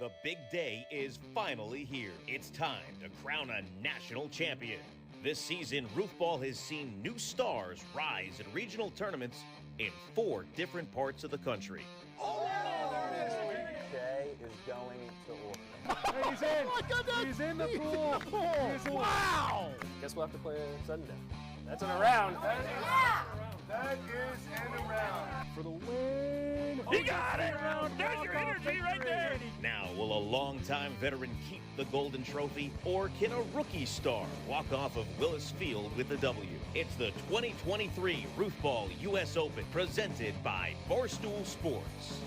The big day is finally here. It's time to crown a national champion. This season, Roofball has seen new stars rise in regional tournaments in 4 different parts of the country. Oh, there it is. Jay is going to Oregon. Hey, he's in. Oh my goodness. He's in the pool. Wow. Guess we'll have to play a sudden death. That's an around. That is an around. For the win. You got it. There's your energy right there. Now, will a longtime veteran keep the golden trophy, or can a rookie star walk off of Willis Field with the W? It's the 2023 Roofball U.S. Open, presented by Barstool Sports.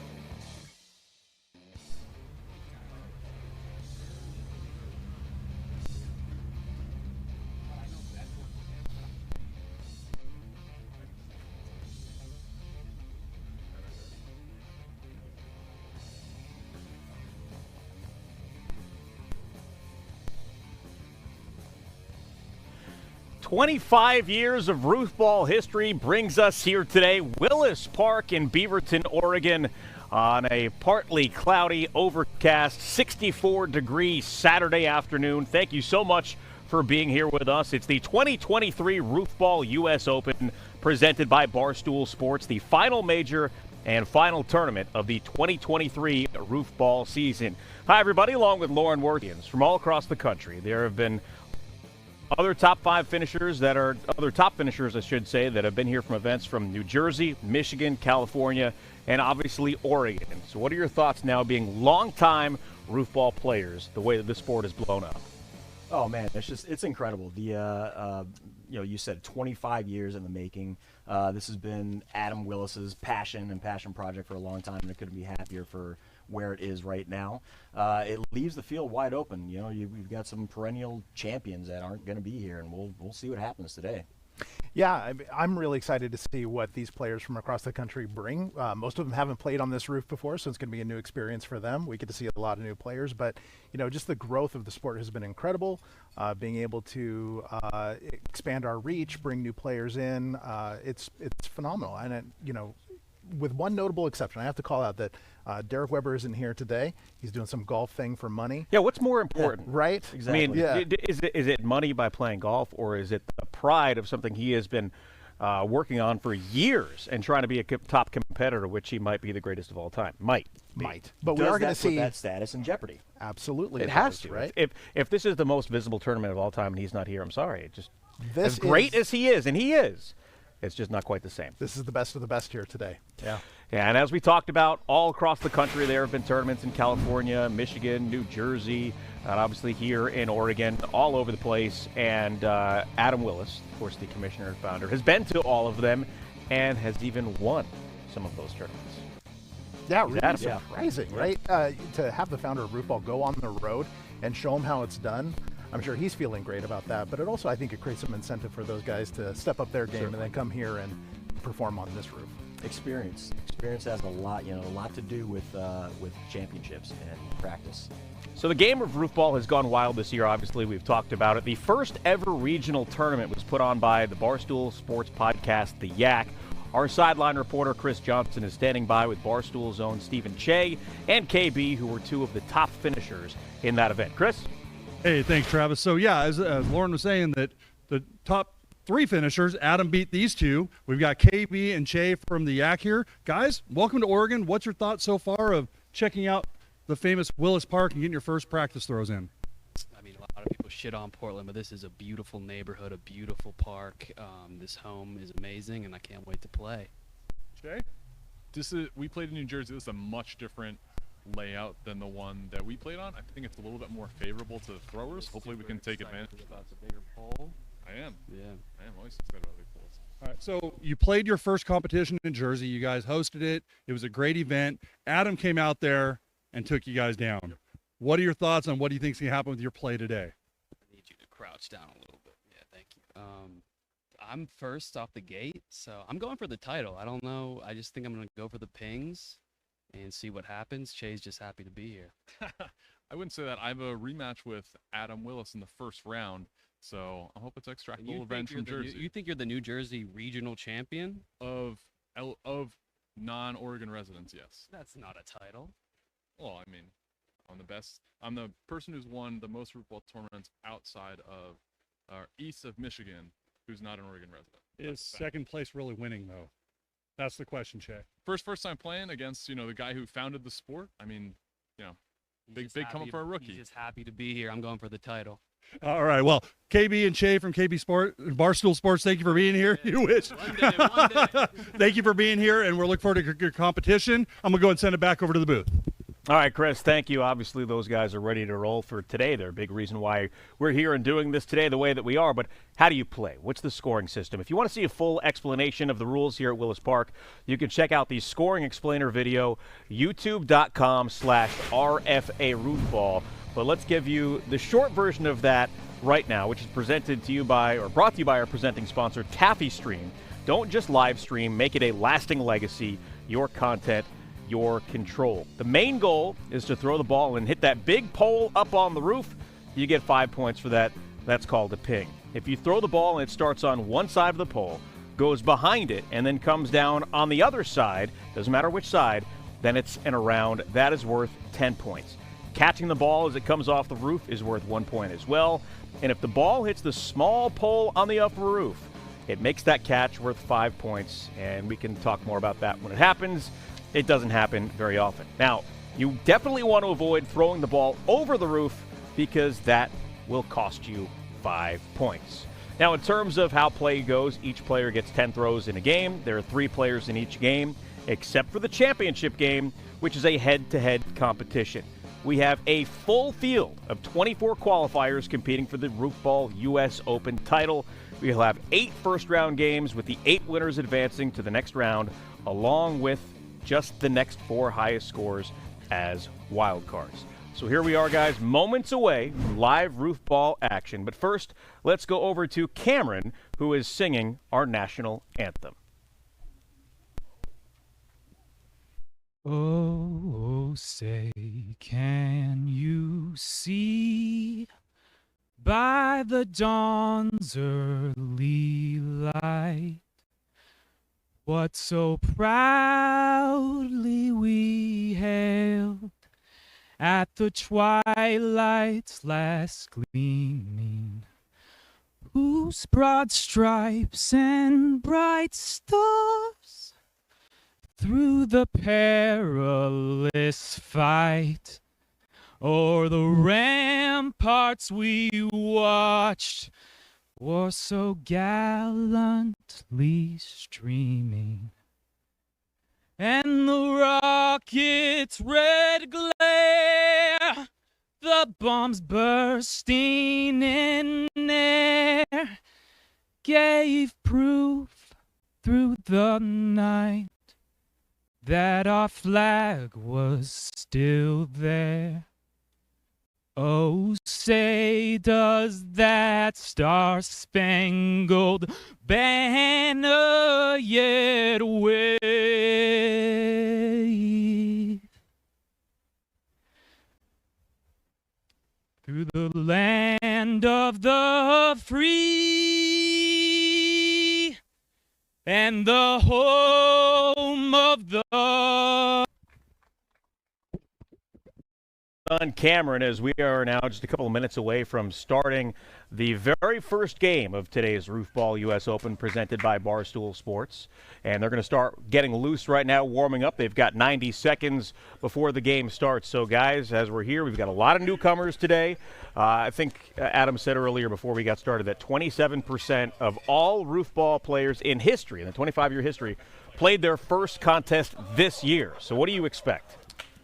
"25 years of Roofball history brings us here today, Willis Park in Beaverton, Oregon, on a partly cloudy, overcast, 64-degree Saturday afternoon. Thank you so much for being here with us. It's the 2023 Roofball U.S. Open, presented by Barstool Sports, the final major and final tournament of the 2023 Roofball season. Hi, everybody, along with Lauren Worthians from all across the country. There have been other top finishers, I should say, that have been here from events from New Jersey, Michigan, California, and obviously Oregon. So what are your thoughts now, being longtime Roofball players, the way that this sport has blown up? Oh man, it's incredible. You said 25 years in the making. This has been Adam Willis's passion project for a long time, and it couldn't be happier for where it is right now. It leaves the field wide open. You know, we've got some perennial champions that aren't going to be here, and we'll see what happens today. Yeah, I'm really excited to see what these players from across the country bring. Most of them haven't played on this roof before, so it's going to be a new experience for them. We get to see a lot of new players, but just the growth of the sport has been incredible. Being able to expand our reach, bring new players in, it's phenomenal. And with one notable exception, I have to call out that Derek Weber isn't here today. He's doing some golf thing for money. Yeah, what's more important? Yeah, right? Exactly. I mean, is it money by playing golf, or is it the pride of something he has been working on for years and trying to be a top competitor, which he might be the greatest of all time? Might. But we are going to see that status in jeopardy. Absolutely. It has to, right? If this is the most visible tournament of all time and he's not here, I'm sorry. This as great as he is, and he is, it's just not quite the same. This is the best of the best here today. Yeah. Yeah, and as we talked about, all across the country, there have been tournaments in California, Michigan, New Jersey, and obviously here in Oregon, all over the place. And Adam Willis, of course, the commissioner and founder, has been to all of them and has even won some of those tournaments. Yeah, really surprising, right? To have the founder of Roofball go on the road and show them how it's done. I'm sure he's feeling great about that, but I think it creates some incentive for those guys to step up their game and then come here and perform on this roof. Experience has a lot to do with championships and practice. So the game of Roofball has gone wild this year. Obviously, we've talked about it. The first ever regional tournament was put on by the Barstool Sports podcast, The Yak. Our sideline reporter, Chris Johnson, is standing by with Barstool's own Stephen Che and KB, who were 2 of the top finishers in that event. Chris? Hey, thanks, Travis. So, yeah, as Lauren was saying, that the top 3 finishers, Adam beat these 2. We've got KB and Che from the Yak here. Guys, welcome to Oregon. What's your thoughts so far of checking out the famous Willis Park and getting your first practice throws in? I mean, a lot of people shit on Portland, but this is a beautiful neighborhood, a beautiful park. This home is amazing, and I can't wait to play. Che? We played in New Jersey. This is a much different layout than the one that we played on. I think it's a little bit more favorable to the throwers. Hopefully we can take advantage of that. About the bigger pole. I am. Yeah. I am always excited about big poles. All right, so you played your first competition in Jersey. You guys hosted it. It was a great event. Adam came out there and took you guys down. Yep. What are your thoughts on what do you think is going to happen with your play today? I need you to crouch down a little bit. Yeah, thank you. I'm first off the gate, so I'm going for the title. I don't know. I just think I'm going to go for the pings and see what happens. Che's just happy to be here. I wouldn't say that. I have a rematch with Adam Willis in the first round, so I'm hoping to extract a little revenge from Jersey. You think you're the New Jersey regional champion? Of non-Oregon residents, yes. That's not a title. Well, I mean, I'm the best. I'm the person who's won the most Roofball tournaments outside of east of Michigan, who's not an Oregon resident. Is second place really winning, though? That's the question, Che. First time playing against, the guy who founded the sport. I mean, big come up for a rookie. He's just happy to be here. I'm going for the title. All right. Well, KB and Che from Barstool Sports, thank you for being here. You wish. One day. Thank you for being here, and we're looking forward to your competition. I'm going to go and send it back over to the booth. All right, Chris, thank you. Obviously, those guys are ready to roll for today. They're a big reason why we're here and doing this today the way that we are. But how do you play? What's the scoring system? If you want to see a full explanation of the rules here at Willis Park, you can check out the scoring explainer video, youtube.com/RFA Roofball. But let's give you the short version of that right now, which is presented to you by, or brought to you by, our presenting sponsor, Taffy Stream. Don't just live stream. Make it a lasting legacy. Your content, your control. The main goal is to throw the ball and hit that big pole up on the roof. You get 5 points for that. That's called a ping. If you throw the ball and it starts on one side of the pole, goes behind it, and then comes down on the other side, doesn't matter which side, then it's an around. That is worth 10 points. Catching the ball as it comes off the roof is worth 1 point as well. And if the ball hits the small pole on the upper roof, it makes that catch worth 5 points. And we can talk more about that when it happens. It doesn't happen very often. Now, you definitely want to avoid throwing the ball over the roof because that will cost you 5 points. Now, in terms of how play goes, each player gets 10 throws in a game. There are 3 players in each game, except for the championship game, which is a head-to-head competition. We have a full field of 24 qualifiers competing for the Roofball U.S. Open title. We'll have 8 first-round games with the 8 winners advancing to the next round, along with just the next 4 highest scores as wild cards. So here we are, guys, moments away from live Roofball action. But first, let's go over to Cameron, who is singing our national anthem. Oh, say, can you see by the dawn's early light what so proudly we hailed at the twilight's last gleaming, whose broad stripes and bright stars through the perilous fight o'er the ramparts we watched were so gallantly streaming, and the rocket's red glare, the bombs bursting in air, gave proof through the night that our flag was still there. Oh, say does that star-spangled banner yet wave through the land of the free and the home of the On Cameron, as we are now just a couple of minutes away from starting the very first game of today's Roofball U.S. Open presented by Barstool Sports. And they're going to start getting loose right now, warming up. They've got 90 seconds before the game starts. So, guys, as we're here, we've got a lot of newcomers today. I think Adam said earlier before we got started that 27% of all Roofball players in history, in the 25-year history, played their first contest this year. So what do you expect?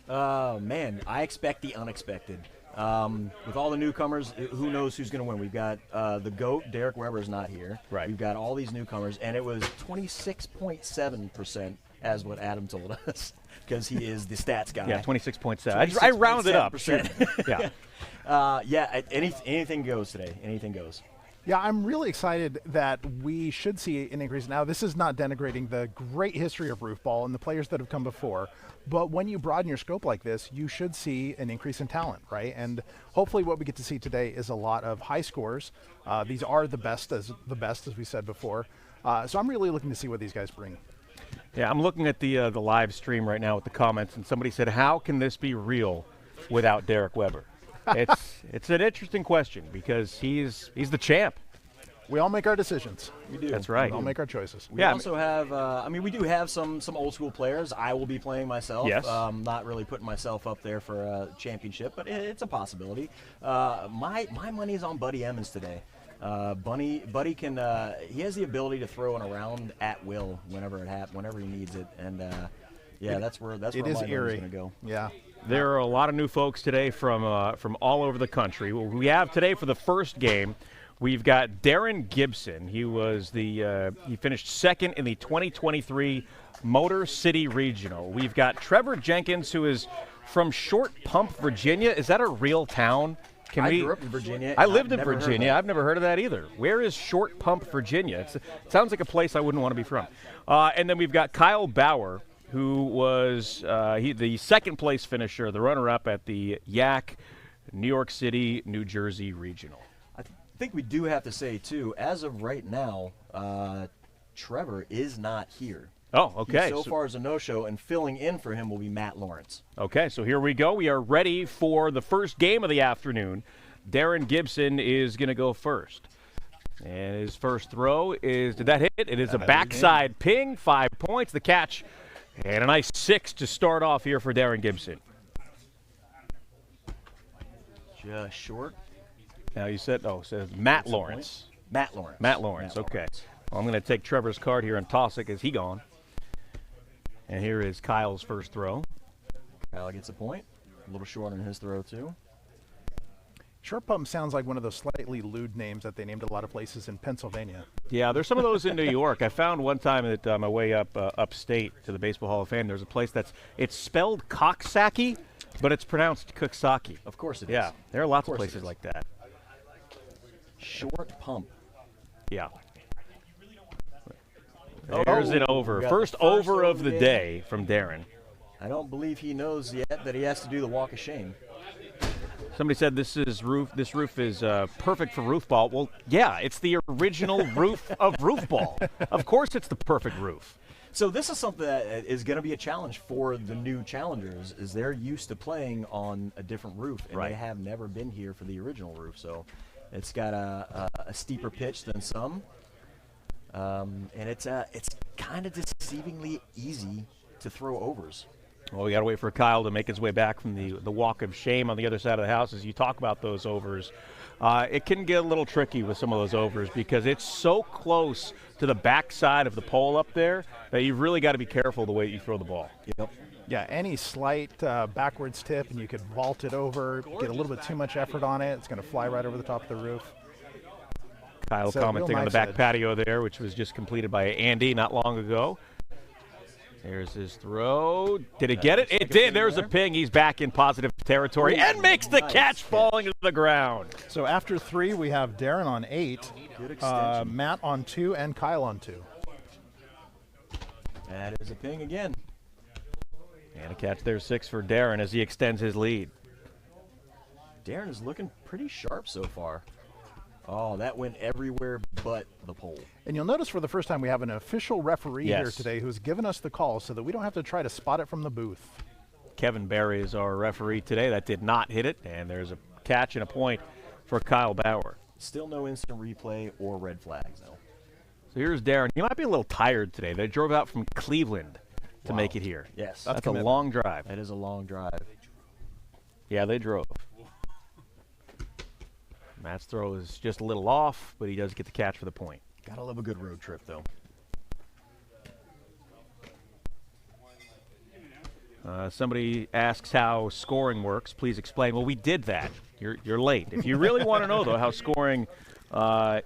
Man, I expect the unexpected. With all the newcomers, who knows who's going to win? We've got the GOAT, Derek Weber's not here. Right. We've got all these newcomers, and it was 26.7%, as what Adam told us, because he is the stats guy. Yeah, 26.7. I rounded up. Yeah. Anything goes today. Anything goes. Yeah, I'm really excited that we should see an increase. Now, this is not denigrating the great history of Roofball and the players that have come before, but when you broaden your scope like this, you should see an increase in talent, right? And hopefully what we get to see today is a lot of high scores. These are the best, as we said before. So I'm really looking to see what these guys bring. Yeah, I'm looking at the live stream right now with the comments, and somebody said, how can this be real without Derek Weber? It's an interesting question because he's the champ. We all make our decisions. We do. That's right. We all make our choices. We also have, we do have some old school players. I will be playing myself. Yes. Not really putting myself up there for a championship, but it's a possibility. My money is on Buddy Emmons today. Buddy can, he has the ability to throw an around at will whenever he needs it. And, that's where my money's going to go. Yeah. There are a lot of new folks today from all over the country. We have today for the first game, we've got Darren Gibson. He was he finished second in the 2023 Motor City Regional. We've got Trevor Jenkins, who is from Short Pump, Virginia. Is that a real town? I grew up in Virginia. I lived in Virginia. I've never heard of that either. Where is Short Pump, Virginia? It sounds like a place I wouldn't want to be from. And then we've got Kyle Bauer, who was the second place finisher, the runner-up at the Yak New York City, New Jersey Regional. I think we do have to say, too, as of right now, Trevor is not here. Oh, okay. So far as a no-show, and filling in for him will be Matt Lawrence. Okay, so here we go. We are ready for the first game of the afternoon. Darren Gibson is going to go first. And his first throw did that hit? It is a backside ping, 5 points. The catch, and a nice 6 to start off here for Darren Gibson. Just short. Now you said, it says Matt Lawrence. Matt Lawrence. Matt Lawrence, okay. Well, I'm going to take Trevor's card here and toss it because he's gone. And here is Kyle's first throw. Kyle gets a point. A little short on his throw, too. Short Pump sounds like one of those slightly lewd names that they named a lot of places in Pennsylvania. Yeah, there's some of those in New York. I found one time that on my way upstate to the Baseball Hall of Fame, there's a place it's spelled Coxsackie, but it's pronounced Cooksaki. Of course it is. Yeah, there are lots of places like that. Short Pump. Yeah. There's an over. First over of the day from Darren. I don't believe he knows yet that he has to do the walk of shame. Somebody said this roof is perfect for Roofball. Well, yeah, it's the original roof of Roofball. Of course it's the perfect roof. So this is something that is going to be a challenge for the new challengers, is they're used to playing on a different roof, and they have never been here for the original roof. So it's got a steeper pitch than some. And it's kind of deceivingly easy to throw overs. Well, we got to wait for Kyle to make his way back from the walk of shame on the other side of the house. As you talk about those overs, it can get a little tricky with some of those overs because it's so close to the backside of the pole up there that you've really got to be careful the way you throw the ball. Yep. Yeah, any slight backwards tip and you could vault it over, get a little bit too much effort on it. It's going to fly right over the top of the roof. Kyle commenting on the back patio there, which was just completed by Andy not long ago. There's his throw. Did it get it? It did. There's a ping. He's back in positive territory and makes the catch falling to the ground. So after 3, we have Darren on 8, Matt on 2, and Kyle on 2. That is a ping again. And a catch there, 6 for Darren as he extends his lead. Darren is looking pretty sharp so far. Oh, that went everywhere but the pole. And you'll notice for the first time we have an official referee here today who's given us the call so that we don't have to try to spot it from the booth. Kevin Barry is our referee today. That did not hit it, and there's a catch and a point for Kyle Bauer. Still no instant replay or red flags, though. So here's Darren. He might be a little tired today. They drove out from Cleveland to make it here. Yes. That's a long drive. That is a long drive. Yeah, they drove. Matt's throw is just a little off, but he does get the catch for the point. Gotta love a good road trip, though. Somebody asks how scoring works. Please explain. Well, we did that. You're late. If you really want to know, though, how scoring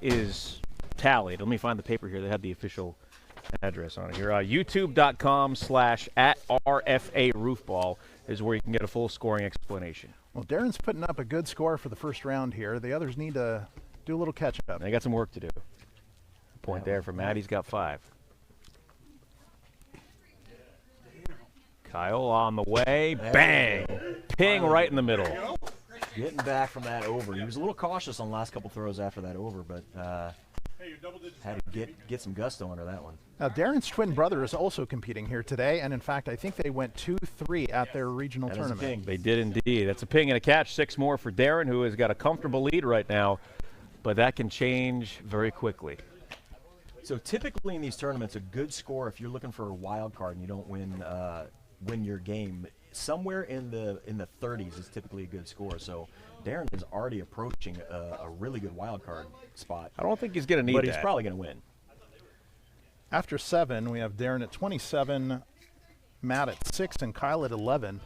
is tallied, let me find the paper here that had the official address on it here. YouTube.com/@RFA Roofball is where you can get a full scoring explanation. Well, Darren's putting up a good score for the first round here. The others need to do a little catch-up. They got some work to do. Point there for Matt. He's got 5. Kyle on the way. Bang! Ping right in the middle. Getting back from that over. He was a little cautious on the last couple throws after that over, but Had to get some gusto under that one. Now, Darren's twin brother is also competing here today, and in fact, I think they went 2-3 at their regional That is a tournament. ping. They did indeed. That's a ping and a catch. 6 more for Darren, who has got a comfortable lead right now, but that can change very quickly. So typically in these tournaments, a good score, if you're looking for a wild card and you don't win your game, somewhere in the 30s is typically a good score. So Darren is already approaching a really good wild card spot. I don't think he's going to need But that. he's probably going to win. After 7, we have Darren at 27, Matt at 6, and Kyle at 11.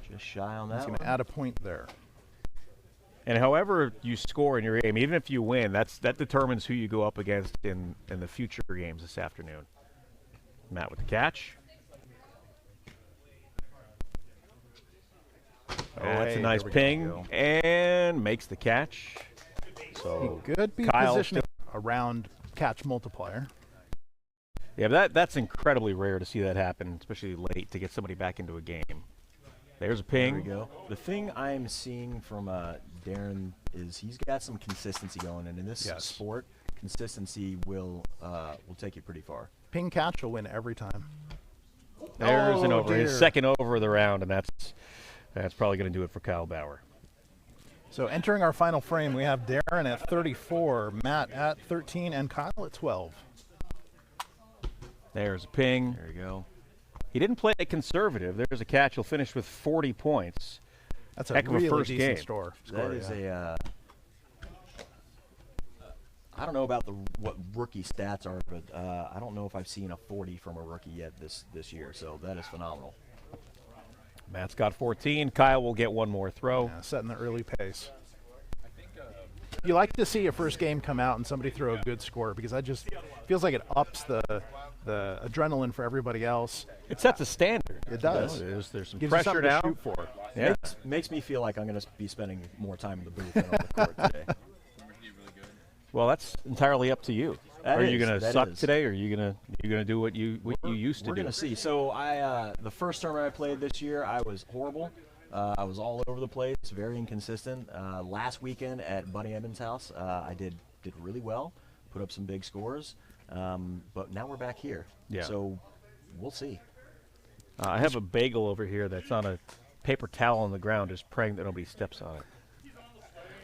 Just shy on He's that going one. to add a point there. And however you score in your game, even if you win, that determines who you go up against in the future games this afternoon. Matt with the catch. That's a Hey, nice there we ping, go. and makes the catch. So He could be Kyle positioning around catch multiplier. yeah, that's incredibly rare to see that happen, especially late, to get somebody back into a game. There's a There ping. we go. The thing I'm seeing from Darren is he's got some consistency going, and in this Yes. sport, consistency will take you pretty far. Ping catch will win every time. There's an Oh, over. His dear. second over of the round, and that's probably going to do it for Kyle Bauer. So entering our final frame, we have Darren at 34, Matt at 13, and Kyle at 12. There's a ping. There you go. He didn't play it conservative. There's a catch. He'll finish with 40 points. That's a Heck of a really first decent game. score. That is yeah. I don't know about what rookie stats are, but I don't know if I've seen a 40 from a rookie yet this year. So that is phenomenal. Matt's got 14. Kyle will get one more throw. Yeah, setting the early pace. You like to see a first game come out and somebody throw a good score because that just feels like it ups the adrenaline for everybody else. It sets a standard. It does. There's some Gives you pressure something to now. shoot for. Yeah. Makes me feel like I'm going to be spending more time in the booth than on the court today. Well, that's entirely up to you. That Are you is, going to that suck is. today, or are you going to do what you used to We're do? going to see. So the first tournament I played this year, I was horrible. I was all over the place, very inconsistent. Last weekend at Buddy Eben's house, I did really well, put up some big scores. But now we're back here. Yeah. So we'll see. I have a bagel over here that's on a paper towel on the ground, just praying that nobody steps on it.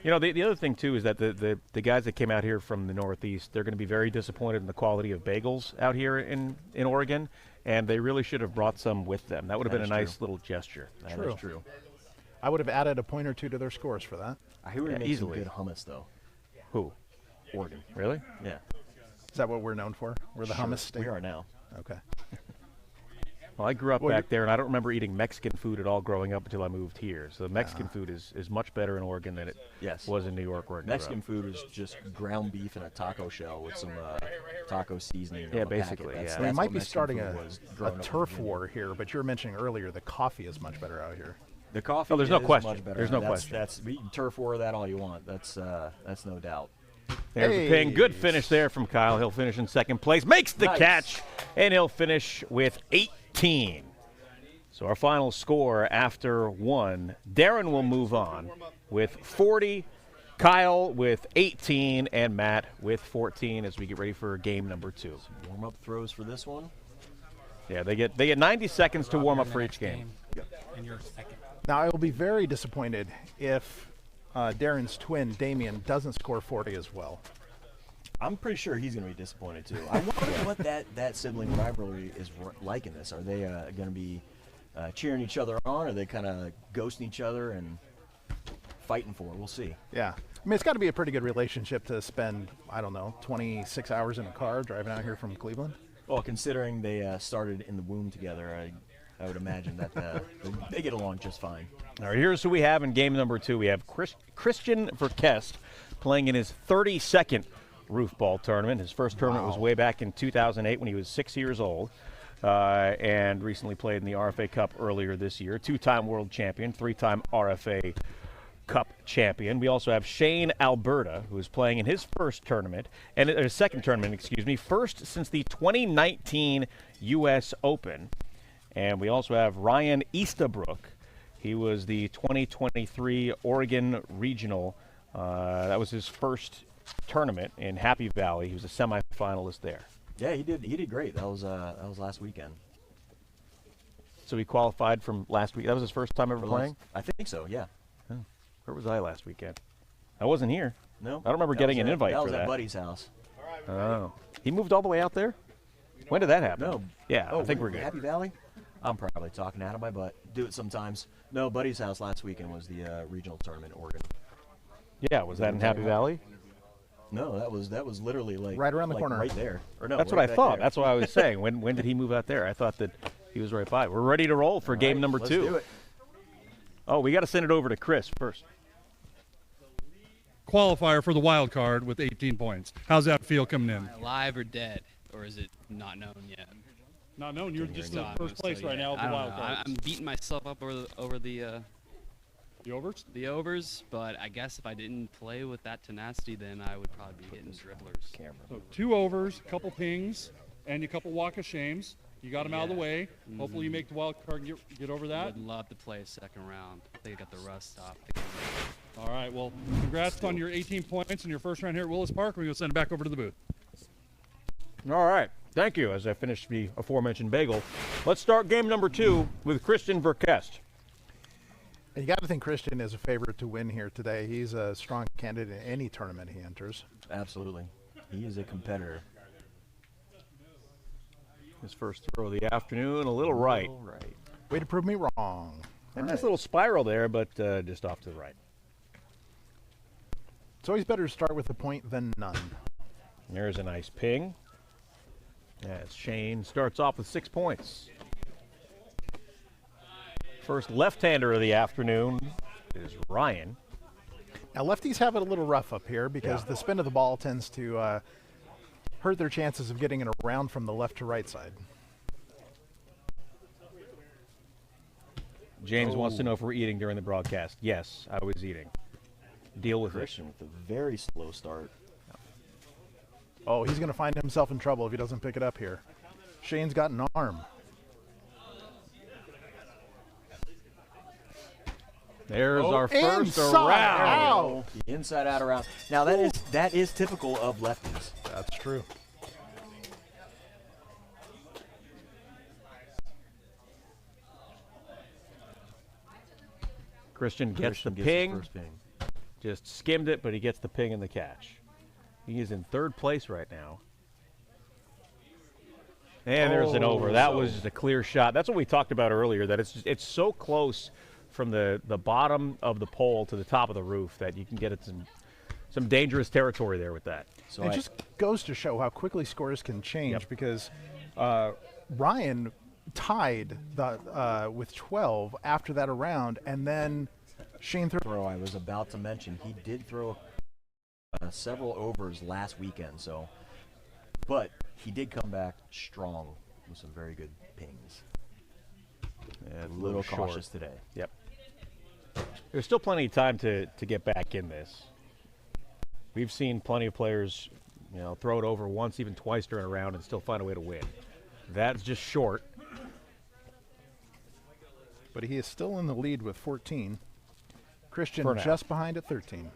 You know, the other thing, too, is that the guys that came out here from the Northeast, they're going to be very disappointed in the quality of bagels out here in Oregon, and they really should have brought some with them. That would have That been a is nice true. little gesture. That True. is true. I would have added a point or two to their scores for that. I hear we Yeah, make easily. some good hummus, though. Who? Oregon. Really? Yeah. Is that what we're known for? We're the hummus state. We are now. Okay. Well, I grew up Well, back there, and I don't remember eating Mexican food at all growing up until I moved here. So the Mexican food is much better in Oregon than it Yes. was in New York where I grew Mexican up. food is just ground beef in a taco shell with some taco seasoning. Yeah, on the packet. basically, That's, yeah. We that's might what be Mexican starting food a was growing up in turf Virginia. war here, but you were mentioning earlier the coffee is much better out here. The coffee Oh, there's no is question. much better. There's no That's- question. we can turf war that all you want. That's no doubt. There's a ping. Good finish there from Kyle. He'll finish in second place. Makes the Nice. catch, and he'll finish with 18. So our final score after 1, Darren will move on with 40, Kyle with 18, and Matt with 14 as we get ready for game number 2. Warm-up throws for this one. Yeah, they get 90 seconds to warm up for each game. And you're second. Now, I will be very disappointed if Darren's twin, Damien, doesn't score 40 as well. I'm pretty sure he's going to be disappointed too. I wonder what that sibling rivalry is like in this. Are they going to be cheering each other on? Are they kind of ghosting each other and fighting for it? We'll see. Yeah. I mean, it's got to be a pretty good relationship to spend, I don't know, 26 hours in a car driving out here from Cleveland. Well, considering they started in the womb together, I would imagine that they get along just fine. All right, here's who we have in game number 2. We have Christian Verkest playing in his 32nd Roofball tournament. His first tournament was way back in 2008 when he was 6 years old, and recently played in the RFA Cup earlier this year. 2-time world champion, 3-time RFA Cup champion. We also have Shane Alberta, who is playing in his first tournament, and his second tournament, excuse me, first since the 2019 U.S. Open. And we also have Ryan Eastabrook. He was the 2023 Oregon Regional. That was his first tournament in Happy Valley. He was a semifinalist there. Yeah, he did great. That was last weekend. So he qualified from last week. That was his first time ever playing? I think so, yeah. Oh. Where was I last weekend? I wasn't here. No. I don't remember getting an invite for that. That was at Buddy's house. Oh. He moved all the way out there? When did that happen? No. Yeah, I think we're good. Happy Valley? I'm probably talking out of my butt. Do it sometimes. No, Buddy's house last weekend was the regional tournament in Oregon. Yeah, was that in Happy Valley? No, that was literally like right around the corner, right there. Or no, that's right what I thought. there. That's what I was saying. When did he move out there? I thought that he was right by. We're ready to roll for game number 2. Let's do it. Oh, we got to send it over to Chris first. Qualifier for the wild card with 18 points. How's that feel coming in? Alive or dead, or is it not known yet? Not known. You're just in So first place right now with the wild card. I'm beating myself up over the overs? The overs, but I guess if I didn't play with that tenacity, then I would probably be hitting dribblers. So 2 overs, a couple pings, and a couple walk of shames. You got them out of the way. Hopefully you make the wild card and get over that. Would love to play a second round. I think I got the rust off. All right, well, congrats on your 18 points in your first round here at Willis Park. We're going to send it back over to the booth. All right. Thank you. As I finish the aforementioned bagel, let's start game number 2 with Christian Verkest. And you got to think Christian is a favorite to win here today. He's a strong candidate in any tournament he enters. Absolutely. He is a competitor. His first throw of the afternoon, a little right. Way to prove me wrong. A nice little spiral there, but just off to the right. It's always better to start with a point than none. There's a nice ping. As Shane starts off with 6 points. First left-hander of the afternoon is Ryan. Now, lefties have it a little rough up here because the spin of the ball tends to hurt their chances of getting it around from the left to right side. James wants to know if we're eating during the broadcast. Yes, I was eating. Deal with Christian with a very slow start. Oh, he's going to find himself in trouble if he doesn't pick it up here. Shane's got an arm. There's our first inside around. out. The inside out around. Now that is typical of lefties. That's true. Christian gets the his ping. first ping. Just skimmed it, but he gets the ping and the catch. He is in 3rd place right now. And there's an over. That was just a clear shot. That's what we talked about earlier, that it's so close from the bottom of the pole to the top of the roof that you can get it some dangerous territory there with that. So it just goes to show how quickly scores can change because Ryan tied with 12 after that around, and then Shane threw. I was about to mention he did throw several overs last weekend, but he did come back strong with some very good pings. And a little cautious today. Yep. There's still plenty of time to get back in this. We've seen plenty of players, throw it over once, even twice during a round and still find a way to win. That's just short. But he is still in the lead with 14. Christian just behind at 13.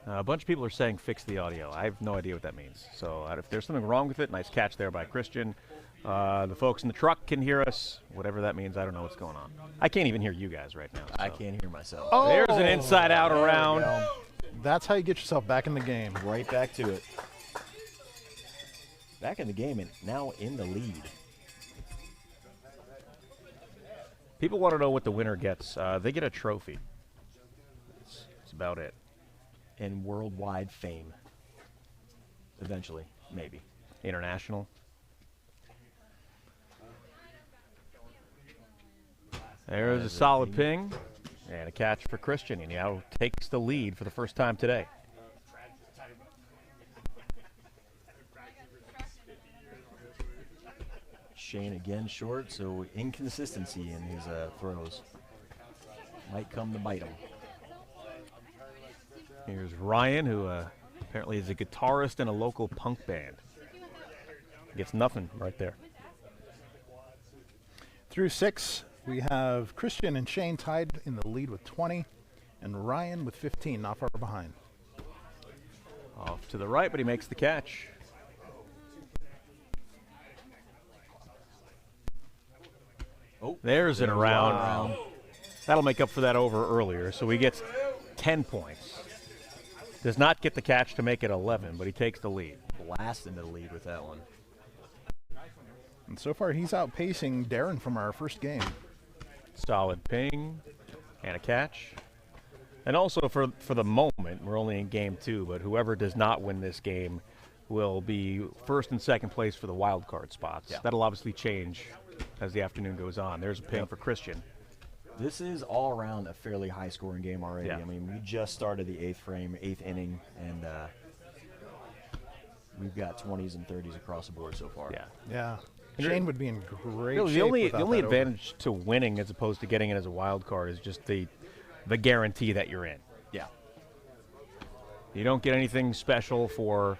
A bunch of people are saying fix the audio. I have no idea what that means. So if there's something wrong with it, nice catch there by Christian. The folks in the truck can hear us. Whatever that means, I don't know what's going on. I can't even hear you guys right now. So. I can't hear myself. Oh, there's an inside-out around. That's how you get yourself back in the game. Right back to it. Back in the game and now in the lead. People want to know what the winner gets. They get a trophy. That's about it. And worldwide fame. Eventually, maybe. International. There's a solid ping and a catch for Christian. He now takes the lead for the first time today. Shane again short, so inconsistency in his throws. Might come to bite him. Here's Ryan, who apparently is a guitarist in a local punk band. Gets nothing right there. Through 6, we have Christian and Shane tied in the lead with 20. And Ryan with 15, not far behind. Off to the right, but he makes the catch. Oh, there's an around. Wow. That'll make up for that over earlier. So he gets 10 points. Does not get the catch to make it 11, but he takes the lead. Blast into the lead with that one. And so far, he's outpacing Darren from our first game. Solid ping and a catch. And also for the moment, we're only in game 2, but whoever does not win this game will be first and second place for the wild card spots. Yeah. That'll obviously change as the afternoon goes on. There's a ping for Christian. This is all around a fairly high scoring game already. Yeah. I mean, we just started the 8th inning, and we've got 20s and 30s across the board so far. Yeah. Yeah. Shane would be in great Really, shape the without only that over. advantage to winning as opposed to getting it as a wild card is just the guarantee that you're in. Yeah. You don't get anything special for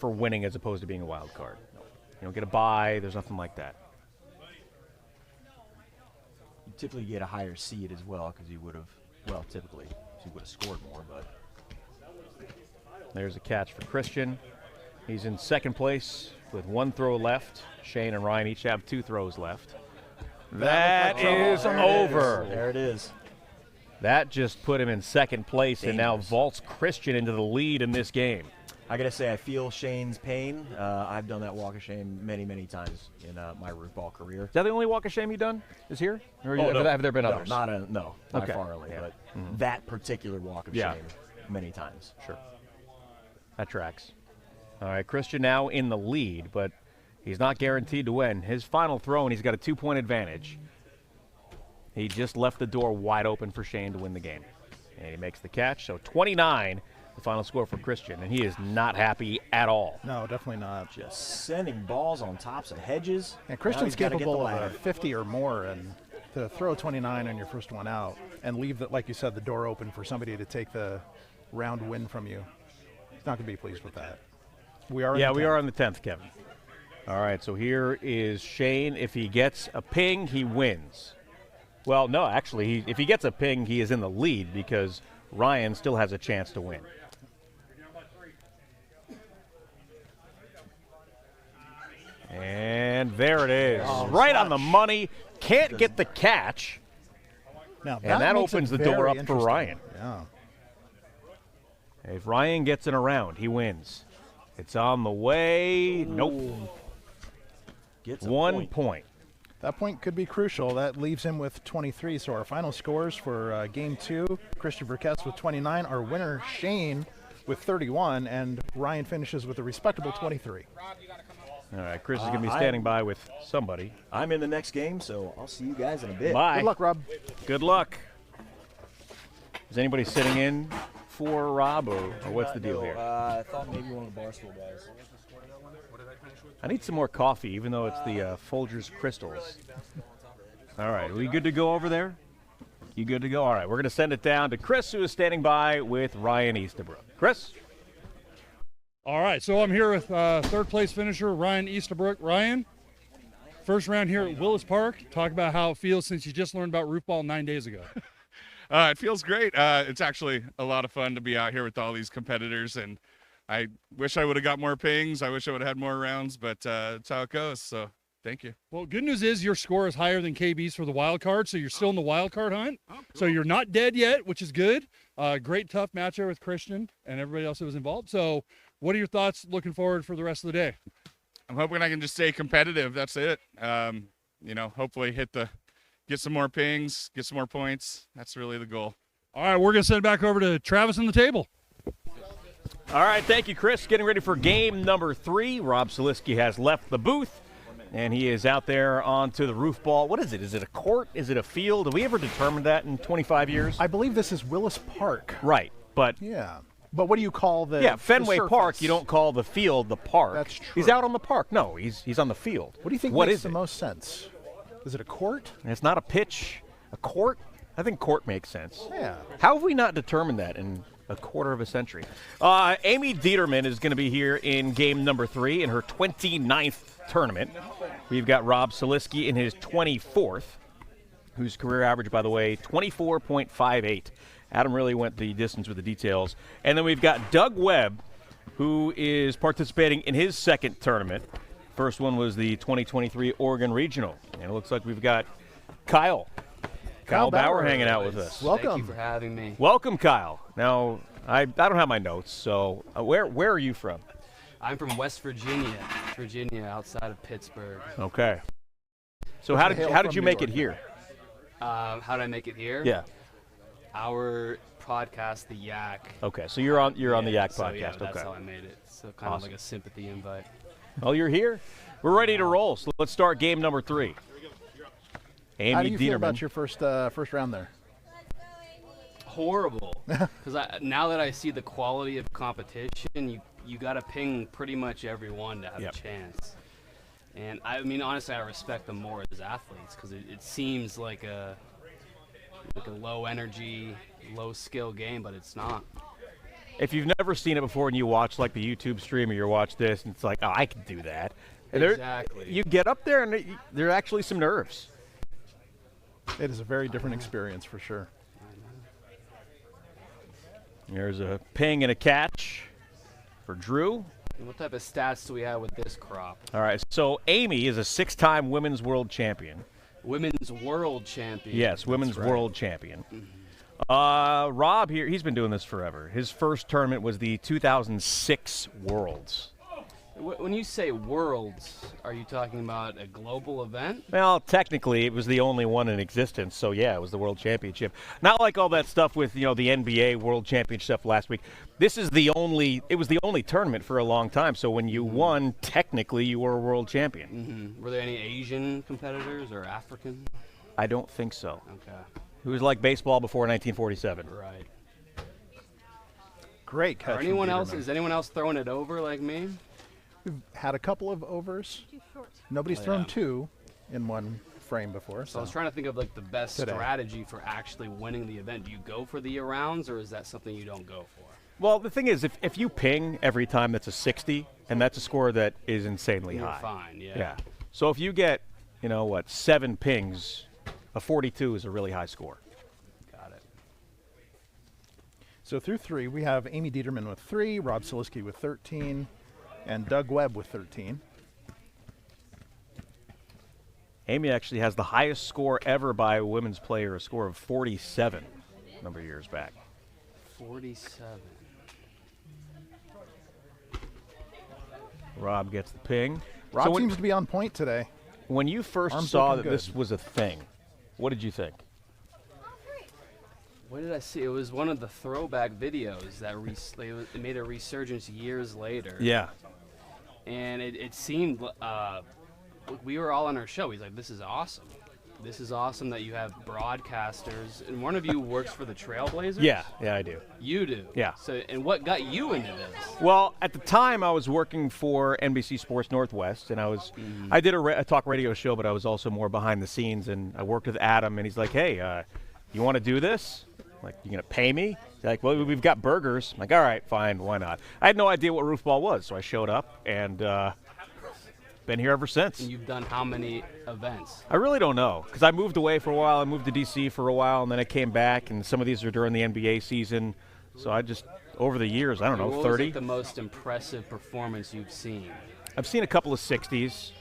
winning as opposed to being a wild card. You don't get a bye. There's nothing like that. You typically get a higher seed as well because you would have, well, typically, you would have scored more, but. There's a catch for Christian. He's in second place with 1 throw left. Shane and Ryan each have 2 throws left. That is over. There it is. That just put him in second place and now Dangerous. vaults Christian into the lead in this game. I got to say, I feel Shane's pain. I've done that walk of shame many, many times in my Roofball career. Is that the only walk of shame you've done? Is here? Or no. have there been others? No, by Okay. far only, Yeah. but that particular walk of Yeah. shame many times. Sure. That tracks. All right, Christian now in the lead, but he's not guaranteed to win. His final throw, and he's got a 2-point advantage. He just left the door wide open for Shane to win the game. And he makes the catch, so 29, the final score for Christian, and he is not happy at all. No, definitely not. Just sending balls on tops of hedges. And Now Christian's he's gotta get the capable of ladder. a 50 or more, and to throw 29 on your first one out and leave, the, like you said, the door open for somebody to take the round win from you, he's not going to be pleased with that. We are. Yeah, we are on the 10th, Kevin. All right, so here is Shane. If he gets a ping, he wins. Well, no, actually, if he gets a ping, he is in the lead because Ryan still has a chance to win. And there it is. Right on the money. Can't get the catch. Now, And that makes it opens the door very up for interesting. Ryan. Yeah. If Ryan gets in a round, he wins. It's on the way. Nope. Gets a 1 point. That point could be crucial. That leaves him with 23. So our final scores for Game 2, Christian Burkess with 29. Our winner, Shane, with 31. And Ryan finishes with a respectable 23. All right, Chris is going to be standing by with somebody. I'm in the next game, so I'll see you guys in a bit. Bye. Good luck, Rob. Good luck. Is anybody sitting in for Rob, or what's the deal here? I thought maybe one of the Barstool guys. I need some more coffee, even though it's the Folgers Crystals. All right, are we good to go over there? You good to go? All right, we're going to send it down to Chris, who is standing by with Ryan Easterbrook. Chris? All right, so I'm here with third place finisher Ryan Easterbrook. Ryan, first round here at Willis Park. Talk about how it feels since you just learned about Roofball 9 days ago. It feels great. It's actually a lot of fun to be out here with all these competitors, and I wish I would have got more pings. I wish I would have had more rounds, but that's how it goes. So thank you. Well, good news is your score is higher than KB's for the wild card, so you're still in the wild card hunt. Oh, cool. So you're not dead yet, which is good. Great tough match there with Christian and everybody else that was involved. So what are your thoughts looking forward for the rest of the day? I'm hoping I can just stay competitive. That's it. Hopefully get some more pings, get some more points. That's really the goal. All right, we're going to send it back over to Travis on the table. All right, thank you, Chris. Getting ready for game number 3. Rob Soliski has left the booth, and he is out there onto the roof ball. What is it? Is it a court? Is it a field? Have we ever determined that in 25 years? I believe this is Willis Park. Right, but Yeah. But what do you call the yeah, Fenway the Park, surface? you don't call the field the park. That's true. He's out on the park. No, he's on the field. What do you think What makes is the it? most sense? Is it a court? It's not a pitch, a court. I think court makes sense. Yeah. How have we not determined that in a quarter of a century? Amy Dieterman is going to be here in game number 3 in her 29th tournament. We've got Rob Soliski in his 24th. whose career average, by the way, 24.58. Adam really went the distance with the details. And then we've got Doug Webb, who is participating in his second tournament. First one was the 2023 Oregon Regional. And it looks like we've got Kyle Bauer hanging out with us. Welcome. Thank you for having me. Welcome, Kyle. Now, I don't have my notes, so where are you from? I'm from West Virginia, outside of Pittsburgh. Okay. So how did you make it here? How did I make it here? Yeah. Our podcast, The Yak. Okay, so you're on the Yak so, podcast. Yeah, that's okay. how I made it. So kind of like a sympathy invite. Well, you're here. We're ready to roll. So let's start game number 3. Amy How do you feel Dieterman. about your first round there? Horrible. Because now that I see the quality of competition, you got to ping pretty much everyone to have a chance. And I mean, honestly, I respect them more as athletes because it seems like a low energy, low skill game, but it's not. If you've never seen it before and you watch like the YouTube stream or you watch this and it's like, oh, I can do that. And Exactly. You get up there and there are actually some nerves. It is a very different experience for sure. There's a ping and a catch for Drew. And what type of stats do we have with this crop? All right, so Amy is a 6-time women's world champion. Women's world champion. Yes, women's world champion. Rob here, he's been doing this forever. His first tournament was the 2006 Worlds. When you say worlds, are you talking about a global event? Well, technically, it was the only one in existence, so yeah, it was the World Championship. Not like all that stuff with, the NBA World Championship stuff last week. It was the only tournament for a long time, so when you won, technically, you were a world champion. Were there any Asian competitors or African? I don't think so. Okay. It was like baseball before 1947. Right. Great catch. Is anyone else throwing it over like me? We've had a couple of overs. Nobody's thrown 2 in one frame before. So I was trying to think of like the best Today. strategy for actually winning the event. Do you go for the rounds, or is that something you don't go for? Well, the thing is, if you ping every time, that's a 60, and that's a score that is insanely You're high. fine, yeah. Yeah. So if you get, 7 pings, a 42 is a really high score. Got it. So through 3, we have Amy Dieterman with 3, Rob Siliski with 13, and Doug Webb with 13. Amy actually has the highest score ever by a women's player, a score of 47 a number of years back. 47. Rob gets the ping. Rob seems to be on point today. When you first Arms saw looking that this good. was a thing, what did you think? What did I see? It was one of the throwback videos that it made a resurgence years later. Yeah. And it seemed, we were all on our show. He's like, this is awesome. This is awesome that you have broadcasters. And one of you works for the Trailblazers? Yeah, I do. You do? Yeah. So, and what got you into this? Well, at the time, I was working for NBC Sports Northwest, and I did a talk radio show, but I was also more behind the scenes, and I worked with Adam, and he's like, hey, you want to do this? I'm like, you going to pay me? He's like, well, we've got burgers. I'm like, all right, fine, why not? I had no idea what Roofball was, so I showed up, and been here ever since. And you've done how many events? I really don't know, because I moved away for a while. I moved to D.C. for a while, and then I came back, and some of these are during the NBA season. So I just, over the years, I don't know, what 30. was like the most impressive performance you've seen? I've seen a couple of 60s.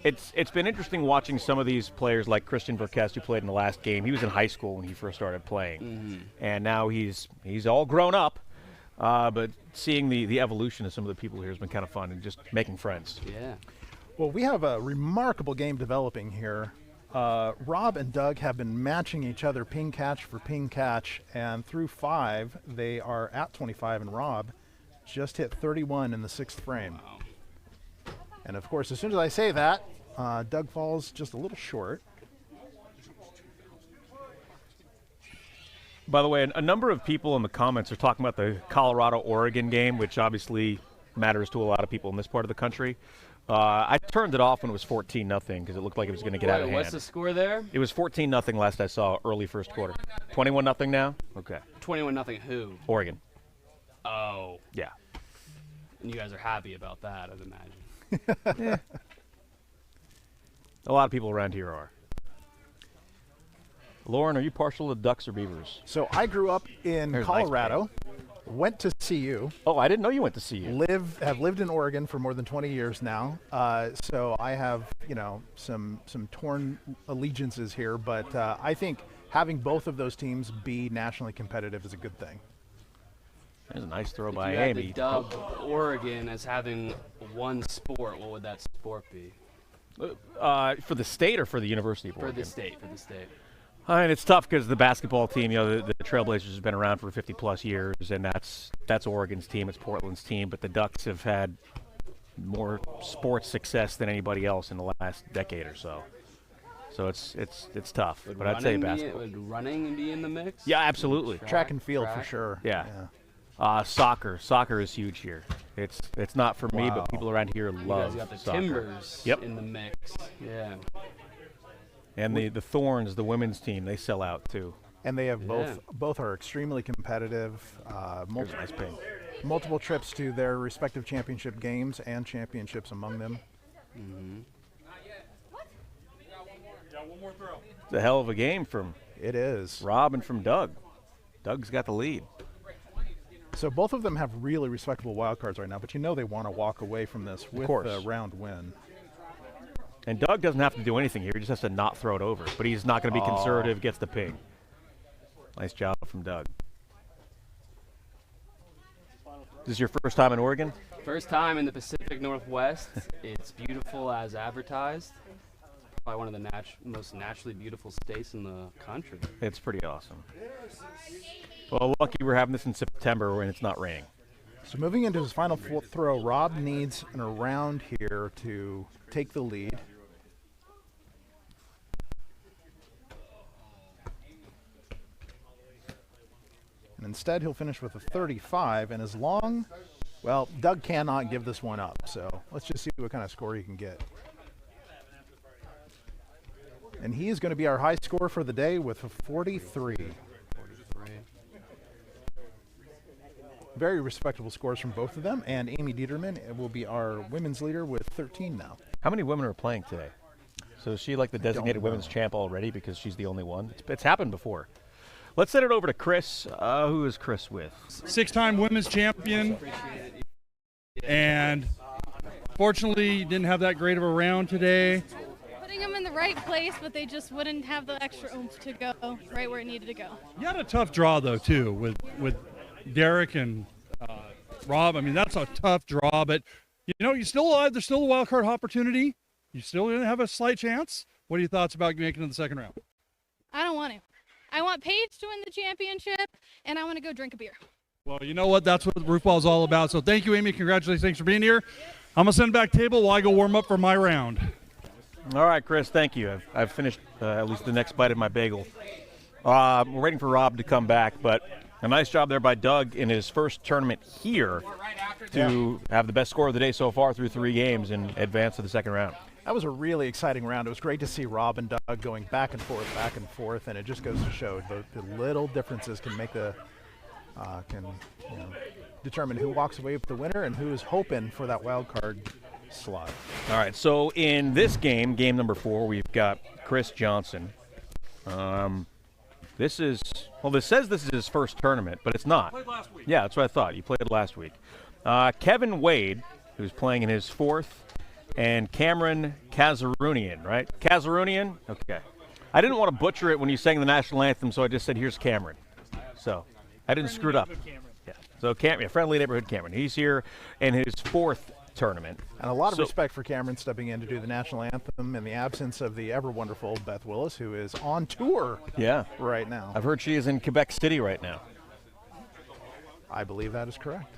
It's been interesting watching some of these players like Christian Verkest, who played in the last game. He was in high school when he first started playing, and now he's all grown up. But seeing the evolution of some of the people here has been kind of fun, and just making friends. Yeah. Well, we have a remarkable game developing here. Rob and Doug have been matching each other ping catch for ping catch, and through 5, they are at 25, and Rob just hit 31 in the 6th frame. Wow. And of course, as soon as I say that, Doug falls just a little short. By the way, a number of people in the comments are talking about the Colorado-Oregon game, which obviously matters to a lot of people in this part of the country. I turned it off when it was 14-0 because it looked like it was going to get out of hand. What's the score there? It was 14-0 last I saw early first quarter. 21-0 now? Okay. 21-0 who? Oregon. Oh. Yeah. And you guys are happy about that, I'd imagine. A lot of people around here are. Lauren, are you partial to Ducks or Beavers? So I grew up in There's Colorado, went to CU. Oh, I didn't know you went to CU. Have lived in Oregon for more than 20 years now. So I have, some torn allegiances here, but I think having both of those teams be nationally competitive is a good thing. There's a nice throw If by you had Amy. to dub Oregon as having one sport, what would that sport be? For the state or for the University of For Oregon? the state, And it's tough because the basketball team, the Trailblazers has been around for 50-plus years, and that's Oregon's team, it's Portland's team, but the Ducks have had more sports success than anybody else in the last decade or so. So it's tough, but I'd say basketball. Would running be in the mix? Yeah, absolutely. Track and field for sure. Yeah. Soccer is huge here. It's not for me, but people around here love you guys got the soccer. Timbers Yep. in the mix. Yeah. And the Thorns, the women's team, they sell out too. And they have both are extremely competitive. Multiple trips to their respective championship games and championships among them. Mm-hmm. It's a hell of a game from Rob and from Doug. Doug's got the lead. So both of them have really respectable wild cards right now, but they want to walk away from this with a round win. And Doug doesn't have to do anything here. He just has to not throw it over. But he's not going to be conservative, gets the ping. Nice job from Doug. This is your first time in Oregon? First time in the Pacific Northwest. It's beautiful as advertised. Probably one of the most naturally beautiful states in the country. It's pretty awesome. Well, lucky we're having this in September when it's not raining. So moving into his final throw, Rob needs an around here to take the lead. And instead, he'll finish with a 35. And Doug cannot give this one up. So let's just see what kind of score he can get. And he is going to be our high scorer for the day with a 43. Very respectable scores from both of them. And Amy Dieterman will be our women's leader with 13 now. How many women are playing today? So is she like the designated women's champ already because she's the only one? It's happened before. Let's send it over to Chris. Who is Chris with? 6-time women's champion. And fortunately, didn't have that great of a round today. Putting them in the right place, but they just wouldn't have the extra oomph to go right where it needed to go. You had a tough draw, though, too, with Derek and Rob. I mean, that's a tough draw, but, you're still alive. There's still a wild card opportunity. You still going to have a slight chance. What are your thoughts about making it to the second round? I don't want to. I want Paige to win the championship, and I want to go drink a beer. Well, you know what? That's what Roofball is all about. So thank you, Amy. Congratulations. Thanks for being here. I'm going to send back table while I go warm up for my round. All right, Chris, thank you. I've finished at least the next bite of my bagel. We're waiting for Rob to come back, but a nice job there by Doug in his first tournament here to have the best score of the day so far through 3 games and advance to the second round. That was a really exciting round. It was great to see Rob and Doug going back and forth, and it just goes to show the little differences can make determine who walks away with the winner and who is hoping for that wild card slot. All right, so in this game number 4, we've got Chris Johnson. This says this is his first tournament, but it's not. Played last week. Yeah, that's what I thought. You played last week. Kevin Wade, who's playing in his 4th, and Cameron Kazarunian, right? Kazarunian? Okay. I didn't want to butcher it when you sang the national anthem, so I just said, here's Cameron. So I didn't screw it up. Yeah. So friendly neighborhood Cameron. He's here in his 4th tournament. And a lot of respect for Cameron stepping in to do the national anthem in the absence of the ever wonderful Beth Willis, who is on tour right now. I've heard she is in Quebec City right now. I believe that is correct.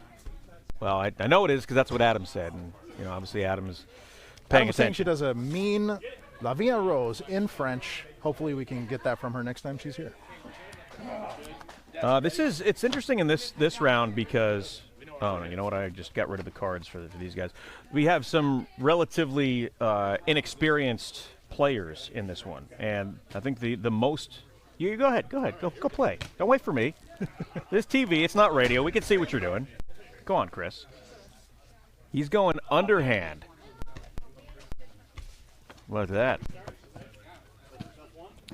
Well, I know it is because that's what Adam said. And, obviously Adam is paying attention. Saying she does a mean La Vie en Rose in French. Hopefully we can get that from her next time she's here. It's interesting in this round because you know what? I just got rid of the cards for these guys. We have some relatively inexperienced players in this one, and I think the most. You go ahead, go play. Don't wait for me. This TV, it's not radio. We can see what you're doing. Go on, Chris. He's going underhand. Look at that.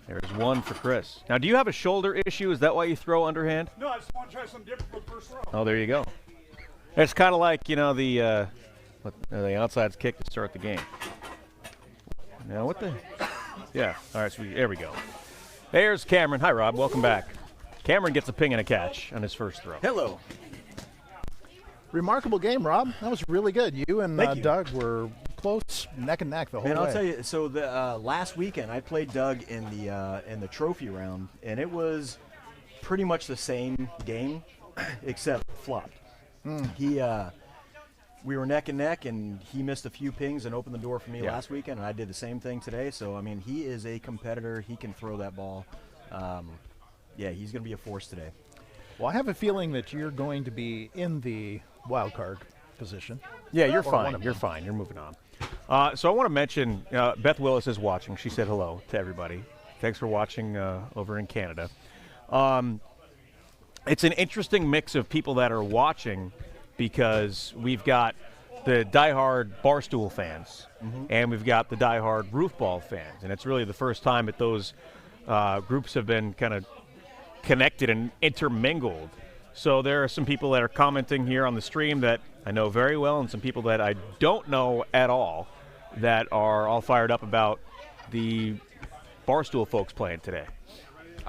There's one for Chris. Now, do you have a shoulder issue? Is that why you throw underhand? No, I just want to try something different for the first throw. Oh, there you go. It's kind of like, the outside kick to start the game. Now, what the? Yeah, all right, so there we go. There's Cameron. Hi, Rob. Welcome back. Cameron gets a ping and a catch on his first throw. Hello. Remarkable game, Rob. That was really good. You and Doug were close, neck and neck the whole way. I'll tell you. So the last weekend, I played Doug in the trophy round, and it was pretty much the same game, except flopped. We were neck and neck, and he missed a few pings and opened the door for me last weekend, and I did the same thing today. So I mean, he is a competitor. He can throw that ball. Yeah, he's going to be a force today. Well, I have a feeling that you're going to be in the wild card position. Yeah, you're fine. You're fine. You're moving on. So I want to mention Beth Willis is watching. She said hello to everybody. Thanks for watching over in Canada. It's an interesting mix of people that are watching because we've got the diehard Barstool fans and we've got the diehard Roofball fans. And it's really the first time that those groups have been kind of connected and intermingled. So there are some people that are commenting here on the stream that I know very well and some people that I don't know at all that are all fired up about the Barstool folks playing today.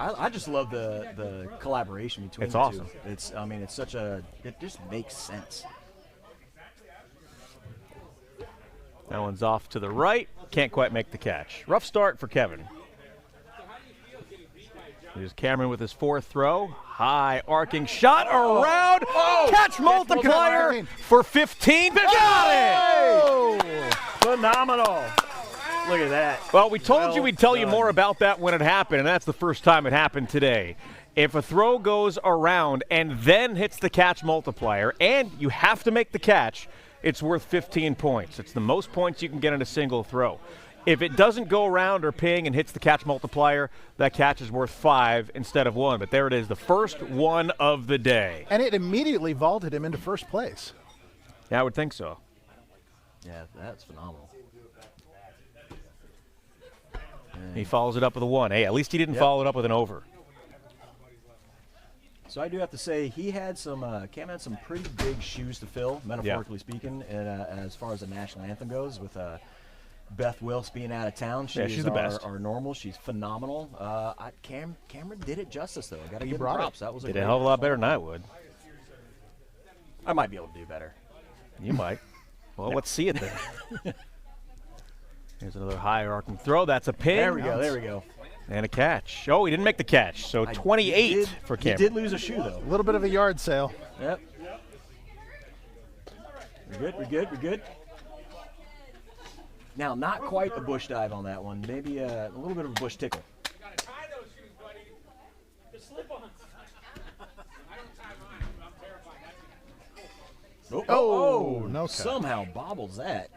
I just love the collaboration between it's the awesome. two. It just makes sense. That one's off to the right. Can't quite make the catch. Rough start for Kevin. Here's Cameron with his fourth throw. High arcing shot around. Catch multiplier for 15. Got it! Phenomenal. Look at that. Well, we told you we'd tell you more about that when it happened, and that's the first time it happened today. If a throw goes around and then hits the catch multiplier, and you have to make the catch, it's worth 15 points. It's the most points you can get in a single throw. If it doesn't go around or ping and hits the catch multiplier, that catch is worth 5 instead of 1. But there it is, the first one of the day. And it immediately vaulted him into first place. Yeah, I would think so. Yeah, that's phenomenal. He follows it up with a 1. Hey, at least he didn't follow it up with an over. So I do have to say he had Cam had some pretty big shoes to fill, metaphorically speaking, and as far as the national anthem goes, with Beth Willis being out of town. She's the best. Our normal. She's phenomenal. Cameron did it justice, though. Got to give him props. That was did a hell of a lot better than I would. I might be able to do better. You might. Well, let's see it then. Here's another high arcing throw. That's a ping. There we go. There we go. And a catch. Oh, he didn't make the catch. So 28 for Cameron. He did lose a shoe, though. A little bit of a yard sale. Yep. We're good. We're good. We're good. Now, not quite a bush dive on that one. Maybe a little bit of a bush tickle. Oh, no catch. Somehow bobbles that.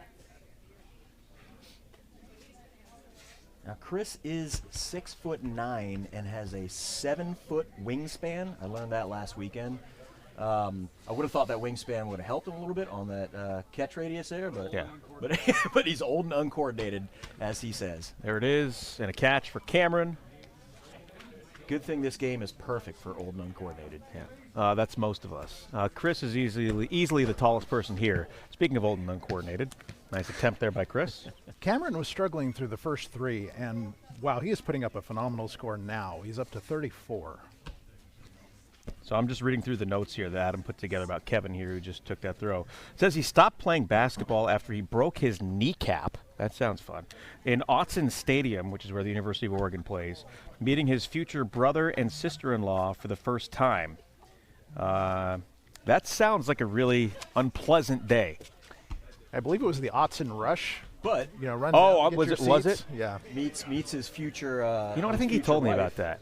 Now, Chris is 6'9" and has a 7-foot wingspan. I learned that last weekend. I would have thought that wingspan would have helped him a little bit on that catch radius there, but but he's old and uncoordinated, as he says. There it is, and a catch for Cameron. Good thing this game is perfect for old and uncoordinated. Yeah, that's most of us. Chris is easily the tallest person here. Speaking of old and uncoordinated, nice attempt there by Chris. Cameron was struggling through the first 3, and wow, he is putting up a phenomenal score now. He's up to 34. So I'm just reading through the notes here that Adam put together about Kevin here, who just took that throw. It says he stopped playing basketball after he broke his kneecap. That sounds fun. In Autzen Stadium, which is where the University of Oregon plays, meeting his future brother and sister-in-law for the first time. That sounds like a really unpleasant day. I believe it was the Autzen Rush. But run. Oh, down, was it? Yeah. Meets his future. You know what? I think he told me about that.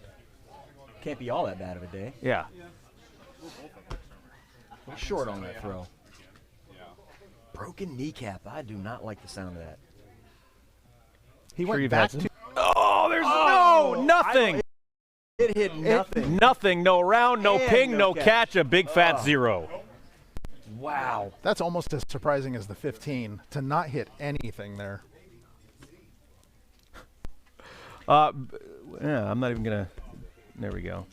Can't be all that bad of a day. Yeah. Short on that throw. Broken kneecap. I do not like the sound of that. He went back to. Oh, there's nothing. It hit nothing. Nothing. No round, no And ping, no no catch. A big fat 0. Wow. That's almost as surprising as the 15 to not hit anything there. Yeah, I'm not even gonna. There we go.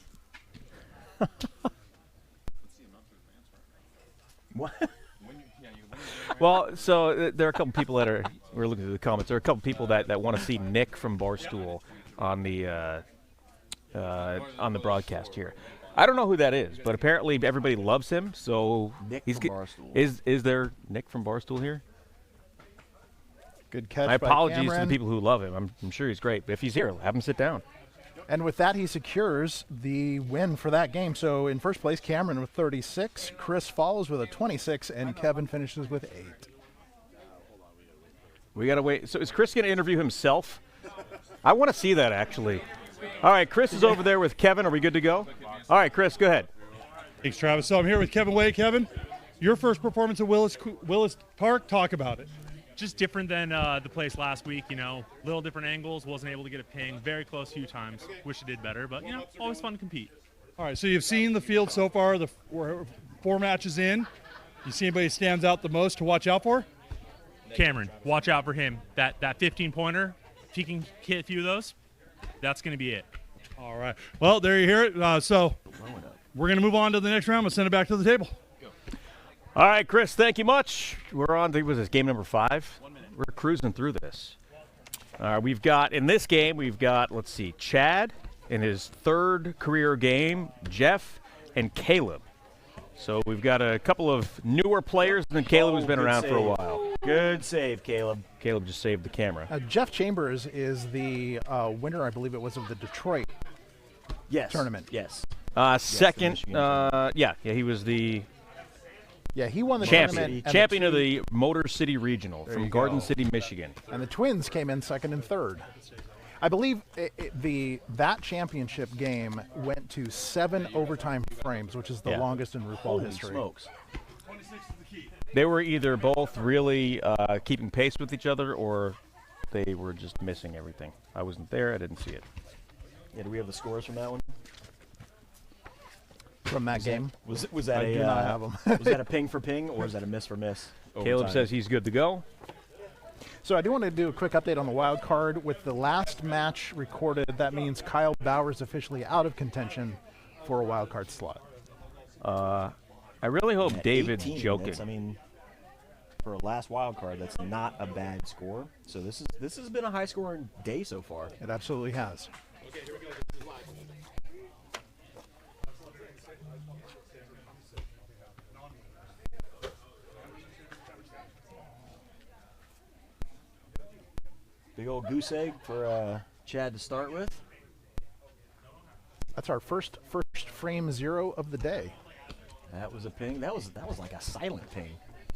What? Well, so there are a couple people that are. We're looking at the comments. There are a couple people that want to see Nick from Barstool on the broadcast here. I don't know who that is, but apparently everybody loves him. So Nick he's from Barstool. Is there Nick from Barstool here? Good catch. My by apologies to Cameron. the people who love him. I'm sure he's great. But if he's here, have him sit down. And with that, he secures the win for that game. So in first place, Cameron with 36, Chris follows with a 26, and Kevin finishes with 8. We gotta wait. So is Chris gonna interview himself? I want to see that actually. All right, Chris is over there with Kevin. Are we good to go? All right, Chris, go ahead. Thanks, Travis. So I'm here with Kevin Wade. Kevin, your first performance at Willis Park. Talk about it. Just different than the place last week, little different angles. Wasn't able to get a ping. Very close a few times. Wish I did better, but, always fun to compete. All right, so you've seen the field so far. We're 4 matches in. You see anybody stands out the most to watch out for? Cameron, watch out for him. That 15-pointer, if he can hit a few of those, that's going to be it. All right. Well, there you hear it. So we're going to move on to the next round. We'll send it back to the table. All right, Chris, thank you much. We're on to, was this game number 5? We're cruising through this. We've got, in this game, let's see, Chad in his 3rd career game, Jeff, and Caleb. So we've got a couple of newer players, and then Caleb, who's been around for a while. Good save, Caleb. Caleb just saved the camera. Jeff Chambers is the winner, I believe it was, of the Detroit tournament. Yes. Second, yeah, he was the he won the champion tournament. of the Motor City Regional from Garden City, Michigan. And the Twins came in 2nd and 3rd. I believe that championship game went to 7 overtime frames, which is the longest in Roofball history. Smokes. They were either both really keeping pace with each other, or they were just missing everything. I wasn't there. I didn't see it. Yeah, do we have the scores from that one? From that game? Was that I do not have them. Was that a ping for ping, or was that a miss for miss? Caleb overtime? says he's good to go. So I do want to do a quick update on the wild card. With the last match recorded, that means Kyle Bauer is officially out of contention for a wild card slot. I really hope David's 18, joking. I mean, for a last wild card, that's not a bad score. So this has been a high scoring day so far. It absolutely has. Okay, here we go. Big old goose egg for Chad to start with. That's our first frame 0 of the day. That was a ping. That was like a silent ping.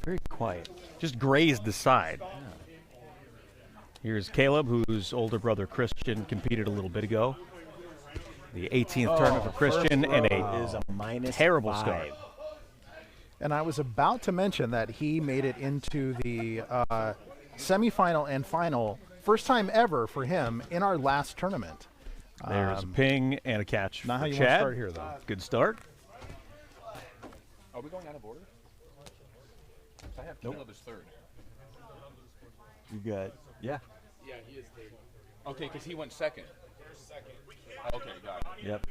Very quiet. Just grazed the side. Yeah. Here's Caleb, whose older brother Christian competed a little bit ago. The 18th tournament for Christian, and is a minus terrible 5. start. And I was about to mention that he made it into the semifinal and final, first time ever for him in our last tournament. There's a ping and a catch Not for how you Chad. want to start here, though. Good start. Are we going out of order? I have Caleb as 3rd. You got Yeah, he is third. Okay, because he went 2nd. Okay, got it. Yep.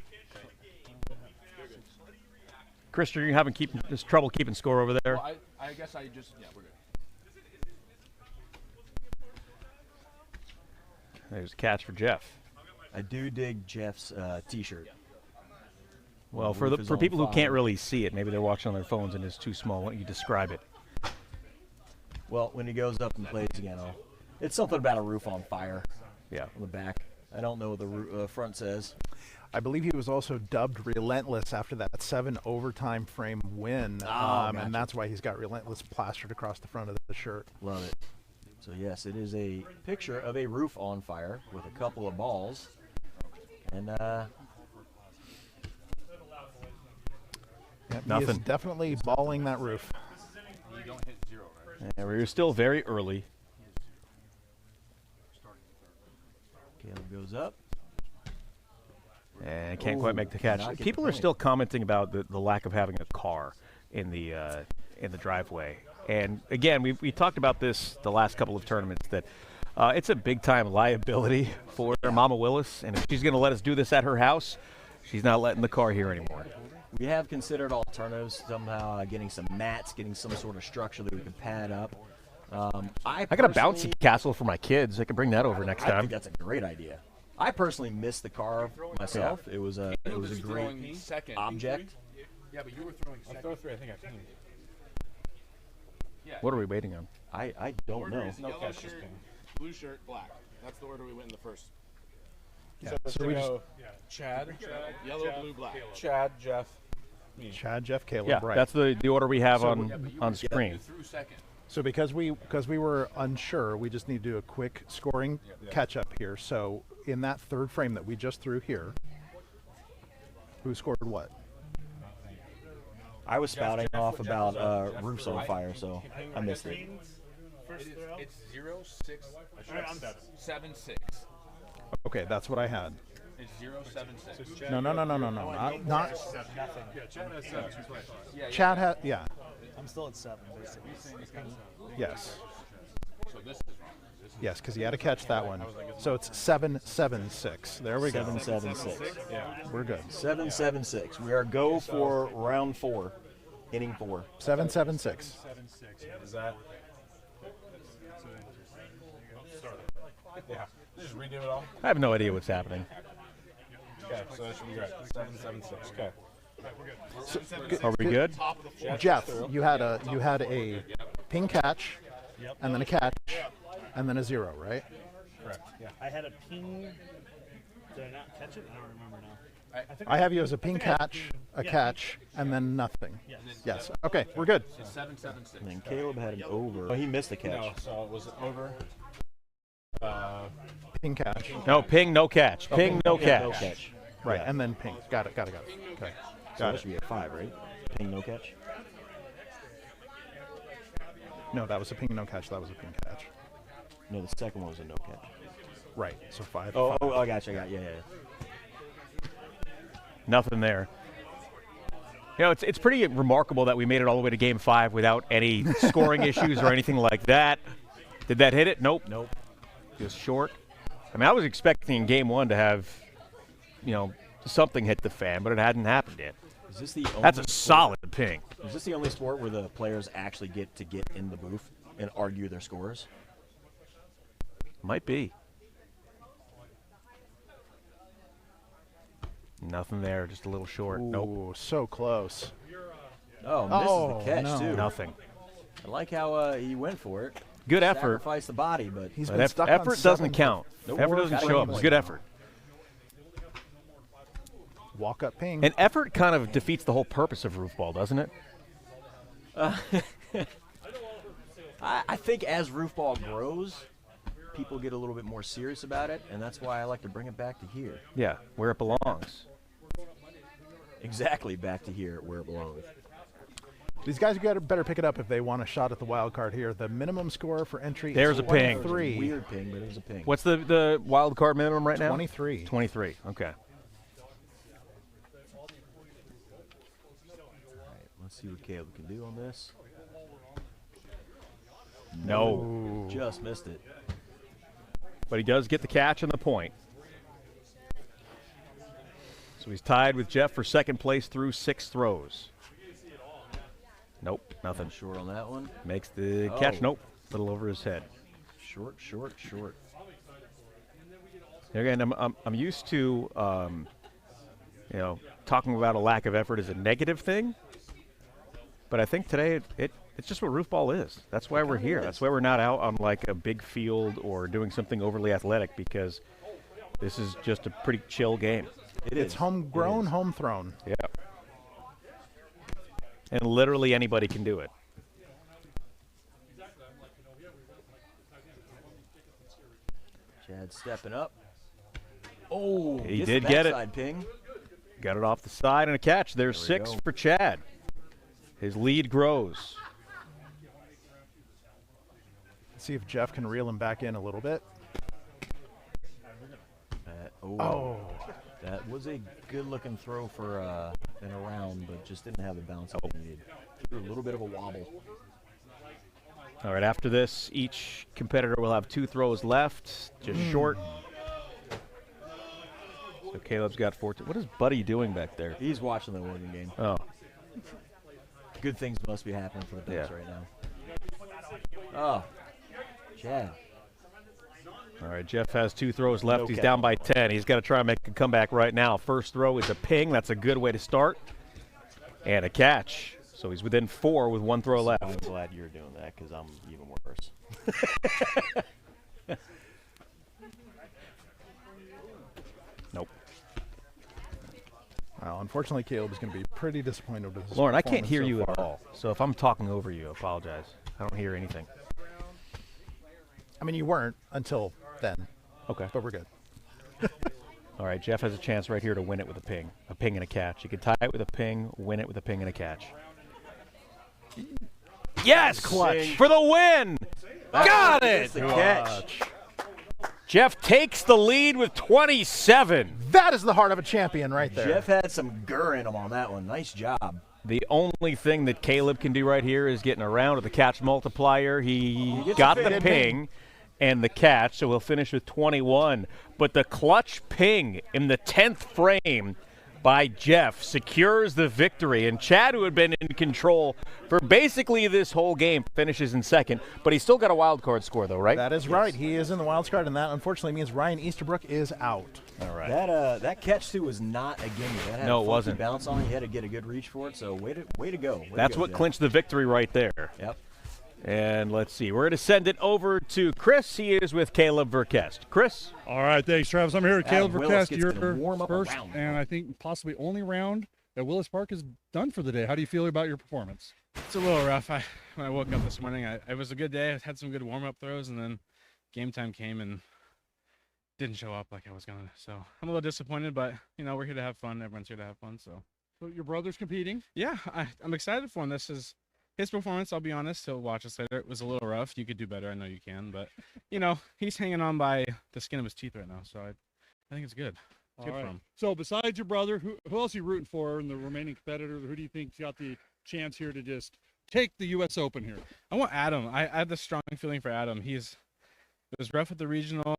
Christian, you're having this trouble keeping score over there. Well, I guess we're good. There's a catch for Jeff. I do dig Jeff's T-shirt. Well, The roof is for on people who fire. can't really see it, maybe they're watching on their phones and it's too small. Why don't you describe it? Well, when he goes up and plays again, it's something about a roof on fire. Yeah. On the back. I don't know what the front says. I believe he was also dubbed Relentless after that 7 overtime frame win. Gotcha. And that's why he's got Relentless plastered across the front of the shirt. Love it. So yes, it is a picture of a roof on fire with a couple of balls. And Yep, he Nothing. is definitely balling that roof. You don't hit 0, right? And we're still very early. Caleb goes up. And can't quite make the catch. not get People the are point. still commenting about the lack of having a car in the driveway. And again, we talked about this the last couple of tournaments, that It's a big-time liability for Mama Willis, and if she's going to let us do this at her house, she's not letting the car here anymore. We have considered alternatives, somehow getting some mats, getting some sort of structure that we can pad up. I got a bouncy castle for my kids. I can bring that over next I time. think that's a great idea. I personally missed the car myself. Yeah. It was a great object. Yeah, but you were throwing second. I'll throw three. I think I pinged. Yeah. What are we waiting on? I don't know. No yellow shirt, blue shirt, black. That's the order we went in the first. Yeah. So we go Chad, yellow, blue, black. Chad, Jeff, me. Chad, Jeff, Caleb, Yeah, right. that's the order we have on screen. You threw second. So because we were unsure, we just need to do a quick scoring catch up here. So in that third frame that we just threw here, who scored what? I was spouting off about roofs on fire, so I missed it. It's 0-6. 7-6. Okay, that's what I had. It's 0-7-6. No. Not Yeah, Chad had, yeah. I'm still at 7, basically. Yes. So this is wrong. Yes, because he had to catch that one. So it's 7-7-6. There we go. 7-7-6. Yeah. We're good. 7-7-6. We are go for round 4, inning 4. 7-7-6. Is that? Yeah. Just redo it all. I have no idea what's happening. Okay, so that should be right. 7-7-6. Okay. Are we good? Jeff, you had a ping catch, and then a catch, and then a 0, right? Correct. Yeah. I had a ping. Did I not catch it? I don't remember now. I have you as a ping catch, a catch, and then nothing. Yes. Okay, we're good. So 7-7-6. And then Caleb had an over. Oh, he missed the catch. No, so it was over. Ping catch. No, ping, no catch. Ping, no catch. No catch. Right, Yeah. and then ping. Got it. Okay. So Got that it. should be a 5, right? Ping, no catch. No, that was a ping, no catch. That was a ping catch. No, the second one was a no catch. Right, so 5. Oh, I got you. Yeah. Nothing there. You know, it's pretty remarkable that we made it all the way to Game 5 without any scoring issues or anything like that. Did that hit it? Nope. Just short. I mean, I was expecting in Game 1 to have, something hit the fan, but it hadn't happened yet. Is this the only That's a solid ping. Is this the only sport where the players actually get in the booth and argue their scores? Might be. Nothing there, just a little short. Ooh, Nope. so close. Oh, misses the catch, no. too. Nothing. I like how he went for it. Good effort. Sacrificed the body, but He's But been stuck on effort 7 doesn't count. Nope. Effort doesn't Gotta show up. keep It's it. good effort. Walk up ping. And effort kind of defeats the whole purpose of Roofball, doesn't it? I think as Roofball grows, people get a little bit more serious about it, and that's why I like to bring it back to here. Yeah, where it belongs. Exactly, back to here where it belongs. These guys better pick it up if they want a shot at the wild card here. The minimum score for entry There's is a ping. 23. Weird ping, but it was a ping. What's the wild card minimum right now? 23. 23. Okay. Let's see what Caleb can do on this. No. Just missed it. But he does get the catch and the point. So he's tied with Jeff for second place through 6 throws. Nope, nothing. Short on that one. Makes the catch. Oh. Nope, a little over his head. Short. Again, I'm used to, talking about a lack of effort is a negative thing. But I think today it's just what Roofball is. That's why we're here. That's why we're not out on like a big field or doing something overly athletic, because this is just a pretty chill game. It's homegrown, home thrown. Yeah. And literally anybody can do it. Chad stepping up. Oh, He gets did the get it. backside ping. Got it off the side and a catch. There's There we 6 go. for Chad. His lead grows. See if Jeff can reel him back in a little bit. That was a good-looking throw for an around, but just didn't have the bounce he needed. Threw a little bit of a wobble. All right, after this, each competitor will have 2 throws left, just short. So Caleb's got 14. What is Buddy doing back there? He's watching the Oregon game. Oh. Good things must be happening for the Ducks right now. Oh, Chad. All right, Jeff has 2 throws left. He's down by 10. He's got to try and make a comeback right now. First throw is a ping. That's a good way to start. And a catch. So he's within 4 with 1 throw left. I'm glad you're doing that because I'm even worse. Nope. Well, unfortunately, Caleb is going to be pretty disappointed with his Lauren, I can't performance hear so you far. at all. So if I'm talking over you, I apologize. I don't hear anything. I mean, you weren't until then. Okay. But we're good. All right, Jeff has a chance right here to win it with a ping and a catch. You can tie it with a ping, win it with a ping and a catch. Yes! Clutch. For the win! Got it! The catch. Jeff takes the lead with 27. That is the heart of a champion right there. Jeff had some gur in him on that one. Nice job. The only thing that Caleb can do right here is getting around with the catch multiplier. He gets got a the ping. ping and the catch, so he'll finish with 21. But the clutch ping in the 10th frame by Jeff secures the victory. And Chad, who had been in control for basically this whole game, finishes in second. But he's still got a wild card score, though, right? That is right. He is in the wild card, and that unfortunately means Ryan Easterbrook is out. All right. That catch too was not a gimme. That had No, a it funky wasn't. bounce on it. You had to get a good reach for it. So way to go. That's what Jeff. clinched the victory right there. Yep. And let's see. We're going to send it over to Chris. He is with Caleb Verkest. Chris? All right, thanks, Travis. I'm here with Caleb Willis Verkest, gets to your warm up first, around. and I think possibly only round at Willis Park is done for the day. How do you feel about your performance? It's a little rough. When I woke up this morning, it was a good day. I had some good warm-up throws, and then game time came and didn't show up like I was going to. So I'm a little disappointed, but, we're here to have fun. Everyone's here to have fun. So your brother's competing? Yeah, I'm excited for him. This is his performance, I'll be honest. He'll watch us later. It was a little rough. You could do better. I know you can. But, he's hanging on by the skin of his teeth right now. So I think it's good. It's good for him. So besides your brother, who else are you rooting for in the remaining competitors? Who do you think's got the chance here to just take the U.S. Open here? I want Adam. I have this strong feeling for Adam. It was rough at the regional.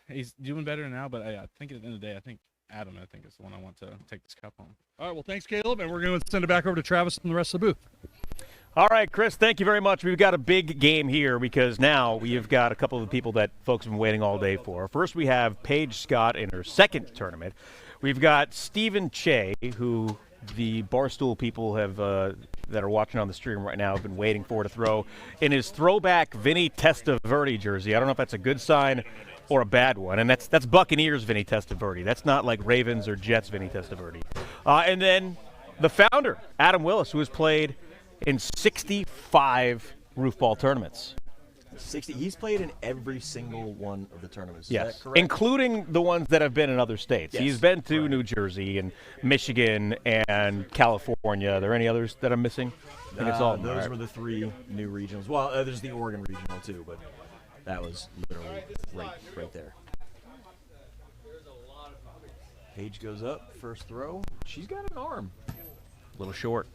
He's doing better now, but I think at the end of the day, Adam, is the one I want to take this cup home. All right, well, thanks, Caleb, and we're going to send it back over to Travis and the rest of the booth. All right, Chris, thank you very much. We've got a big game here because now we've got a couple of the people that folks have been waiting all day for. First, we have Paige Scott in her second tournament. We've got Stephen Che, who the Barstool people have that are watching on the stream right now have been waiting for to throw in his throwback Vinny Testaverde jersey. I don't know if that's a good sign or a bad one, and that's Buccaneers Vinny Testaverde. That's not like Ravens or Jets Vinny Testaverde. And then the founder, Adam Willis, who has played in 65 Roofball tournaments. 60. He's played in every single one of the tournaments. Is Yes, that correct? including the ones that have been in other states. Yes, He's been to New Jersey and Michigan and California. Are there any others that I'm missing? I think it's all of them, those right? were the 3 new regionals. Well, there's the Oregon regional too, but that was literally right there. Paige goes up, first throw. She's got an arm. A little short.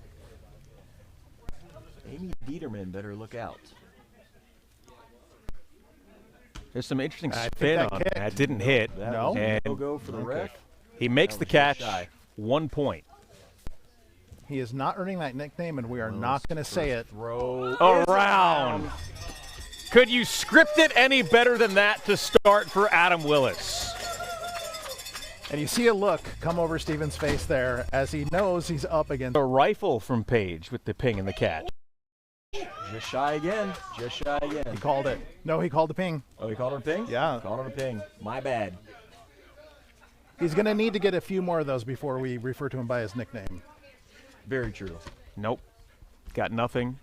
Amy Dieterman better look out. There's some interesting I think spin that on kicked. that. Didn't hit. That No. was a And no-go for the ref. he makes That the was catch. just shy. 1 point. He is not earning that nickname, and we are not going to say it. Throw Around. Could you script it any better than that to start for Adam Willis? And you see a look come over Steven's face there as he knows he's up against A rifle from Paige with the ping and the catch. Just shy again. Just shy again. He called it. No, he called the ping. Oh, he called her a ping? Yeah. Called her a ping. My bad. He's going to need to get a few more of those before we refer to him by his nickname. Very true. Nope. Got nothing,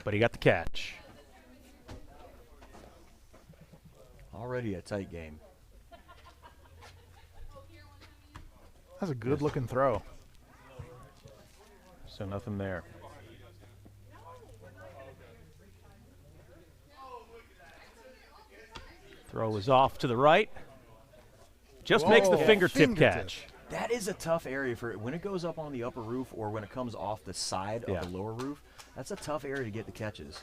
but he got the catch. Already a tight game. That's a good-looking throw. So nothing there. Throw is off to the right. Just makes the Whoa. fingertip catch. That is a tough area for it. When it goes up on the upper roof or when it comes off the side Yeah. of the lower roof, that's a tough area to get the catches.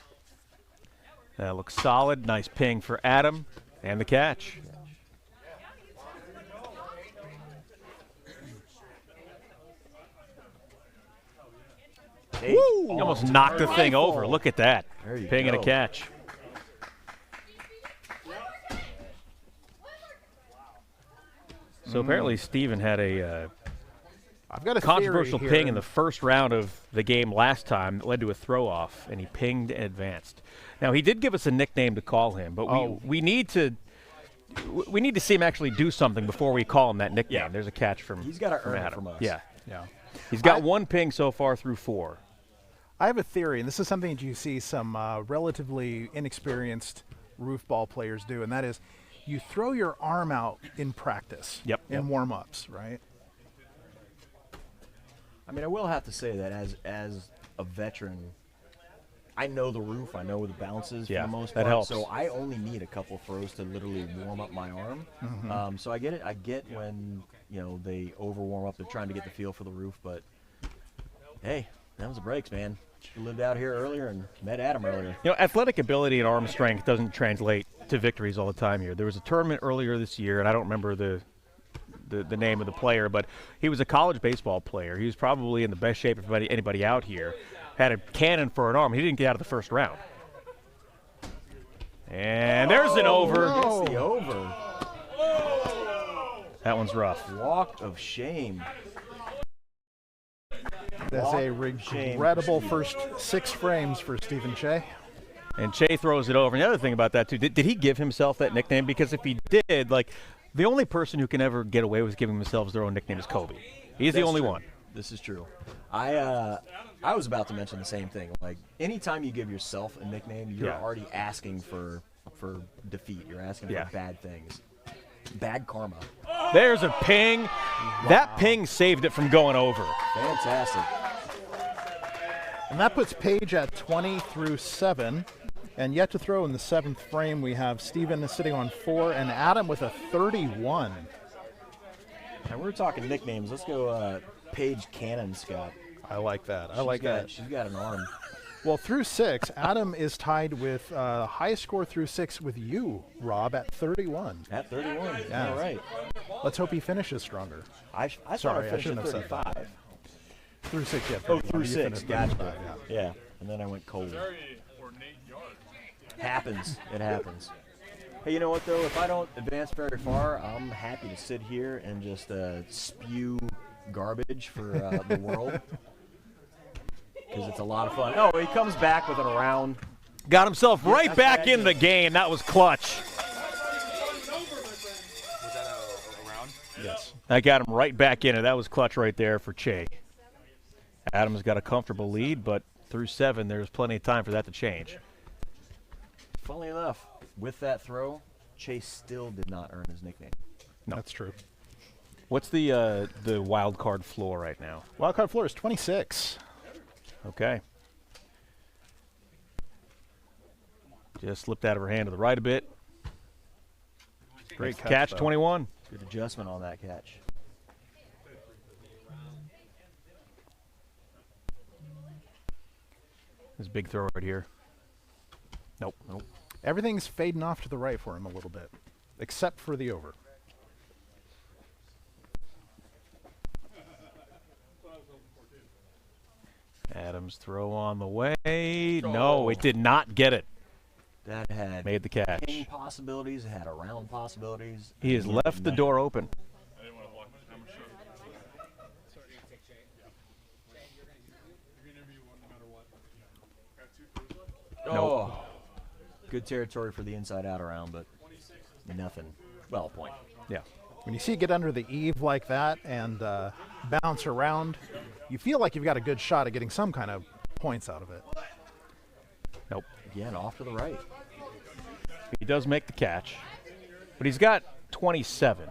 That looks solid. Nice ping for Adam and the catch. Hey, He almost knocked the thing over. Look at that. Ping and a catch. So apparently Steven had a I've got a controversial theory here. ping in the first round of the game last time that led to a throw-off, and he pinged and advanced. Now, he did give us a nickname to call him, but we need to see him actually do something before we call him that nickname. Yeah. There's a catch from He's got to earn it Adam. from us. Yeah. Yeah. He's got one ping so far through 4. I have a theory, and this is something that you see some relatively inexperienced roof ball players do, and that is you throw your arm out in practice, in warm-ups, right? I mean, I will have to say that as a veteran, I know the roof, I know the bounces for the most part. that helps. So I only need a couple throws to literally warm up my arm. So I get it. I get when they over warm up, they're trying to get the feel for the roof. But hey, that was the breaks, man. You lived out here earlier and met Adam earlier. Athletic ability and arm strength doesn't translate to victories all the time here. There was a tournament earlier this year, and I don't remember the name of the player, but he was a college baseball player. He was probably in the best shape of anybody out here. Had a cannon for an arm. He didn't get out of the first round. And there's an over. It's the over. That one's rough. Walk of shame. That's a regrettable first 6 frames for Stephen Che. And Che throws it over. And the other thing about that, too, did he give himself that nickname? Because if he did, the only person who can ever get away with giving themselves their own nickname is Kobe. He's the only one. This is true. I was about to mention the same thing. Like, anytime you give yourself a nickname, you're already asking for defeat. You're asking for bad things. Bad karma. There's a ping. Wow. That ping saved it from going over. Fantastic. And that puts Paige at 20 through 7. And yet to throw in the 7th frame, we have Steven sitting on 4 and Adam with a 31. Now we're talking nicknames. Let's go Paige Cannon, Scott. I like that. She's got an arm. Well, through 6, Adam is tied with highest score through 6 with you, Rob, at 31. At 31. Yeah. All right. Let's hope he finishes stronger. I Sorry, thought I shouldn't have said 35. that. Through 6, yeah. Oh, through You 6. finished Gotcha. 35, Yeah. And then I went cold. Happens. It happens. Hey, you know what, though? If I don't advance very far, I'm happy to sit here and just spew garbage for the world. Because it's a lot of fun. Oh, he comes back with an around. Got himself right back in the game. That was clutch. Was that a round? Yes. I got him right back in it. That was clutch right there for Che. Adam's got a comfortable lead, but through 7, there's plenty of time for that to change. Funnily enough, with that throw, Chase still did not earn his nickname. No. That's true. What's the wild card floor right now? Wild card floor is 26. Okay. Just slipped out of her hand to the right a bit. Great catch, 21. Good adjustment on that catch. This big throw right here. Nope. Everything's fading off to the right for him a little bit, except for the over. Adams throw on the way. No, it did not get it. That had made the catch. King possibilities, had around possibilities. He has left the door open. Oh, good territory for the inside out around, but nothing. Well, point. Yeah. When you see it get under the eave like that and bounce around, you feel like you've got a good shot at getting some kind of points out of it. Nope. Again, off to the right. He does make the catch, but he's got 27.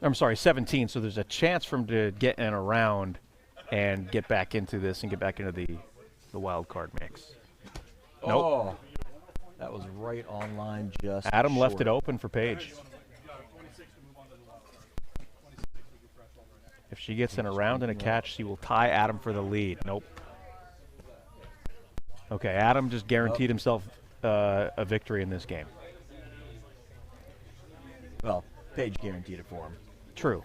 I'm sorry, 17, so there's a chance for him to get in around and get back into this and get back into the wild card mix. Nope. Oh, that was right on line just Adam short. left it open for Paige. If she gets in a round and a catch, she will tie Adam for the lead. Nope. Okay, Adam just guaranteed himself a victory in this game. Well, Paige guaranteed it for him. True.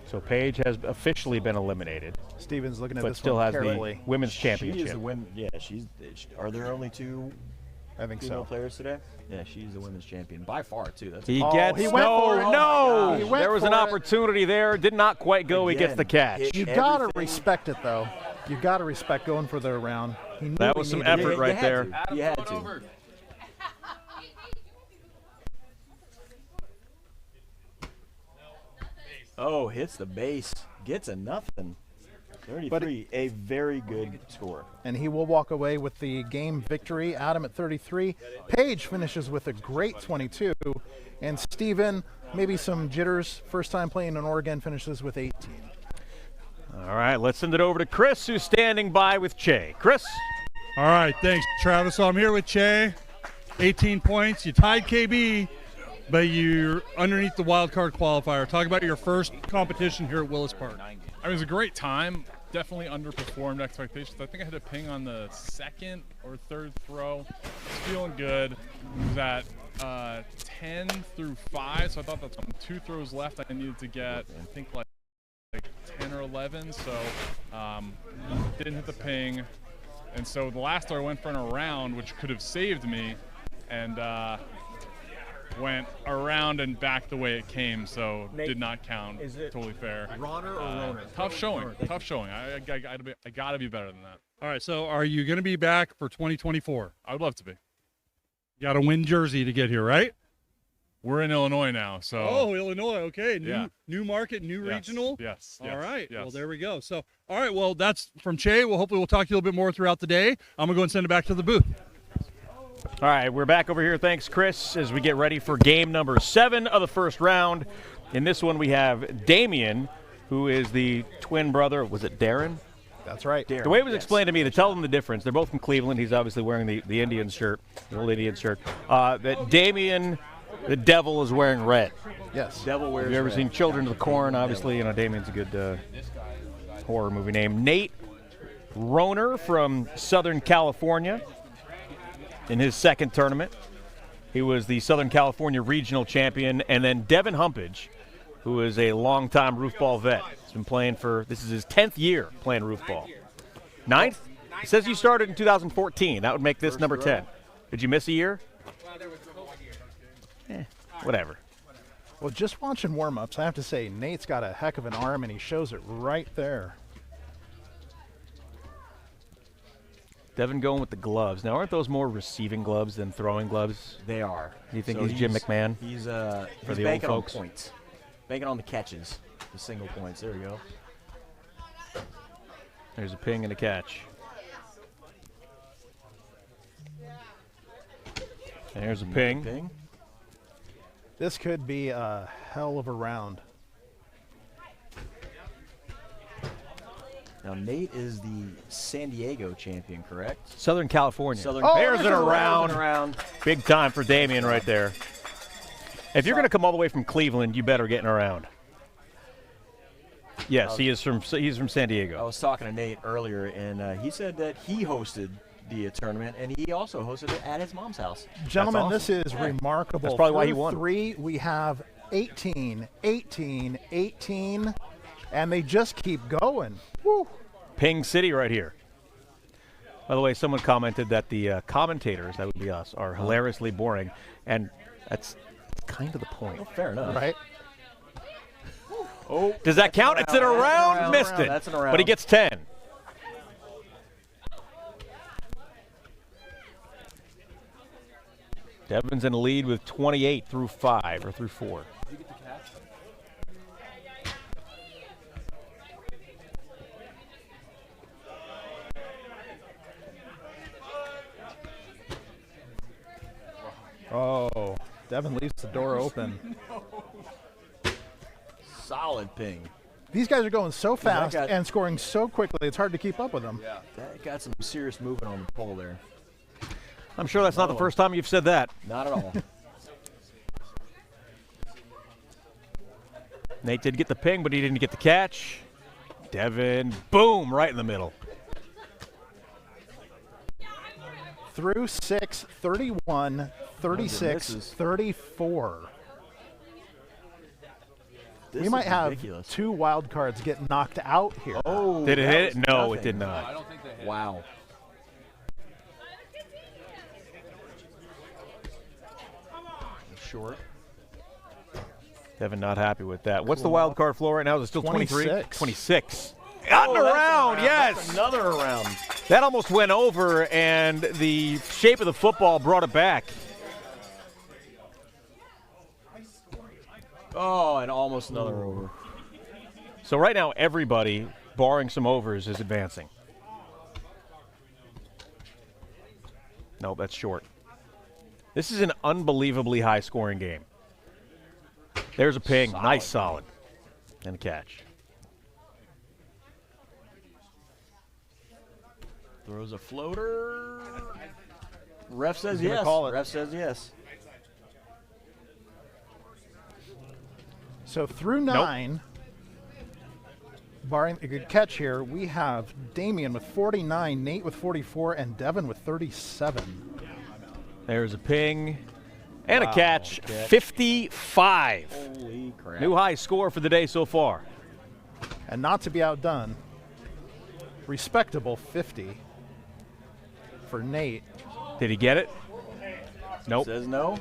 So Paige has officially been eliminated. Steven's looking at but this still one has carefully. the women's championship. She is the win. Yeah, are there only 2 I think female so. players today? Yeah, she's the women's champion by far too. That's He Oh, gets he went for it. no. He went There was for an it. opportunity there. Did not quite go. He gets the catch. Hit You gotta everything. respect it though. You gotta respect going for the round. He knew That he was some needed it. effort right there. You had to. Oh, hits the base. Gets a nothing. 33, a very good score. And he will walk away with the game victory. Adam at 33. Paige finishes with a great 22. And Steven, maybe some jitters. First time playing in Oregon, finishes with 18. All right, let's send it over to Chris, who's standing by with Che. Chris? All right, thanks, Travis. So I'm here with Che. 18 points. You tied KB, but you're underneath the wild card qualifier. Talk about your first competition here at Willis Park. I mean, it was a great time. Definitely underperformed expectations. I think I hit a ping on the 2nd or 3rd throw. Was feeling good. It was at 10 through 5, so I thought that's 2 throws left. I needed to get, I think, like 10 or 11, so didn't hit the ping. And so the last throw I went for an around, which could have saved me, and went around and back the way it came, so did not count. Is it totally fair. Ronner or Roner? Tough showing. Tough showing. I gotta be better than that. All right, so are you going to be back for 2024? I would love to be. You got to win Jersey to get here, right? We're in Illinois now, so. Oh, Illinois. Okay, Yeah. new market, new Yes, regional. Yes. All right. Yes. Well, there we go. So, all right. Well, that's from Che. Well, hopefully we'll talk to you a little bit more throughout the day. I'm gonna go and send it back to the booth. All right, we're back over here. Thanks, Chris, as we get ready for game number 7 of the first round. In this one, we have Damien, who is the twin brother. Was it Darren? That's right. The way it was explained to me, to tell them the difference, they're both from Cleveland. He's obviously wearing the Indian shirt, the old Indian shirt. That Damien, the devil, is wearing red. Yes. Devil wears Have you ever red. seen Children of the Corn? Obviously, you know, Damien's a good horror movie name. Nate Roner from Southern California in his second tournament. He was the Southern California regional champion. And then Devin Humpage, who is a longtime Roofball vet. He's been playing this is his 10th year playing Roofball. 9th? It says you started in 2014. That would make this number 10. Did you miss a year? Whatever. Well, just watching warm-ups, I have to say, Nate's got a heck of an arm, and he shows it right there. Devin going with the gloves. Now, aren't those more receiving gloves than throwing gloves? They are. Do you think So he's Jim McMahon? He's for he's the old banking on folks? points. Banking on the catches, the single points. There we go. There's a ping and a catch. There's a ping. Ping. This could be a hell of a round. Now, Nate is the San Diego champion, correct? Southern California. Oh, Bears it around. around. Big time for Damien right there. If you're going to come all the way from Cleveland, you better get in around. Yes, he's from San I Diego. was talking to Nate earlier, and he said that he hosted the tournament, and he also hosted it at his mom's house. Gentlemen, That's awesome. this is remarkable. That's probably why he Through won. 3, we have 18, 18, 18, and they just keep going. Woo. Ping City right here. By the way, someone commented that the commentators, that would be us, are hilariously boring, and that's kind of the point. Well, fair enough. Right? Oh, Does that count? It's an around. around. Missed it. That's an around. But he gets 10. Devin's in the lead with 28 through 5 or through 4. Oh, Devin leaves the door open. Solid ping. These guys are going so fast got- and scoring so quickly, it's hard to keep up with them. Yeah, that got some serious movement on the pole there. I'm sure that's not the first time you've said that. Not at all. Nate did get the ping, but he didn't get the catch. Devin, boom, right in the middle. Through 6, 31, 36, 34. We might have 2 wild cards get knocked out here. Oh, did it hit? No, it did not. I don't think they hit. Wow. Short. Devin not happy with that. What's the wild card floor right now? Is it still 23? 26. 26. Gotten around, yes. That's another round. That almost went over, and the shape of the football brought it back. Oh, and almost another over. So right now, everybody, barring some overs, is advancing. Nope, that's short. This is an unbelievably high-scoring game. There's a ping. Solid. Nice solid. And a catch. Throws a floater. Ref says He's gonna yes. call it. Ref says yes. So through 9, barring a good catch here, we have Damian with 49, Nate with 44, and Devin with 37. There's a ping and a catch. 55. Holy crap. New high score for the day so far. And not to be outdone, respectable 50 for Nate. Did he get it? Nope. Says no.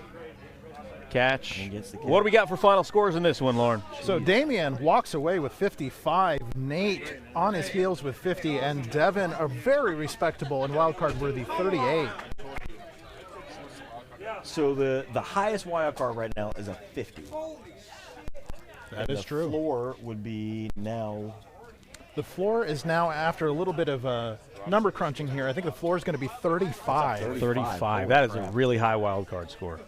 Catch. And gets the catch. What do we got for final scores in this one, Lauren? So Damian walks away with 55, Nate on his heels with 50, and Devin a very respectable and wildcard worthy 38. So the highest wild card right now is a 50. That is true. The floor would be now. The floor is now, after a little bit of number crunching here, I think the floor is going to be 35. 35. That is a really high wild card score.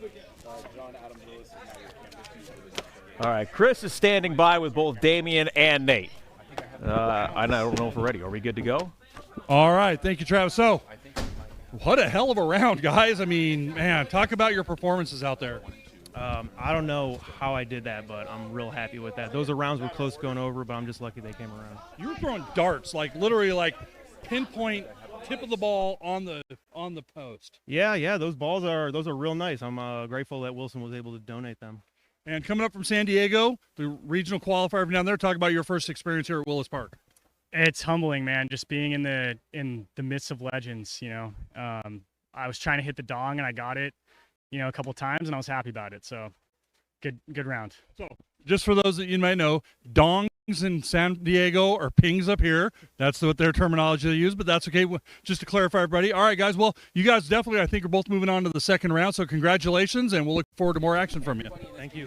All right, Chris is standing by with both Damian and Nate. I don't know if we're ready. Are we good to go? All right, thank you, Travis. So, what a hell of a round, guys. I mean, man, talk about your performances out there. I don't know how I did that, but I'm real happy with that. Those rounds were close going over, but I'm just lucky they came around. You were throwing darts, like literally like pinpoint tip of the ball on the post. Yeah, those balls are real nice. I'm grateful that Wilson was able to donate them. And coming up from San Diego, the regional qualifier from down there, talk about your first experience here at Willis Park. It's humbling, man, just being in the midst of legends, you know. I was trying to hit the dong and I got it, you know, a couple times and I was happy about it. So good round. So just for those that you might know, dongs in San Diego are pings up here. That's what their terminology they use, but that's okay. Just to clarify, everybody. All right, guys. Well, you guys definitely, I think, are both moving on to the second round. So congratulations, and we'll look forward to more action from you. Thank you.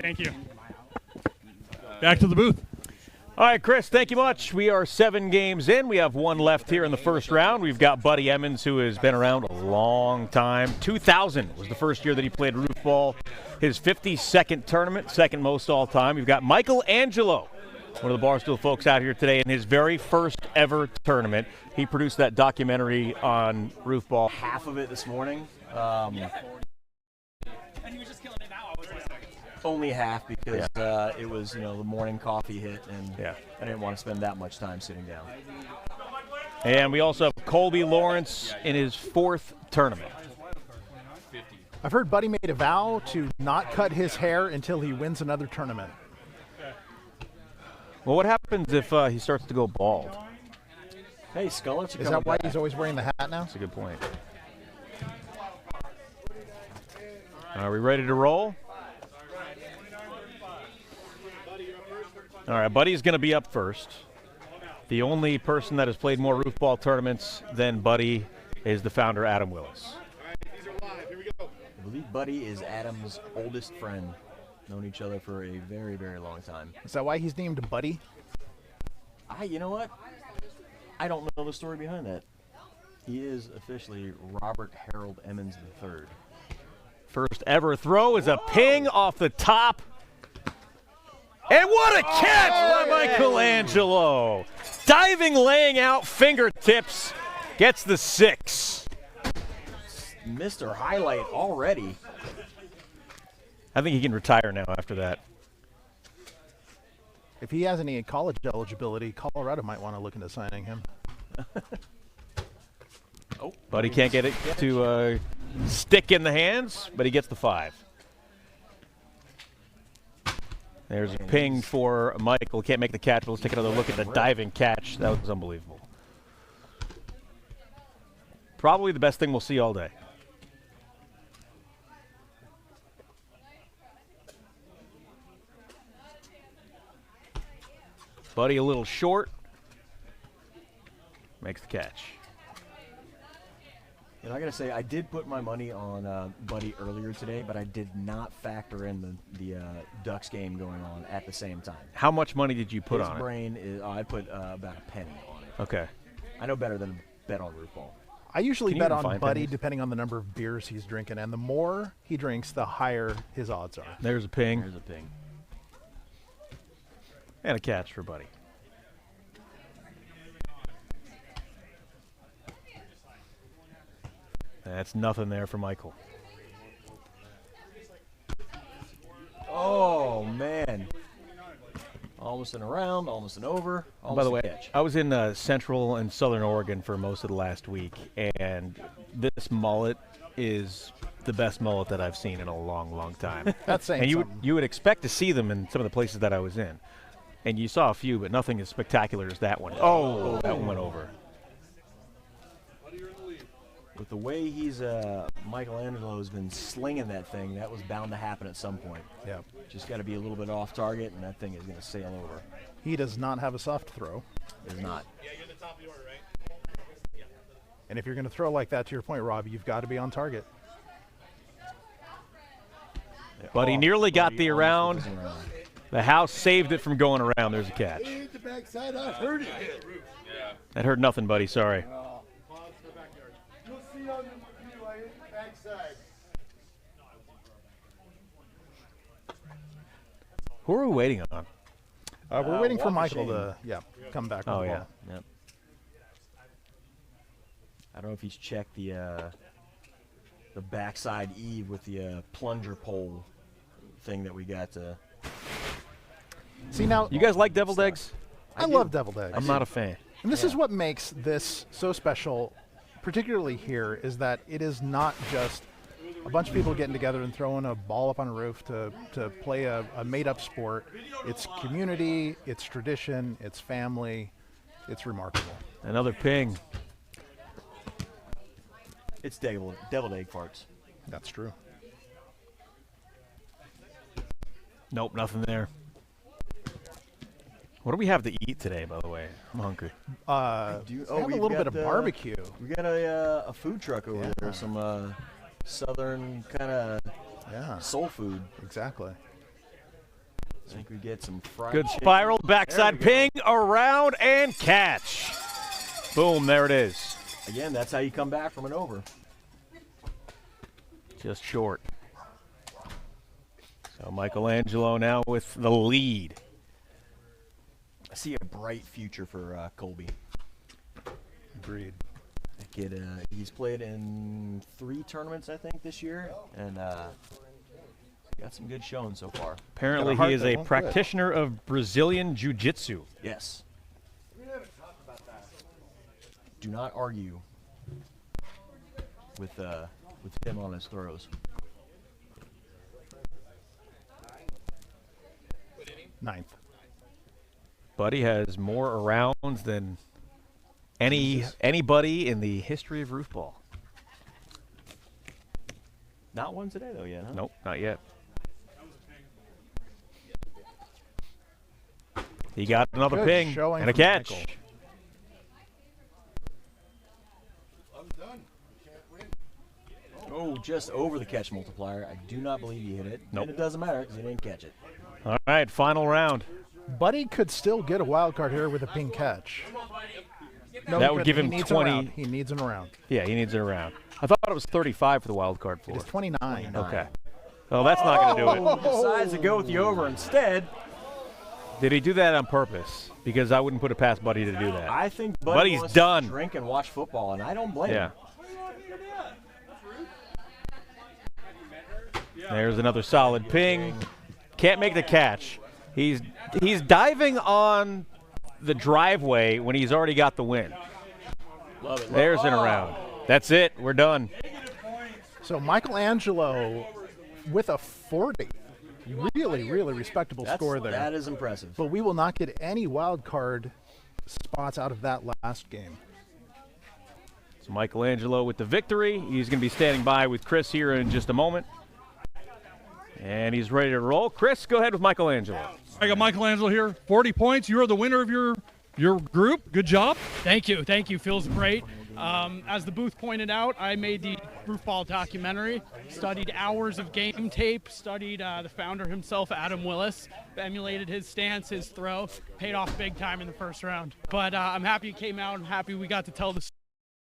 Back to the booth. All right, Chris, thank you much. We are 7 games in. We have 1 left here in the first round. We've got Buddy Emmons, who has been around a long time. 2000 was the first year that he played Roofball. His 52nd tournament, second most all time. We've got Michael Angelo, one of the Barstool folks out here today in his very first ever tournament. He produced that documentary on Roofball. Half of it this morning. Only half because it was, you know, the morning coffee hit, and I didn't want to spend that much time sitting down. And we also have Colby Lawrence in his 4th tournament. I've heard Buddy made a vow to not cut his hair until he wins another tournament. Well, what happens if he starts to go bald? Hey, Scullets, is that why he's always wearing the hat now? That's a good point. Are we ready to roll? All right, Buddy's going to be up first. The only person that has played more Roofball tournaments than Buddy is the founder, Adam Willis. I believe Buddy is Adam's oldest friend. Known each other for a very, very long time. Is that why he's named Buddy? You know what? I don't know the story behind that. He is officially Robert Harold Emmons III. First ever throw is a ping off the top. And what a catch by Michelangelo. Diving, laying out, fingertips, gets the 6. Mr. Highlight already. I think he can retire now after that. If he has any college eligibility, Colorado might want to look into signing him. Oh, Buddy can't get it to stick in the hands, but he gets the 5. There's a ping for Michael. Can't make the catch, but let's take another look at the diving catch. That was unbelievable. Probably the best thing we'll see all day. Buddy a little short. Makes the catch. And I got to say, I did put my money on Buddy earlier today, but I did not factor in the Ducks game going on at the same time. How much money did you put on it? His brain is, I put about a penny on it. Okay. I know better than bet on Roofball. I usually Can you bet even on find Buddy pennies? depending on the number of beers he's drinking, and the more he drinks, the higher his odds are. There's a ping. There's a ping. And a catch for Buddy. That's nothing there for Michael. Oh, man. Almost an around, almost an over, almost By the a way, catch. I was in Central and Southern Oregon for most of the last week, and this mullet is the best mullet that I've seen in a long, long time. That's saying and something. you would expect to see them in some of the places that I was in. And you saw a few, but nothing as spectacular as that one. Oh, that one went over. With the way he's Michelangelo's been slinging that thing, that was bound to happen at some point. Yeah. Just got to be a little bit off target, and that thing is going to sail over. He does not have a soft throw. Is not. And if you're going to throw like that, to your point, Rob, you've got to be on target. But he nearly got the almost around. wasn't around. The house saved it from going around. There's a catch. The backside, I heard it hit. That hurt nothing, buddy. Sorry. You'll see on the backside. Who are we waiting on? We're waiting for Walker Michael Shane. to come back. Oh, with the yeah. ball. Yep. I don't know if he's checked the backside eve with the plunger pole thing that we got. See, now You guys like deviled eggs? I love deviled eggs. I'm not a fan. And this is what makes this so special, particularly here, is that it is not just a bunch of people getting together and throwing a ball up on a roof to play a made-up sport. It's community, it's tradition, it's family. It's remarkable. Another ping. It's deviled egg farts. That's true. Nope, nothing there. What do we have to eat today, by the way? I'm hungry. We have a we've little bit got of barbecue. We got a food truck over there. Some southern kind of soul food. Exactly. I think we get some fried Good chicken. spiral, There backside we go. ping, around, and catch. Boom, there it is. Again, that's how you come back from an over. Just short. So Michelangelo now with the lead. I see a bright future for Colby. Agreed. That kid, he's played in 3 tournaments, I think, this year, and got some good showing so far. Apparently Got a heart he is that a won't quit. practitioner of Brazilian Jiu-Jitsu. Yes. Do not argue with him on his throws. Ninth. Buddy has more arounds than anybody in the history of Roofball. Not one today, though, yet, huh? Nope, not yet. He got another Good ping showing and a from catch. Michael. Oh, just over the catch multiplier. I do not believe he hit it. Nope. And it doesn't matter because he didn't catch it. All right, final round. Buddy could still get a wild card here with a ping catch. No, That he would couldn't. give He him needs 20. An around. He needs an around. Yeah, he needs it around. I thought it was 35 for the wild card It floor. is 29. Okay. Well, that's not going to do it. Decides to go with the over instead. Did he do that on purpose? Because I wouldn't put it past Buddy to do that. I think Buddy's wants done. to drink and watch football, and I don't blame Yeah. him. There's another solid ping. Can't make the catch. He's diving on the driveway when he's already got the win. Love it. There's an around. That's it. We're done. So Michelangelo with a 40. Really, really respectable score there. That is impressive. But we will not get any wild card spots out of that last game. So Michelangelo with the victory. He's going to be standing by with Chris here in just a moment. And he's ready to roll. Chris, go ahead with Michelangelo. I got Michelangelo here. 40 points. You are the winner of your group. Good job. Thank you. Thank you. Feels great. As the booth pointed out, I made the Roofball documentary, studied hours of game tape, studied the founder himself, Adam Willis, emulated his stance, his throw, paid off big time in the first round. But I'm happy it came out. I'm happy we got to tell the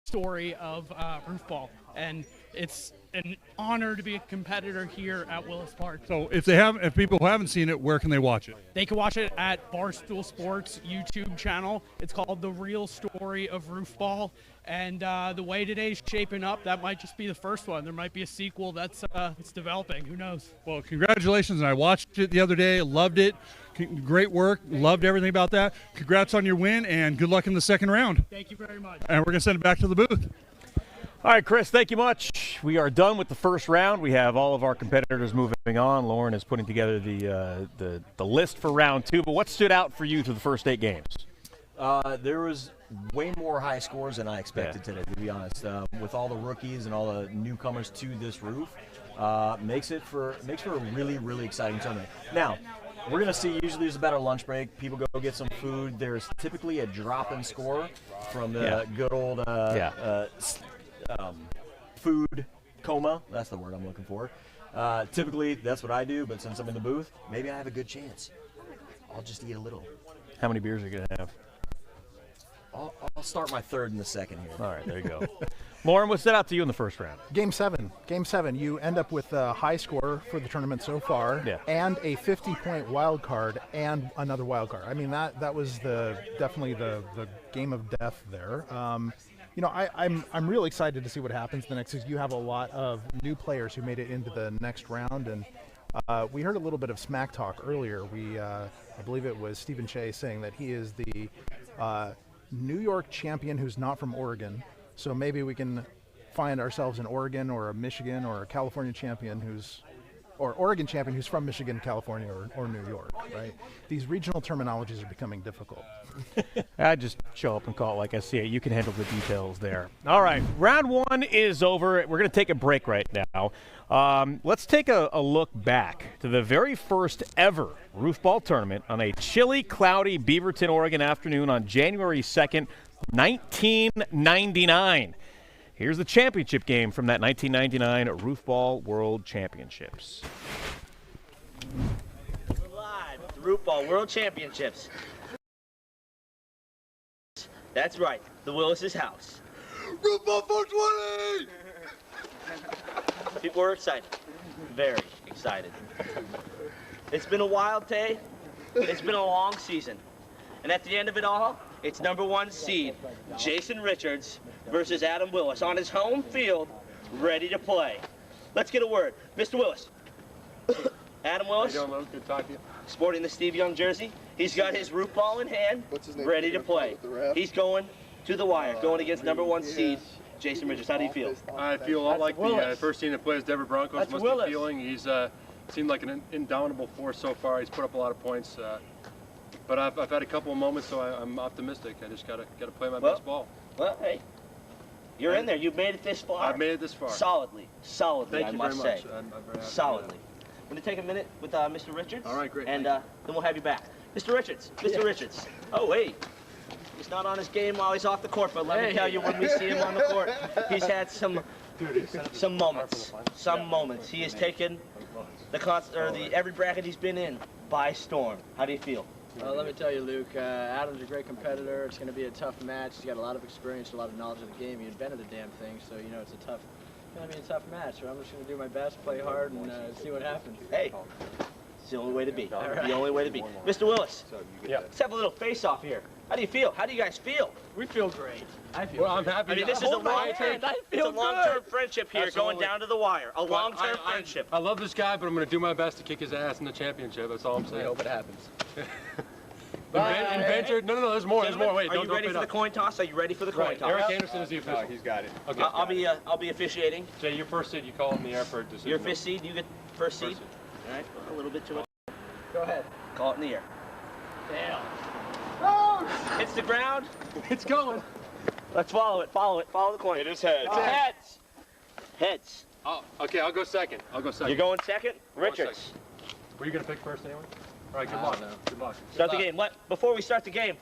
story of Roofball. And it's an honor to be a competitor here at Willis Park. So if people haven't seen it, where can they watch it? They can watch it at Barstool Sports YouTube channel. It's called The Real Story of Roofball. And the way today's shaping up, that might just be the first one. There might be a sequel that's it's developing. Who knows? Well, congratulations. I watched it the other day. Loved it. Great work. Loved everything about that. Congrats on your win, and good luck in the second round. Thank you very much. And we're going to send it back to the booth. All right, Chris, thank you much. We are done with the first round. We have all of our competitors moving on. Lauren is putting together the list for round 2. But what stood out for you to the first 8 games? There was way more high scores than I expected today, to be honest. With all the rookies and all the newcomers to this roof, makes for a really, really exciting tournament. Now, we're going to see, usually there's about a lunch break. People go get some food. There's typically a drop-in score from the good old food coma. That's the word I'm looking for. Typically, that's what I do, but since I'm in the booth, maybe I have a good chance. I'll just eat a little. How many beers are you going to have? I'll start my third and the second here. All right, there you go. Lauren, what stood out to you in the first round? Game 7. You end up with a high score for the tournament so far, and a 50-point wild card and another wild card. I mean, that was definitely the game of death there. You know, I'm really excited to see what happens the next. You have a lot of new players who made it into the next round, and we heard a little bit of smack talk earlier. I believe it was Stephen Shea saying that he is the New York champion who's not from Oregon. So maybe we can find ourselves an Oregon or a Michigan or a California champion or Oregon champion who's from Michigan, California, or New York, right? These regional terminologies are becoming difficult. I just show up and call it like I see it. You can handle the details there. All right, round 1 is over. We're going to take a break right now. Let's take a look back to the very first ever Roofball tournament on a chilly, cloudy Beaverton, Oregon afternoon on January 2nd, 1999. Here's the championship game from that 1999 Roofball World Championships. We're live at the Roofball World Championships. That's right, the Willis's house. Roofball 420! People are excited, very excited. It's been a wild day, it's been a long season. And at the end of it all, it's #1 seed, Jason Richards versus Adam Willis on his home field, ready to play. Let's get a word. Mr. Willis. Adam Willis. How you doing, Luke? Good to talk to you. Sporting the Steve Young jersey. He's got his root ball in hand, ready to play. He's going to the wire, going against #1 seed, Jason Richards. How do you feel? I feel a lot like the first team that plays Denver Broncos That's must Willis. be feeling. He's seemed like an indomitable force so far. He's put up a lot of points. But I've had a couple of moments, so I'm optimistic. I just gotta play my best ball. Well, hey, you're in there. You've made it this far. I've made it this far. Solidly, Thank I you must very say. much. I'm very happy Solidly. I'm going to take a minute with Mr. Richards. All right, great. And then we'll have you back. Mr. Richards. Mr. Richards. Oh, wait. He's not on his game while he's off the court, but let me tell you, when we see him on the court, he's had some moments. Some moments. He has taken every bracket he's been in by storm. How do you feel? Well, let me tell you, Luke, Adam's a great competitor. It's going to be a tough match. He's got a lot of experience, a lot of knowledge of the game. He invented the damn thing, so, you know, it's going to be a tough match. So I'm just going to do my best, play hard, and see what happens. Hey, it's the only way to be. All right. The only way to be. Mr. Willis, let's have a little face-off here. How do you feel? How do you guys feel? We feel great. I feel Well, I'm great. happy. I mean, this is a long-term friendship here, going down to the wire. A long-term friendship. I love this guy, but I'm going to do my best to kick his ass in the championship. That's all I'm saying. I hope it happens. Inventor. No, there's more. There's more. Wait, are you ready for the coin toss? Are you ready for the coin toss? Eric Anderson is the official. He's got it. Okay. I'll be officiating. Jay, your first seed. You call it in the air for a decision. Your fifth seed. You get first seed. All right. A little bit to it. Go ahead. Call it in the air. Damn. Oh! Hits the ground. It's going. Let's follow it. Follow it. Follow the coin. It is heads. It's heads. Heads. Oh, okay. I'll go second. You're going second? Richards. Were you going to pick first anyway? All right, good luck. Good luck. Start the game. Before we start the game,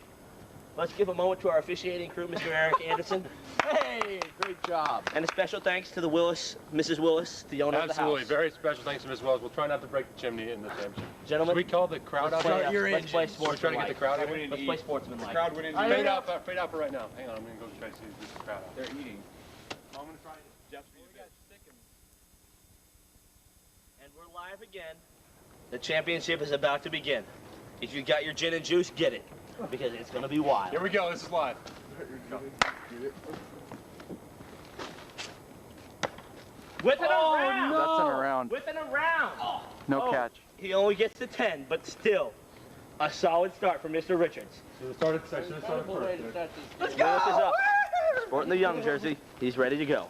let's give a moment to our officiating crew, Mr. Eric Anderson. Hey, great job. And a special thanks to the Mrs. Willis, the owner of the house. Absolutely. Very special thanks to Ms. Wells. We'll try not to break the chimney in the championship. Gentlemen. Should we call the crowd out? Let's play sportsman. We're trying to get the crowd out. Let's play sportsman-like. Crowd went in. Fade out for right now. Hang on, I'm going to go try to see the crowd out. They're eating. I'm going to try Jeff's And we're live again. The championship is about to begin. If you got your gin and juice, get it, because it's going to be wild. Here we go. This is live. With and around. No. That's an around. With and around. No catch. He only gets to 10, but still, a solid start for Mr. Richards. Should have started first. Let's go. Willis is up. Sporting the young jersey. He's ready to go.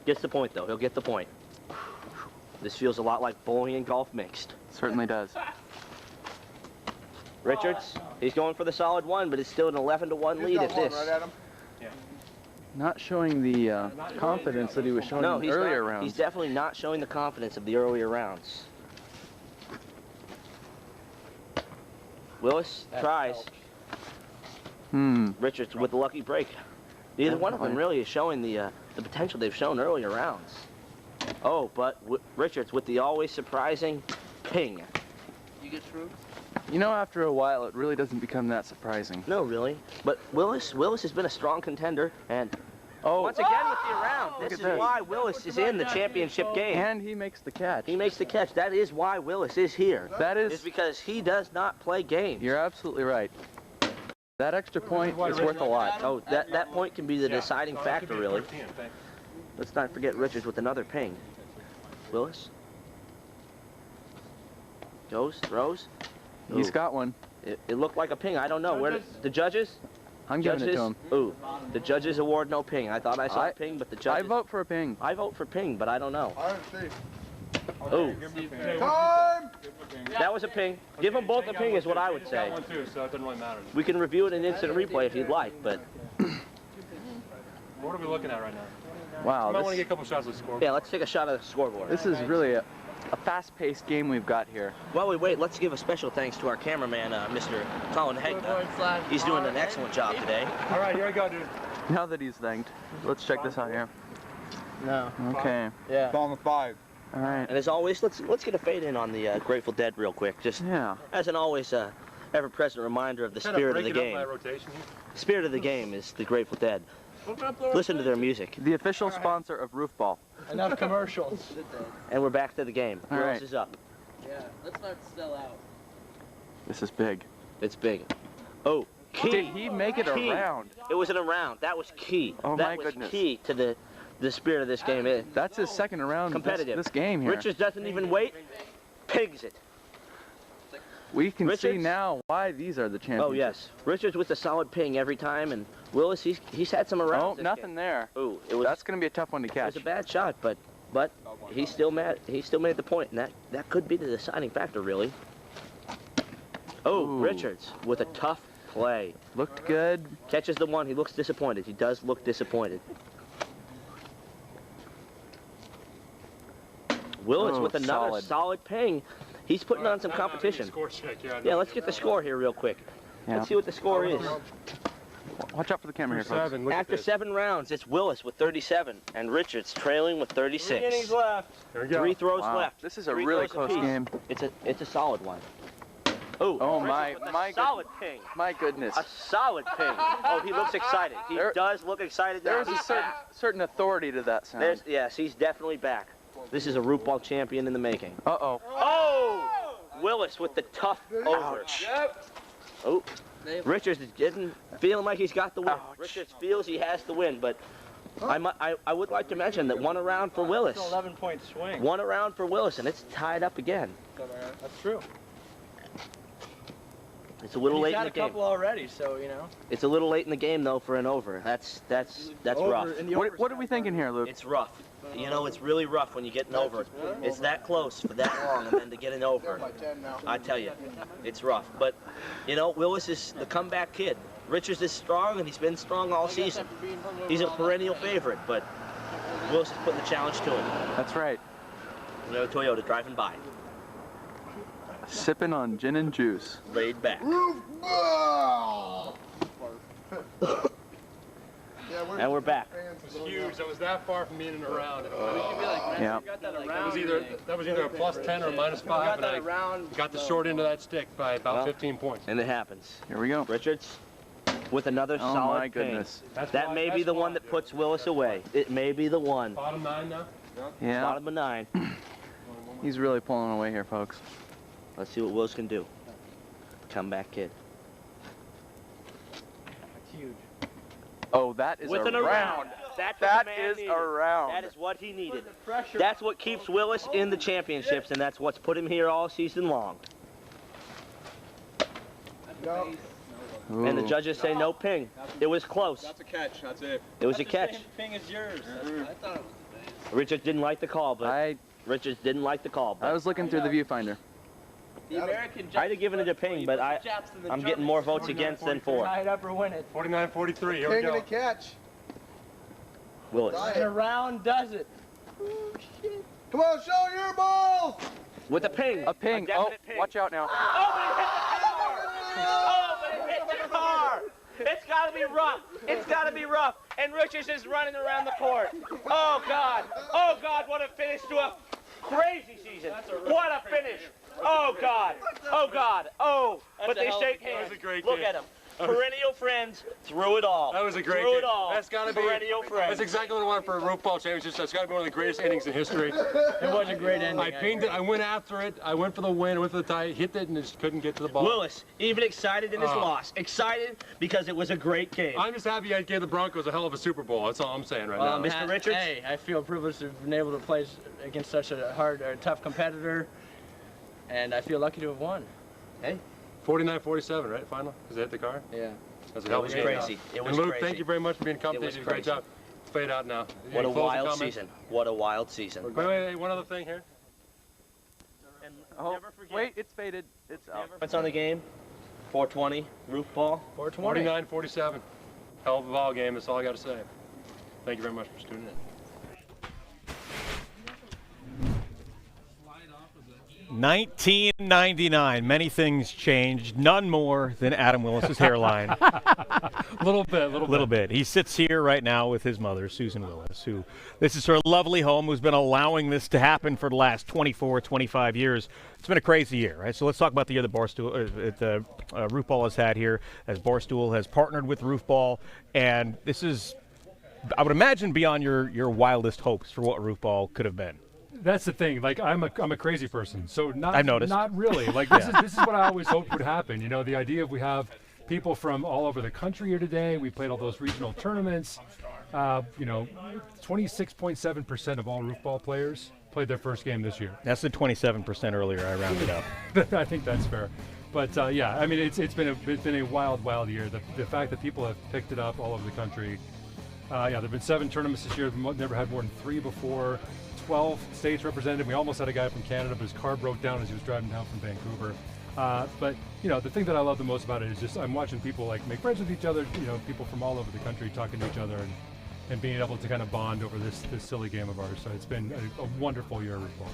Gets the point, though. He'll get the point. This feels a lot like bowling and golf mixed. Certainly does. Richards, he's going for the solid one, but it's still an 11-1 lead at this. Not showing the confidence that he was showing in earlier rounds. He's definitely not showing the confidence of the earlier rounds. Willis tries. Richards with the lucky break. Neither one of them really is showing the potential they've shown earlier rounds. Oh, but Richards with the always surprising ping. You get screwed? You know, after a while, it really doesn't become that surprising. No, really. But Willis has been a strong contender, and once again with the around. This is why Willis is in the championship game. And he makes the catch. He makes the catch. That is why Willis is here. That is... It's because he does not play games. You're absolutely right. That extra point is worth a lot. Oh, that point can be the deciding factor, really. Let's not forget Richards with another ping. Willis. Goes, throws. He's got one. It looked like a ping. I don't know. Where the judges? I'm giving it to him. Ooh, the judges award no ping. I thought I saw a ping, but the judges... I vote for a ping. I vote for ping, but I don't know. Oh. Time! That was a ping. Give them both a ping is what I would say. One too, so it doesn't really matter. We can review it in instant replay if you'd like, but... What are we looking at right now? Wow. You might want to get a couple shots of the scoreboard. Yeah, let's take a shot of the scoreboard. This is really a fast-paced game we've got here. While we wait, let's give a special thanks to our cameraman, Mr. Colin Hegna. He's doing an excellent job today. All right, here we go, dude. Now that he's thanked, let's check this out here. No. Okay. Yeah. It's on the 5. All right. And as always, let's get a fade in on the Grateful Dead real quick. Just as an always ever-present reminder of the spirit of the game. The spirit of the game is the Grateful Dead. Listen to their music. The official sponsor of Roofball. Enough commercials. And we're back to the game. All Who right. else is up? Yeah, let's not sell out. This is big. It's big. Oh, key. Did he make it Key. around? It was an around. That was key. Oh, that my was goodness. key to the spirit of this game. That's his second round competitive. this game here. Richards doesn't even wait. Pigs it. We can see Richards? now why these are the champions. Oh, yes. Richards with a solid ping every time, and Willis, he's had some around. Oh, nothing there. Ooh, That's going to be a tough one to It catch. was a bad shot, but he still made the point, and that could be the deciding factor, really. Oh, Ooh. Richards with a tough play. Looked good. Catches the one. He looks disappointed. He does look disappointed. Willis with another solid ping. He's putting on some competition. Yeah, let's get the score here real quick. Yeah. Let's see what the score is. Watch out for the camera here, folks. After 7 rounds, it's Willis with 37, and Richards trailing with 36. 3 innings left. Here we go. 3 throws Wow. left. This is a Three really throws close apiece. game. It's a solid one. Oh, my solid ping. My goodness. A solid ping. Oh, he looks excited. He does look excited now. There's a certain authority to that sound. Yes, he's definitely back. This is a Roofball champion in the making. Uh-oh. Oh! Willis with the tough over. Oh, Richards is feeling like he's got the win. Richards feels he has the win, but I would like to mention that one around for Willis. It's an 11-point swing. One around for Willis, and it's tied up again. That's true. It's a little late in the He's game. had a couple already, so, you know. It's a little late in the game, though, for an over. That's Over rough. in the What are we thinking here, Luke? It's rough. You know, it's really rough when you get an over. It's that close for that long, and then to get an over. I tell you, it's rough. But, you know, Willis is the comeback kid. Richards is strong, and he's been strong all season. He's a perennial favorite, but Willis is putting the challenge to him. That's right. You know, Toyota driving by. Sipping on gin and juice. Laid back. Roofball! And we're back. It was huge. I was that far from being in a round. Yeah. That was either a plus 10 or a minus 5, and I got the short end of that stick by about 15 points. And it happens. Here we go. Richards with another Oh solid my ping. goodness. That may be the one that puts Willis away. It may be the one. Bottom 9 now? Yeah. Bottom of 9. He's really pulling away here, folks. Let's see what Willis can do. Comeback kid. That's huge. Oh, that is With a an around. That's what That the man is needed. a round. That is what he needed. That's what keeps Willis in the championships, and that's what's put him here all season long. Ooh. And the judges say no ping. It was close. That's a catch. That's it. It was a catch. Ping is yours. I thought it was Richards didn't like the call, but Richards didn't like the call. But I was looking through the viewfinder. the American I'd have given it a ping, but I'm getting more votes against than for. Tie it up or win it. 49-43. Here we King go. of the catch. Willis. And a round does it. Come on, show your balls! With a ping. A ping. Oh, watch out now. Oh, but it hit the car! It's got to be rough. It's got to be rough. And Richards is running around the court. Oh, God. Oh, God, what a finish to a crazy season. What a finish. Oh, God. Oh, God. Oh, but they shake hands. That was a great Look game. at them. Perennial friends through it all. That was a great Through game. it all. That's got to be perennial friends. That's exactly what I wanted for a Roofball championship. That's got to be one of the greatest innings in history. It was a great ending. I pinged it. I went after it. I went for the win. I went for the tie. Hit it and just couldn't get to the ball. Willis, even excited in his loss. Excited because it was a great game. I'm just happy I gave the Broncos a hell of a Super Bowl. That's all I'm saying right now. Mr. Richards? Hey, I feel privileged to have been able to play against such a hard or tough competitor, and I feel lucky to have won. Hey. 49-47, right? Final? Because they hit the car? Yeah. That's a It hell of was a game. crazy. It was and Luke, crazy. thank you very much for being It commentating. was You did a great crazy. job. Fade out now. What a Any closing wild comments? season. What a wild season. Wait, one other thing here. And Oh, never forget. wait, it's faded. It's out. What's on the game? 420, roof ball. 420. 49-47. Hell of a ball game. That's all I got to say. Thank you very much for tuning in. 1999. Many things changed. None more than Adam Willis's hairline. A little bit. He sits here right now with his mother, Susan Willis, who this is her lovely home, who's been allowing this to happen for the last 24, 25 years. It's been a crazy year, right? So let's talk about the year that Roofball has had here, as Barstool has partnered with Roofball, and this is, I would imagine, beyond your wildest hopes for what Roofball could have been. That's the thing. Like I'm a crazy person, so I've noticed. not really. Like this is what I always hoped would happen. You know, the idea of we have people from all over the country here today. We played all those regional tournaments. 26.7% of all Roofball players played their first game this year. That's the 27% earlier. I rounded up. I think that's fair. But yeah, I mean, it's been a wild year. The fact that people have picked it up all over the country. There've been 7 tournaments this year. We've never had more than 3 before. 12 states represented. We almost had a guy from Canada, but his car broke down as he was driving down from Vancouver. But the thing that I love the most about it is just I'm watching people like make friends with each other. People from all over the country talking to each other and being able to kind of bond over this silly game of ours. So it's been a wonderful year of Roofball.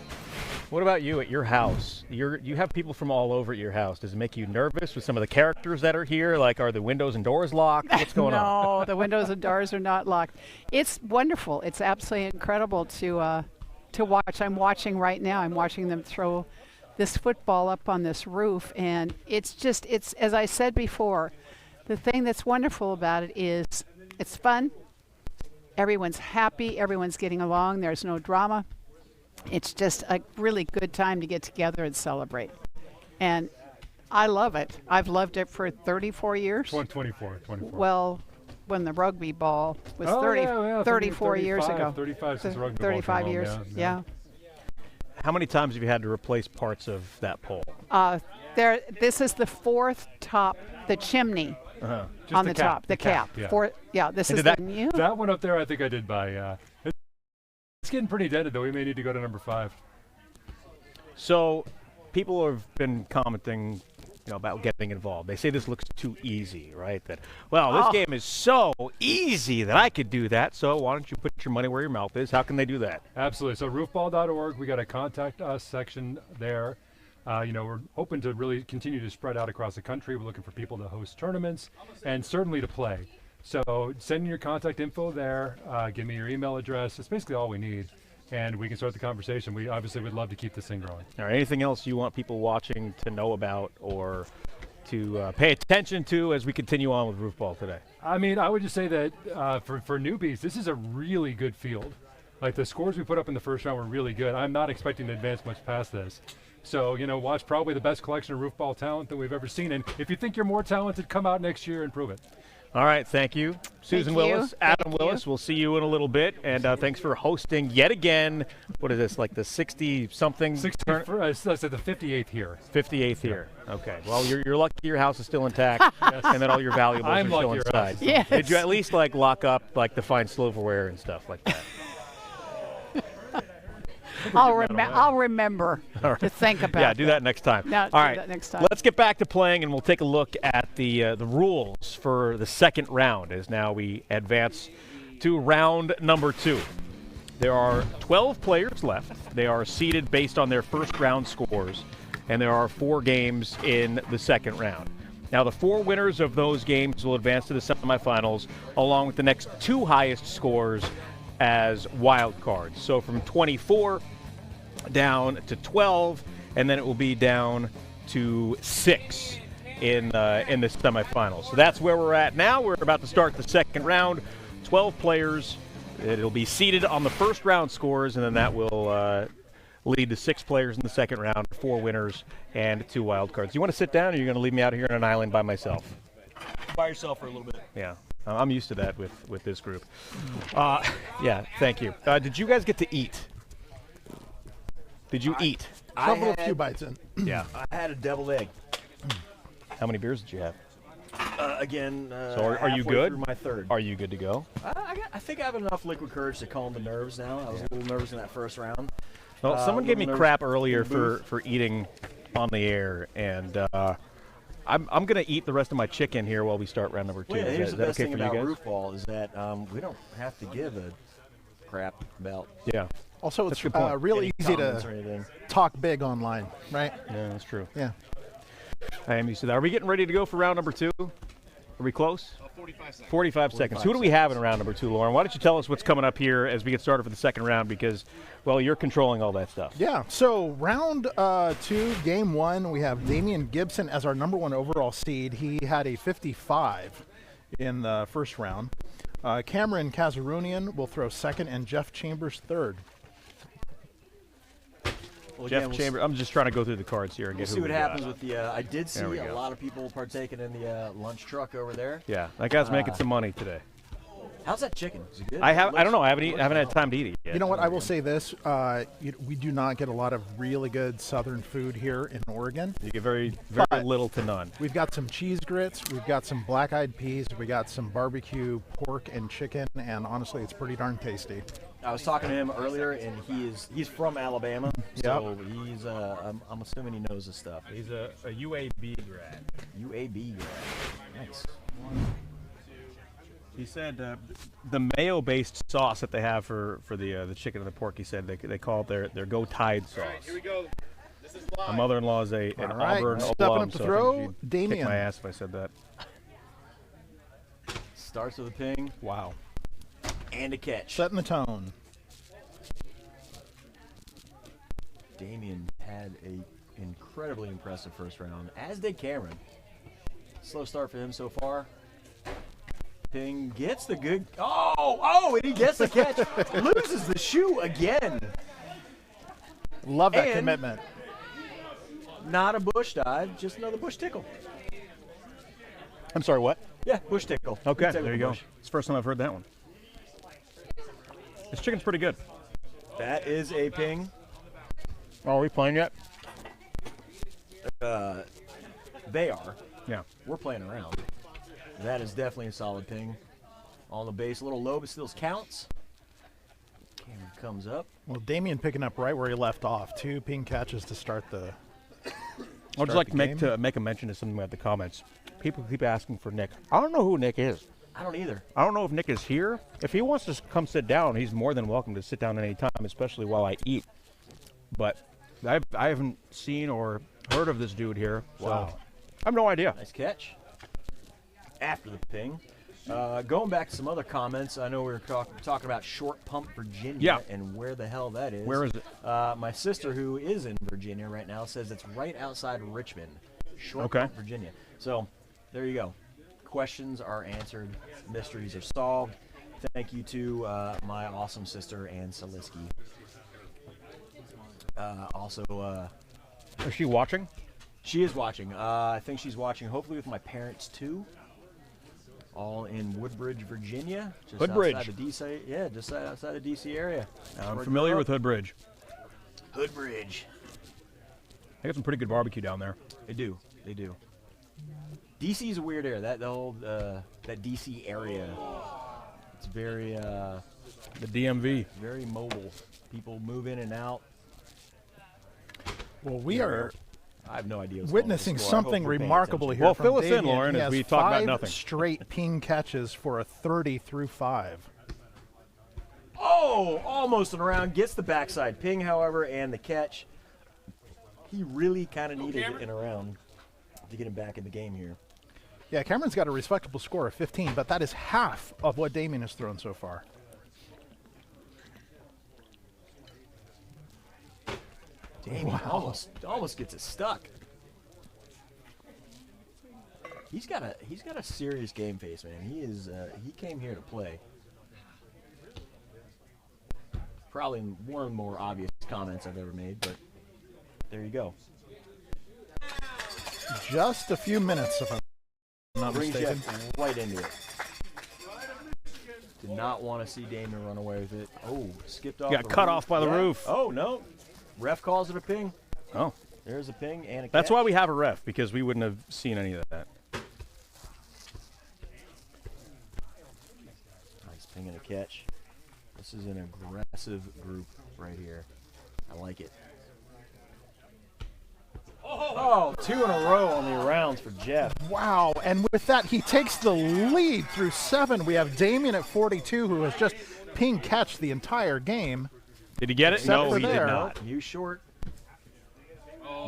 What about you at your house? You have people from all over at your house. Does it make you nervous with some of the characters that are here? Like, are the windows and doors locked? What's going on? No, the windows and doors are not locked. It's wonderful. It's absolutely incredible to watch. I'm watching right now. I'm watching them throw this football up on this roof, and it's as I said before, the thing that's wonderful about it is it's fun. Everyone's happy. Everyone's getting along. There's no drama. It's just a really good time to get together and celebrate. And I love it. I've loved it for 34 years. 24. Well, when the rugby ball was Oh, 30, yeah, 34 years ago. 35 since rugby ball 35 came years, home, yeah. How many times have you had to replace parts of that pole? This is the fourth top, the chimney Just on the cap, top, the cap. Yeah. This And is did the new. that one up there, I think I did buy. It's getting pretty dented, though. We may need to go to number 5. So, people have been commenting, about getting involved. They say this looks too easy, right? That, this game is so easy that I could do that. So why don't you put your money where your mouth is? How can they do that? Absolutely. So roofball.org, we got a contact us section there. We're hoping to really continue to spread out across the country. We're looking for people to host tournaments and certainly to play. So send your contact info there. Give me your email address. It's basically all we need. And we can start the conversation. We obviously would love to keep this thing growing. All right, anything else you want people watching to know about or to pay attention to as we continue on with Roofball today? I mean, I would just say that for newbies, this is a really good field. Like the scores we put up in the first round were really good. I'm not expecting to advance much past this. So, watch probably the best collection of Roofball talent that we've ever seen. And if you think you're more talented, come out next year and prove it. All right, thank you. Susan Willis, Adam Willis, we'll see you in a little bit. And thanks for hosting yet again. What is this, like the 60-something? It's like the 58th here. 58th here. Okay. Well, you're lucky your house is still intact and that all your valuables are still inside. Yes. Did you at least lock up the fine silverware and stuff like that? I'll remember to think about. Yeah, do that next time. No, all right, do that next time. Let's get back to playing, and we'll take a look at the rules for the second round as now we advance to round number 2. There are 12 players left. They are seeded based on their first round scores, and there are 4 games in the second round. Now, the 4 winners of those games will advance to the semifinals, along with the next 2 highest scores as wild cards. So from 24 down to 12, and then it will be down to 6 in the semifinals. So that's where we're at now. We're about to start the second round. 12 players. It'll be seeded on the first round scores, and then that will lead to 6 players in the second round, 4 winners, and 2 wild cards. You want to sit down, or are you going to leave me out here on an island by myself? By yourself for a little bit. Yeah. I'm used to that with this group. Yeah, thank you. Did you guys get to eat? Did you eat? I had a few bites in. Yeah. I had a deviled egg. How many beers did you have? Again, so are you good? Through my third. Are you good to go? I think I have enough liquid courage to calm the nerves now. I was a little nervous in that first round. Well, someone gave me crap earlier for eating on the air, and I'm going to eat the rest of my chicken here while we start round number 2. Well, yeah, here's is the that best okay thing for you about guys? Roofball is that we don't have to give a crap about. Yeah. Also, it's That's a good point. really easy comments or to anything. talk big online, right? Yeah, that's true. Yeah. I am used to that. Are we getting ready to go for round number 2? Are we close? 45 seconds. 45 seconds. Who do we have in round number 2, Lauren? Why don't you tell us what's coming up here as we get started for the second round, because, well, you're controlling all that stuff. Yeah, so round 2, game 1, we have Damian Gibson as our number 1 overall seed. He had a 55 in the first round. Cameron Kazarunian will throw second, and Jeff Chambers third. Well, Jeff again, Chambers, I'm just trying to go through the cards here and We'll get see who what we happens got. with the. I did see There we a go. lot of people partaking in the lunch truck over there. Yeah, that guy's making some money today. How's that chicken? Is it good? I don't know. I haven't had time to eat it yet. You know what? I will say this: we do not get a lot of really good Southern food here in Oregon. You get very But little to none. We've got some cheese grits, we've got some black-eyed peas, we got some barbecue pork and chicken, and honestly, it's pretty darn tasty. I was talking to him earlier, and he's from Alabama, so he's I'm assuming he knows his stuff. He's a UAB grad. UAB grad. Nice. He said the mayo-based sauce that they have for the chicken and the pork, he said they call it their Go Tide sauce. All right, here we go. This is live. My mother-in-law is an All right, Auburn stepping alum, up to so throw, I think she'd Damian. kick my ass if I said that. Starts with a ping. Wow. And a catch. Setting the tone. Damian had a incredibly impressive first round, as did Cameron. Slow start for him so far. Ping gets the good. And he gets the catch. Loses the shoe again. Love that And commitment. Not a bush dive, just another bush tickle. I'm sorry, what? Yeah, bush tickle. Okay, there you go. It's the first time I've heard that one. This chicken's pretty good. That is a ping. Oh, are we playing yet? They are. Yeah. We're playing around. That is definitely a solid ping. On the base, a little low, but still counts. Cameron comes up. Well, Damien picking up right where he left off. 2 ping catches to start the. I'd just like to make a mention of something about the comments. People keep asking for Nick. I don't know who Nick is. I don't either. I don't know if Nick is here. If he wants to come sit down, he's more than welcome to sit down any time, especially while I eat. But I haven't seen or heard of this dude here. So Wow. I have no idea. Nice catch. After the ping. Going back to some other comments, I know we were talking about Short Pump, Virginia, and where the hell that is. Where is it? My sister, who is in Virginia right now, says it's right outside Richmond, Short Pump, Virginia. So there you go. Questions are answered. Mysteries are solved. Thank you to my awesome sister, Ann Saliski. Is she watching? She is watching. I think she's watching, hopefully, with my parents, too. All in Woodbridge, Virginia. Just Hoodbridge. Outside the DC, yeah, just outside the D.C. area. I'm familiar with Hoodbridge. Hoodbridge. They got some pretty good barbecue down there. They do. They do. D.C. is a weird area. That whole that D.C. area. It's very the DMV. Very mobile. People move in and out. Well, we are. I have no idea. Witnessing something remarkable here. Well, from fill us Damien. in, Lauren, He as has we talk about 5 nothing. straight ping catches for a 30 through 5. Oh, almost an around. Gets the backside ping, however, and the catch. He really kind of needed it in a round to get him back in the game here. Yeah, Cameron's got a respectable score of 15, but that is half of what Damien has thrown so far. Damien almost gets it stuck. He's got a serious game face, man. He came here to play. Probably one of the more obvious comments I've ever made, but there you go. Just a few minutes, if I'm not Brings mistaken. Jeff right into it. Did not want to see Damien run away with it. Oh, skipped off. Got cut off by the roof. Oh, no. Ref calls it a ping. Oh. There's a ping and a catch. That's why we have a ref, because we wouldn't have seen any of that. Nice ping and a catch. This is an aggressive group right here. I like it. Oh, 2 in a row on the rounds for Jeff. Wow, and with that, he takes the lead through 7. We have Damien at 42, who has just ping catch the entire game. Did he get it? No, he did not. You short.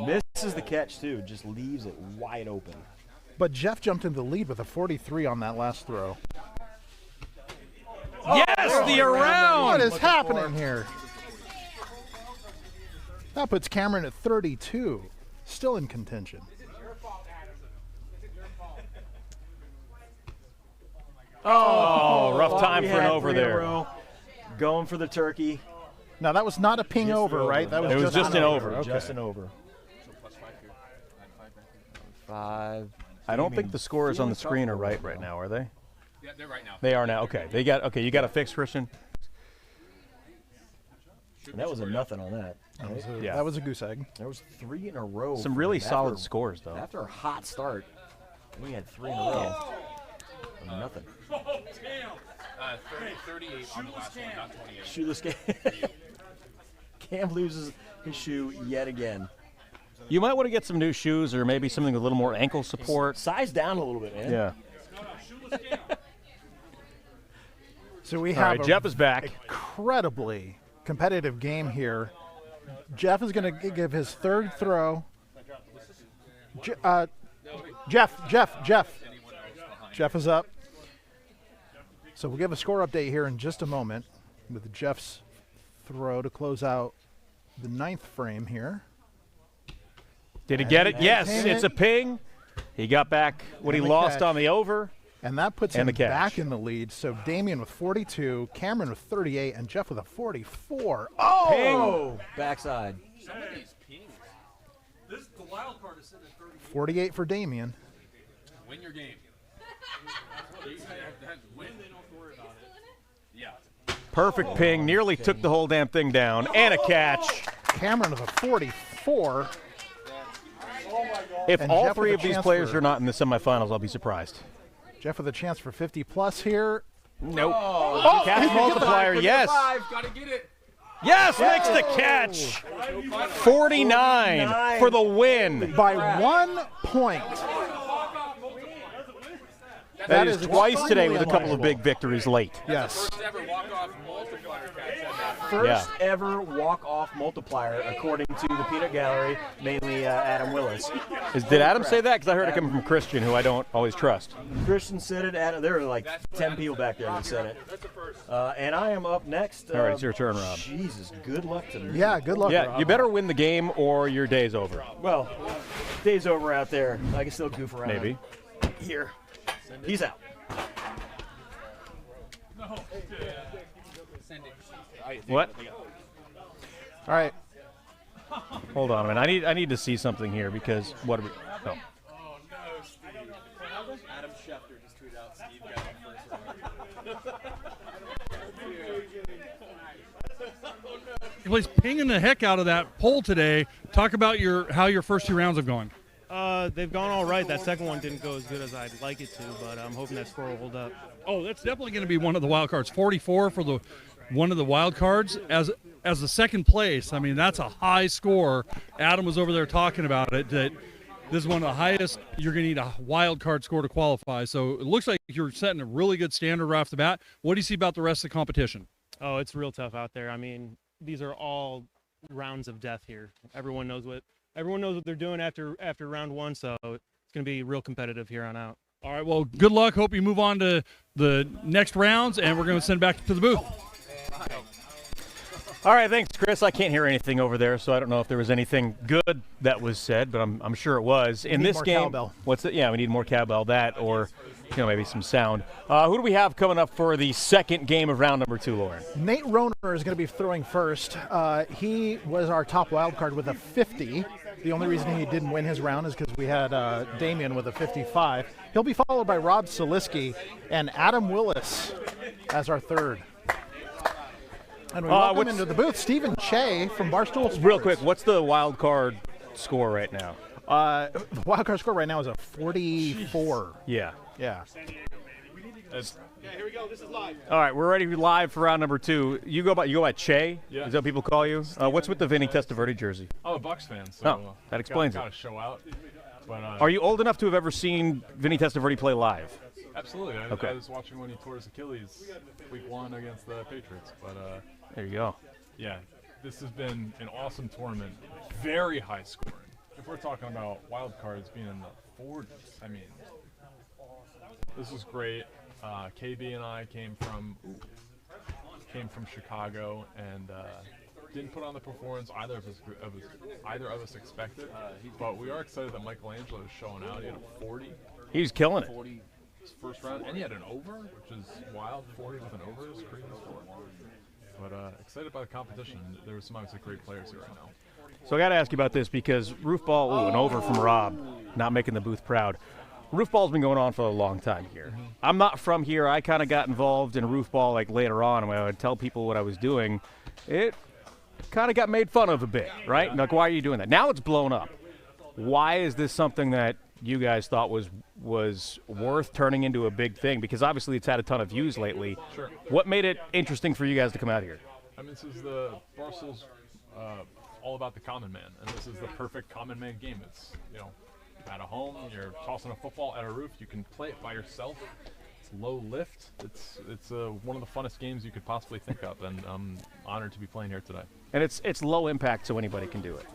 Misses the catch, too. Just leaves it wide open. But Jeff jumped into the lead with a 43 on that last throw. Yes, the around! What is happening here? That puts Cameron at 32. Still in contention. Oh, rough time for an over there. Going for the turkey. Now, that was not a ping over, right? That was it was just an over. Okay. Just an over. 5. I don't think the scores on the screen are right now, are they? Yeah, they're right now. They are now. Okay. You got a fix, Christian? And that was a nothing on that. Right? That was a goose egg. There was 3 in a row. Some really solid scores, though. After a hot start, we had 3 in a row. Nothing. Oh, damn. 38 on the last one, not 28. Shoeless Cam. Cam loses his shoe yet again. You might want to get some new shoes or maybe something with a little more ankle support. Size down a little bit, man. Yeah. So we All have right, Jeff is back. Incredibly competitive game here. Jeff is going to give his 3rd throw. Jeff is up. So we'll give a score update here in just a moment with Jeff's throw to close out the 9th frame here. Did he get it? Yes, it's a ping. He got back what he lost catch. On the over. And that puts and him the catch. back in the lead. So Damien with 42, Cameron with 38, and Jeff with a 44. Oh! Backside. Some of these pings. The wild card is sitting at 30. 48 for Damien. Win your game. Perfect ping, nearly took the whole damn thing down, and a catch. Cameron with a 44. If And all Jeff three with of a these chance players for- are not in the semifinals, I'll be surprised. Jeff with a chance for 50-plus here. Nope. Oh, Catch multiplier, yes. Gotta get it. Yes, makes the catch. 49 for the win. By 1 point. That is twice today with a couple of unbelievable. big victories late. Yes. First ever walk-off multiplier, according to the Peanut Gallery, mainly Adam Willis. Did Adam say that? Because I heard it coming from Christian, who I don't always trust. Christian said it. Adam, there were like 10 people back there that said it. And I am up next. All right, it's your turn, Rob. Jesus, good luck to me. Yeah, good luck. Yeah, Rob. you better win the game or your day's over. Well, day's over out there. I can still goof around. Maybe. Here. He's out. What? All right. Hold on a minute. I need to see something here because what are we? No. Adam Schefter just tweeted out Steve got the first round. He's pinging the heck out of that pole today. Talk about how your first 2 rounds have gone. They've gone all right. That second one didn't go as good as I'd like it to, but I'm hoping that score will hold up. Oh, that's definitely going to be one of the wild cards. 44 for one of the wild cards as the second place. I mean, that's a high score. Adam was over there talking about it. That this is one of the highest. You're going to need a wild card score to qualify. So it looks like you're setting a really good standard right off the bat. What do you see about the rest of the competition? Oh, it's real tough out there. I mean, these are all rounds of death here. Everyone knows what they're doing after round 1, so it's going to be real competitive here on out. All right, well, good luck. Hope you move on to the next rounds, and we're going to send it back to the booth. All right, thanks, Chris. I can't hear anything over there, so I don't know if there was anything good that was said, but I'm sure it was. In this game, cowbell. What's it? Yeah, we need more cowbell. That or maybe some sound. Who do we have coming up for the second game of round number 2, Lauren? Nate Roner is going to be throwing first. He was our top wild card with a 50. The only reason he didn't win his round is because we had Damian with a 55. He'll be followed by Rob Soliski and Adam Willis as our third. And we welcome into the booth Stephen Che from Barstool Sports. Real quick, what's the wild card score right now? The wild card score right now is a 44. Yeah. Yeah. Here we go. This is live. All right, we're ready live for round number 2. You go by Che? Yeah. Is that what people call you? What's with the Vinny Testaverde jersey? I'm a Bucks fan, so that explains gotta it. show out. But, Are you old enough to have ever seen Vinny Testaverde play live? Absolutely. Okay. I was watching when he tore his Achilles week 1 against the Patriots. But there you go. Yeah, this has been an awesome tournament. Very high scoring. If we're talking about wild cards being in the 40s, I mean, this was great. KB and I came from Chicago and didn't put on the performance either of us expected. But we are excited that Michelangelo is showing out. He had a 40. He was killing it. 40 his first round, and he had an over, which is wild. 40 with an over is crazy score. But excited by the competition. There were some obviously great players here right now. So I got to ask you about this because Roofball, an over from Rob, not making the booth proud. Roofball's been going on for a long time here. I'm not from here. I kind of got involved in Roofball like later on when I would tell people what I was doing. It kind of got made fun of a bit, right? Like, why are you doing that? Now it's blown up. Why is this something that you guys thought was worth turning into a big thing? Because obviously it's had a ton of views lately. Sure. What made it interesting for you guys to come out here? I mean, this is the Barstool's all about the common man, and this is the perfect common man game. It's, at a home, you're tossing a football at a roof. You can play it by yourself. It's low lift. It's one of the funnest games you could possibly think of, and I'm honored to be playing here today. And it's low impact, so anybody can do it.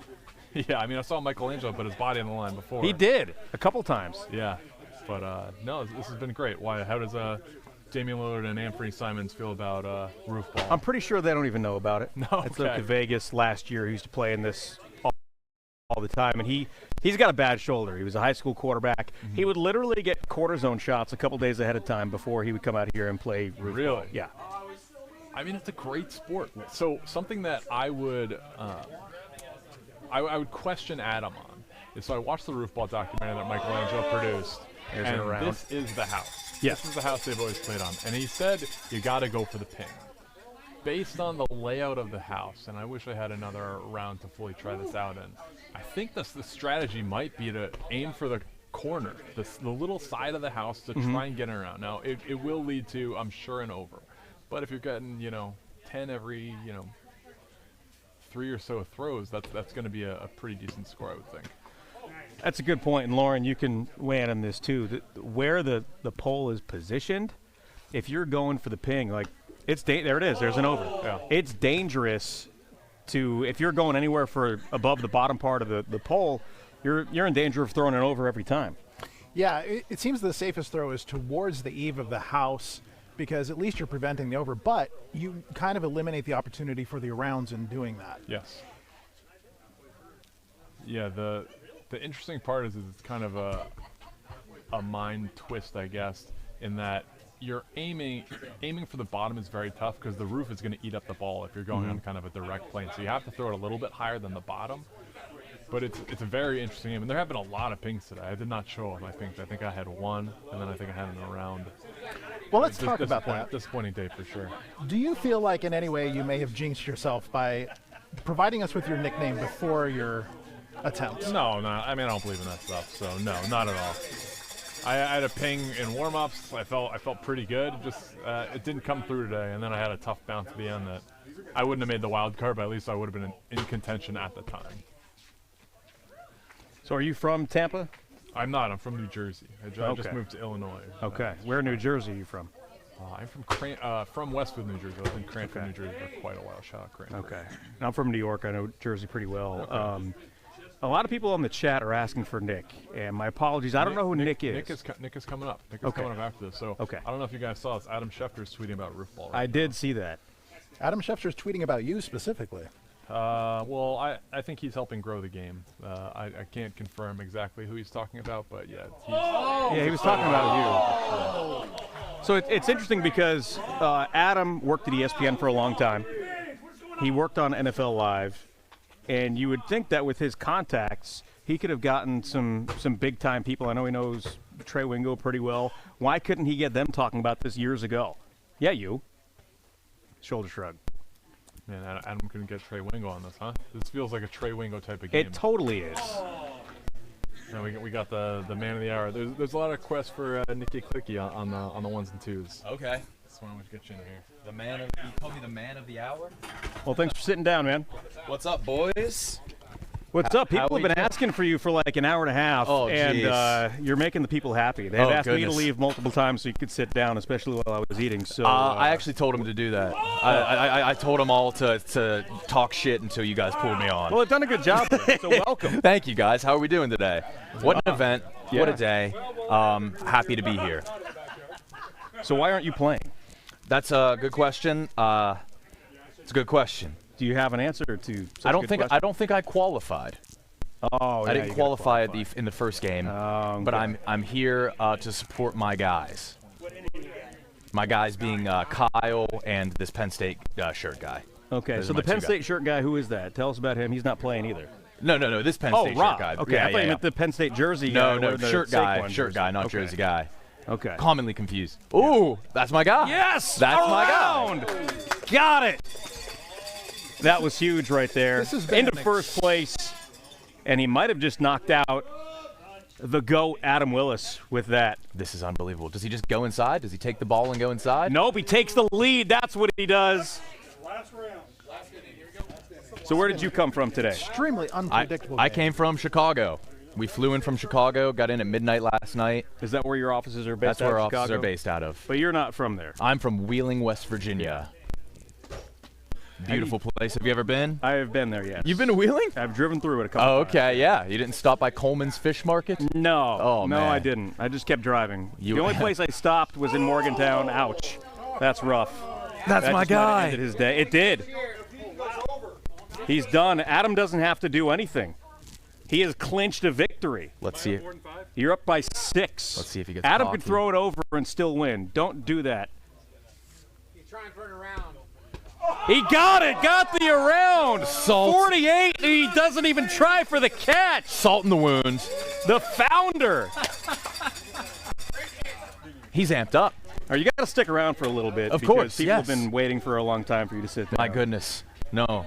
Yeah, I mean, I saw Michelangelo put his body on the line before. He did a couple times. Yeah, but no, this has been great. Why? How does Damian Lillard and Anthony Simons feel about Roofball? I'm pretty sure they don't even know about it. No, it's up to Vegas last year. He used to play in this all the time, and he's got a bad shoulder. He was a high school quarterback. He would literally get cortisone shots a couple days ahead of time before he would come out here and play Roofball. Really? Yeah. I mean, it's a great sport. So something that I would question Adam on is so I watched the Roofball documentary that Michelangelo produced, and this is the house. Yes. This is the house they've always played on. And he said, you got to go for the ping. Based on the layout of the house, and I wish I had another round to fully try this out in, I think the strategy might be to aim for the corner, the little side of the house to try and get around. Now, it will lead to, I'm sure, an over. But if you're getting, 10 every, 3 or so throws, that's going to be a pretty decent score, I would think. That's a good point, and Lauren, you can weigh in on this too. Where the pole is positioned, if you're going for the ping, like there it is. There's an over. Yeah. It's dangerous if you're going anywhere for above the bottom part of the pole, you're in danger of throwing it over every time. Yeah, it seems the safest throw is towards the eave of the house, because at least you're preventing the over, but you kind of eliminate the opportunity for the rounds in doing that. Yes. Yeah, the interesting part is it's kind of a mind twist, I guess, in that you're aiming for the bottom is very tough because the roof is going to eat up the ball if you're going on kind of a direct plane. So you have to throw it a little bit higher than the bottom. But it's a very interesting game, and there have been a lot of pings today. I did not show up. I think I had one, and then I think I had an around. Well, let's talk about that. Disappointing day for sure. Do you feel like in any way you may have jinxed yourself by providing us with your nickname before your attempts? No. I mean, I don't believe in that stuff. So no, not at all. I had a ping in warm-ups. I felt pretty good. Just it didn't come through today, and then I had a tough bounce at the end that I wouldn't have made the wild card, but at least I would have been in contention at the time. So are you from Tampa? I'm not. I'm from New Jersey. I just moved to Illinois. Okay. Where in New Jersey are you from? I'm from Westwood, New Jersey. I lived in Cranford, New Jersey for quite a while. Shout out Cranford. Okay. I'm from New York. I know Jersey pretty well. Okay. A lot of people on the chat are asking for Nick, and my apologies. I don't know who Nick is. Nick is coming up. Nick is coming up after this. So I don't know if you guys saw this. Adam Schefter's tweeting about Roofball. I did see that. Adam Schefter's tweeting about you specifically. Well, I think he's helping grow the game. I can't confirm exactly who he's talking about, but yeah. He was talking about you. So it's interesting because Adam worked at ESPN for a long time. He worked on NFL Live. And you would think that with his contacts, he could have gotten some big-time people. I know he knows Trey Wingo pretty well. Why couldn't he get them talking about this years ago? Yeah, you. Shoulder shrug. Man, Adam couldn't get Trey Wingo on this, huh? This feels like a Trey Wingo type of game. It totally is. And we got the man of the hour. There's a lot of requests for Nicky Clicky on the ones and twos. Okay. That's why I want to get you in here. You called me the man of the hour? Well, thanks for sitting down, man. What's up, boys? What's up? People have been asking for you for like an hour and a half, and you're making the people happy. They've asked me to leave multiple times so you could sit down, especially while I was eating. So I actually told them to do that. I told them all to talk shit until you guys pulled me on. Well, they've done a good job. So welcome. Thank you, guys. How are we doing today? What an event. Yeah. What a day. Happy to be here. So why aren't you playing? That's a good question. It's a good question. Do you have an answer to? I don't think I qualified. Oh, yeah, I didn't qualify in the first game, but I'm here to support my guys. My guys being Kyle and this Penn State shirt guy. Okay, so the Penn State shirt guy, who is that? Tell us about him. He's not playing either. No. This Penn State shirt guy. Okay, I thought you meant the Penn State jersey guy. No, shirt guy, not jersey guy. Okay. Commonly confused. Ooh, that's my guy. Yes! That's my guy. Got it! That was huge right there. Into first place. And he might have just knocked out the GOAT, Adam Willis, with that. This is unbelievable. Does he just go inside? Does he take the ball and go inside? Nope, he takes the lead. That's what he does. Last round. So where did you come from today? Extremely unpredictable. I came from Chicago. We flew in from Chicago, got in at midnight last night. Is that where your offices are based out of? That's where our Chicago? offices are based out of. But you're not from there. I'm from Wheeling, West Virginia. Beautiful place. Have you ever been? I have been there, yes. You've been to Wheeling? I've driven through it a couple times. Okay, yeah. You didn't stop by Coleman's Fish Market? No. Oh, no, man. I didn't. I just kept driving. The only place I stopped was in Morgantown. Ouch. That's rough. That's my guy. Ended his day. It did. He's done. Adam doesn't have to do anything. He has clinched a victory. Let's see it. You're up by 6. Let's see if he gets Adam cocky. could throw it over and still win. Don't do that. He's trying to turn around. He got it. Got the around. Salt. 48. He doesn't even try for the catch. Salt in the wound. The founder. He's amped up. All right, you got to stick around for a little bit. Of because course, people yes. have been waiting for a long time for you to sit down. My goodness. No.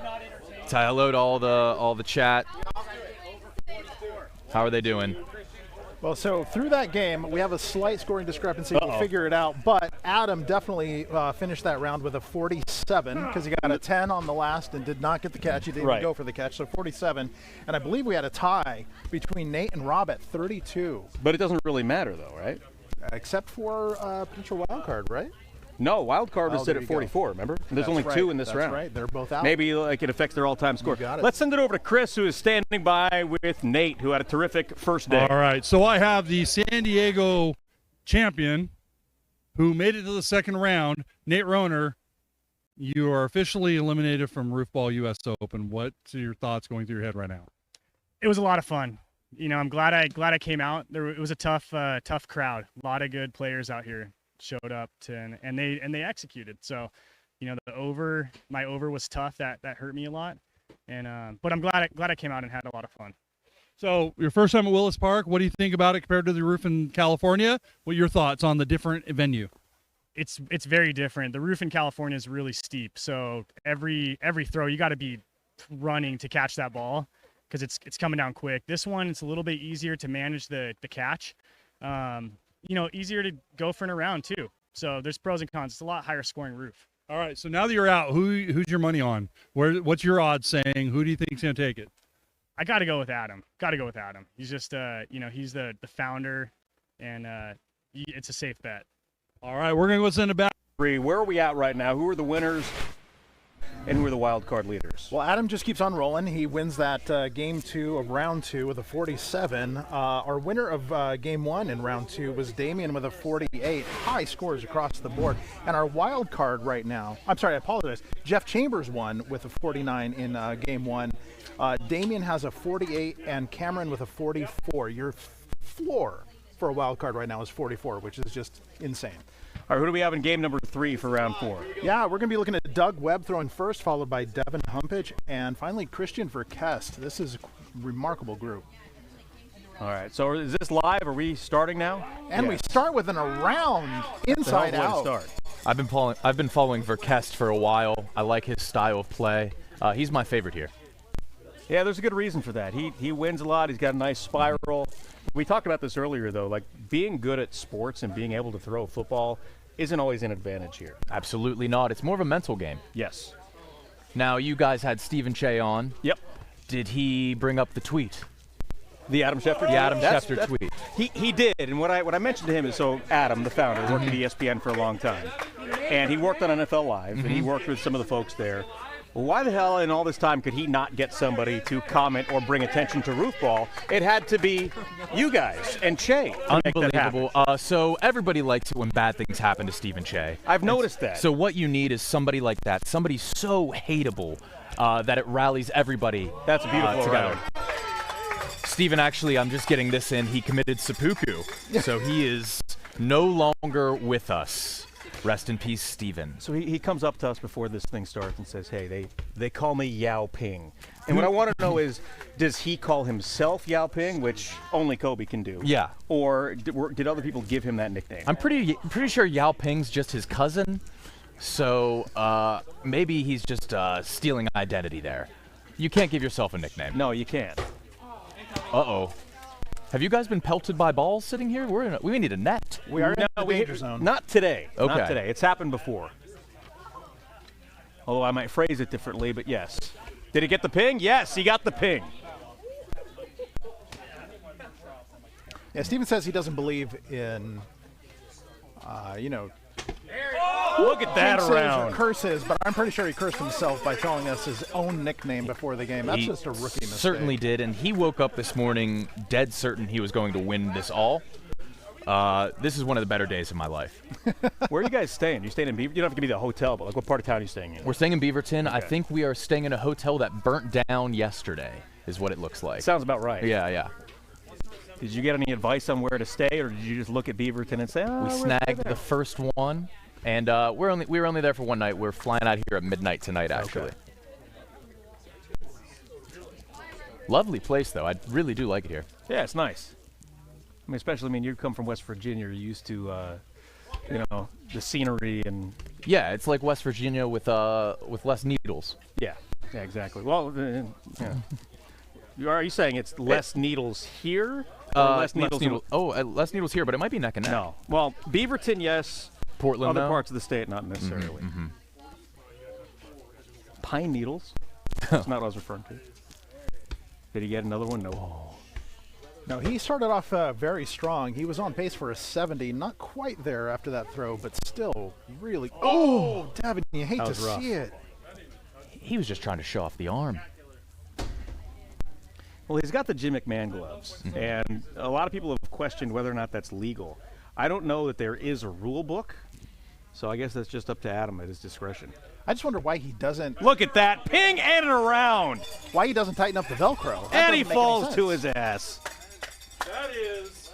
Say hello to all the chat. How are they doing? Well, so through that game, we have a slight scoring discrepancy. We'll figure it out. But Adam definitely finished that round with a 47 because he got a 10 on the last and did not get the catch. He didn't even go for the catch, so 47. And I believe we had a tie between Nate and Rob at 32. But it doesn't really matter, though, right? Except for potential wild card, right? No, wild card was set at 44, remember? There's only two in this round. That's right. They're both out. Maybe like it affects their all-time score. got it. Let's send it over to Chris, who is standing by with Nate, who had a terrific first day. All right, so I have the San Diego champion who made it to the second round, Nate Rohner. You are officially eliminated from Roofball US Open. What's your thoughts going through your head right now? It was a lot of fun. You know, I'm glad I came out. It was a tough crowd. A lot of good players out here showed up and they executed. So, you know, my over was tough. That hurt me a lot. And but I'm glad I came out and had a lot of fun. So your first time at Willis Park, what do you think about it compared to the roof in California? What are your thoughts on the different venue? It's very different. The roof in California is really steep. So every throw you got to be running to catch that ball because it's coming down quick. This one, it's a little bit easier to manage the catch. You know, easier to go for an around too. So there's pros and cons. It's a lot higher scoring roof. All right. So now that you're out, who's your money on? What's your odds saying? Who do you think's going to take it? I got to go with Adam. He's just, you know, he's the founder, and it's a safe bet. All right, we're going to go send it back. Where are we at right now? Who are the winners and who are the wild card leaders? Well, Adam just keeps on rolling. He wins that game 2 of round 2 with a 47. Our winner of game 1 in round 2 was Damien with a 48. High scores across the board. And our wild card right now, I'm sorry, I apologize. Jeff Chambers won with a 49 in game 1. Damien has a 48 and Cameron with a 44. Your floor for a wild card right now is 44, which is just insane. All right, who do we have in game number 3 for round 4? Yeah, we're going to be looking at Doug Webb throwing first, followed by Devin Humpage, and finally Christian Verkest. This is a remarkable group. All right, so is this live? Are we starting now? And we start with an around inside out. I've been following Verkest for a while. I like his style of play. He's my favorite here. Yeah, there's a good reason for that. He wins a lot. He's got a nice spiral. We talked about this earlier, though. Like, being good at sports and being able to throw football isn't always an advantage here. Absolutely not. It's more of a mental game. Yes. Now, you guys had Stephen Che on. Yep. Did he bring up the tweet? The Adam Schefter tweet? The Adam Schefter tweet. He did, and what I mentioned to him is, so Adam, the founder, worked at ESPN for a long time. And he worked on NFL Live, and he worked with some of the folks there. Well, why the hell in all this time could he not get somebody to comment or bring attention to Roofball? It had to be you guys and Che. Unbelievable. So everybody likes it when bad things happen to Stephen Che. I've noticed that. So what you need is somebody like that, somebody so hateable that it rallies everybody. That's beautiful together. Stephen, actually, I'm just getting this in. He committed seppuku, so he is no longer with us. Rest in peace, Stephen. So he comes up to us before this thing starts and says, hey, they call me Yao Ping. And what I want to know is, does he call himself Yao Ping, which only Kobe can do? Yeah. Or did other people give him that nickname? I'm pretty sure Yao Ping's just his cousin. So maybe he's just stealing identity there. You can't give yourself a nickname. No, you can't. Uh-oh. Have you guys been pelted by balls sitting here? We need a net. We are in the danger zone. Not today. Okay. Not today. It's happened before. Although I might phrase it differently, but yes. Did he get the ping? Yes, he got the ping. Yeah, Stephen says he doesn't believe in, look at that around. Or curses, but I'm pretty sure he cursed himself by telling us his own nickname before the game. That's just a rookie mistake. Certainly did, and he woke up this morning dead certain he was going to win this all. This is one of the better days of my life. Where are you guys staying? You staying in Beaverton? You don't have to be the hotel, but like what part of town are you staying in? We're staying in Beaverton. Okay. I think we are staying in a hotel that burnt down yesterday, is what it looks like. Sounds about right. Yeah. Did you get any advice on where to stay, or did you just look at Beaverton and say, we snagged the first one. And we were only there for one night. We're flying out here at midnight tonight, actually. Okay. Lovely place, though. I really do like it here. Yeah, it's nice. I mean, especially, you come from West Virginia. You're used to, the scenery and. Yeah, it's like West Virginia with less needles. Yeah, exactly. Well, yeah. Are you saying it's less needles here? Or less needles? Less needles here, but it might be neck and neck. No. Well, Beaverton, yes. Portland, other no? parts of the state, not necessarily. Pine needles. That's not what I was referring to. Did he get another one? No. No, he started off very strong. He was on pace for a 70. Not quite there after that throw, but still really. Oh, Devin, you hate to see it. He was just trying to show off the arm. Well, he's got the Jim McMahon gloves, and a lot of people have questioned whether or not that's legal. I don't know that there is a rule book, so I guess that's just up to Adam at his discretion. I just wonder why he doesn't. Look at that. Ping and around. Why he doesn't tighten up the Velcro. And he falls to his ass. That is.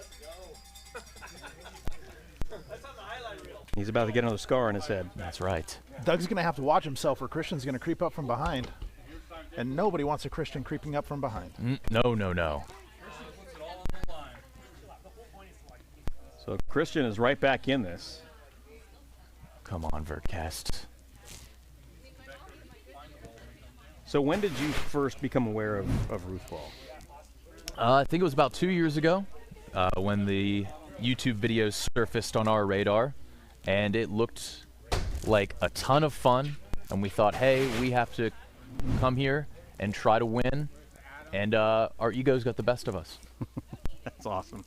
He's about to get another scar on his head. That's right. Doug's going to have to watch himself or Christian's going to creep up from behind. And nobody wants a Christian creeping up from behind. No. So Christian is right back in this. Come on, Vertcast. So when did you first become aware of Roofball? I think it was about 2 years ago when the YouTube videos surfaced on our radar, and it looked like a ton of fun, and we thought, hey, we have to come here and try to win, and our egos got the best of us. That's awesome.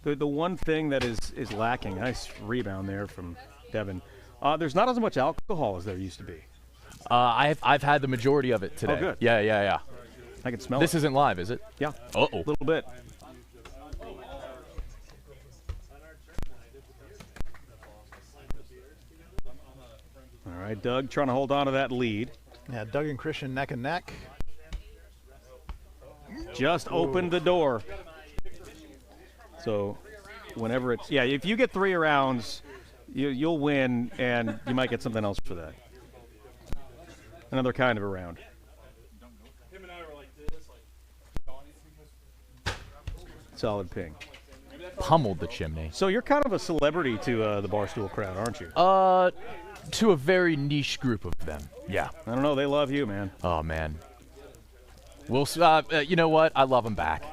The one thing that is lacking, nice rebound there from Devin, there's not as much alcohol as there used to be. I've had the majority of it today. Oh, good. Yeah. I can smell this it. Isn't live, is it? Yeah. Uh-oh. A little bit. All right, Doug trying to hold on to that lead. Yeah, Doug and Christian neck and neck. Just opened the door. So whenever it's, if you get 3 rounds, you'll win, and you might get something else for that. Another kind of a round. Solid ping. Pummeled the chimney. So you're kind of a celebrity to the Barstool crowd, aren't you? To a very niche group of them. Yeah. I don't know. They love you, man. Oh, man. We'll, you know what? I love them back.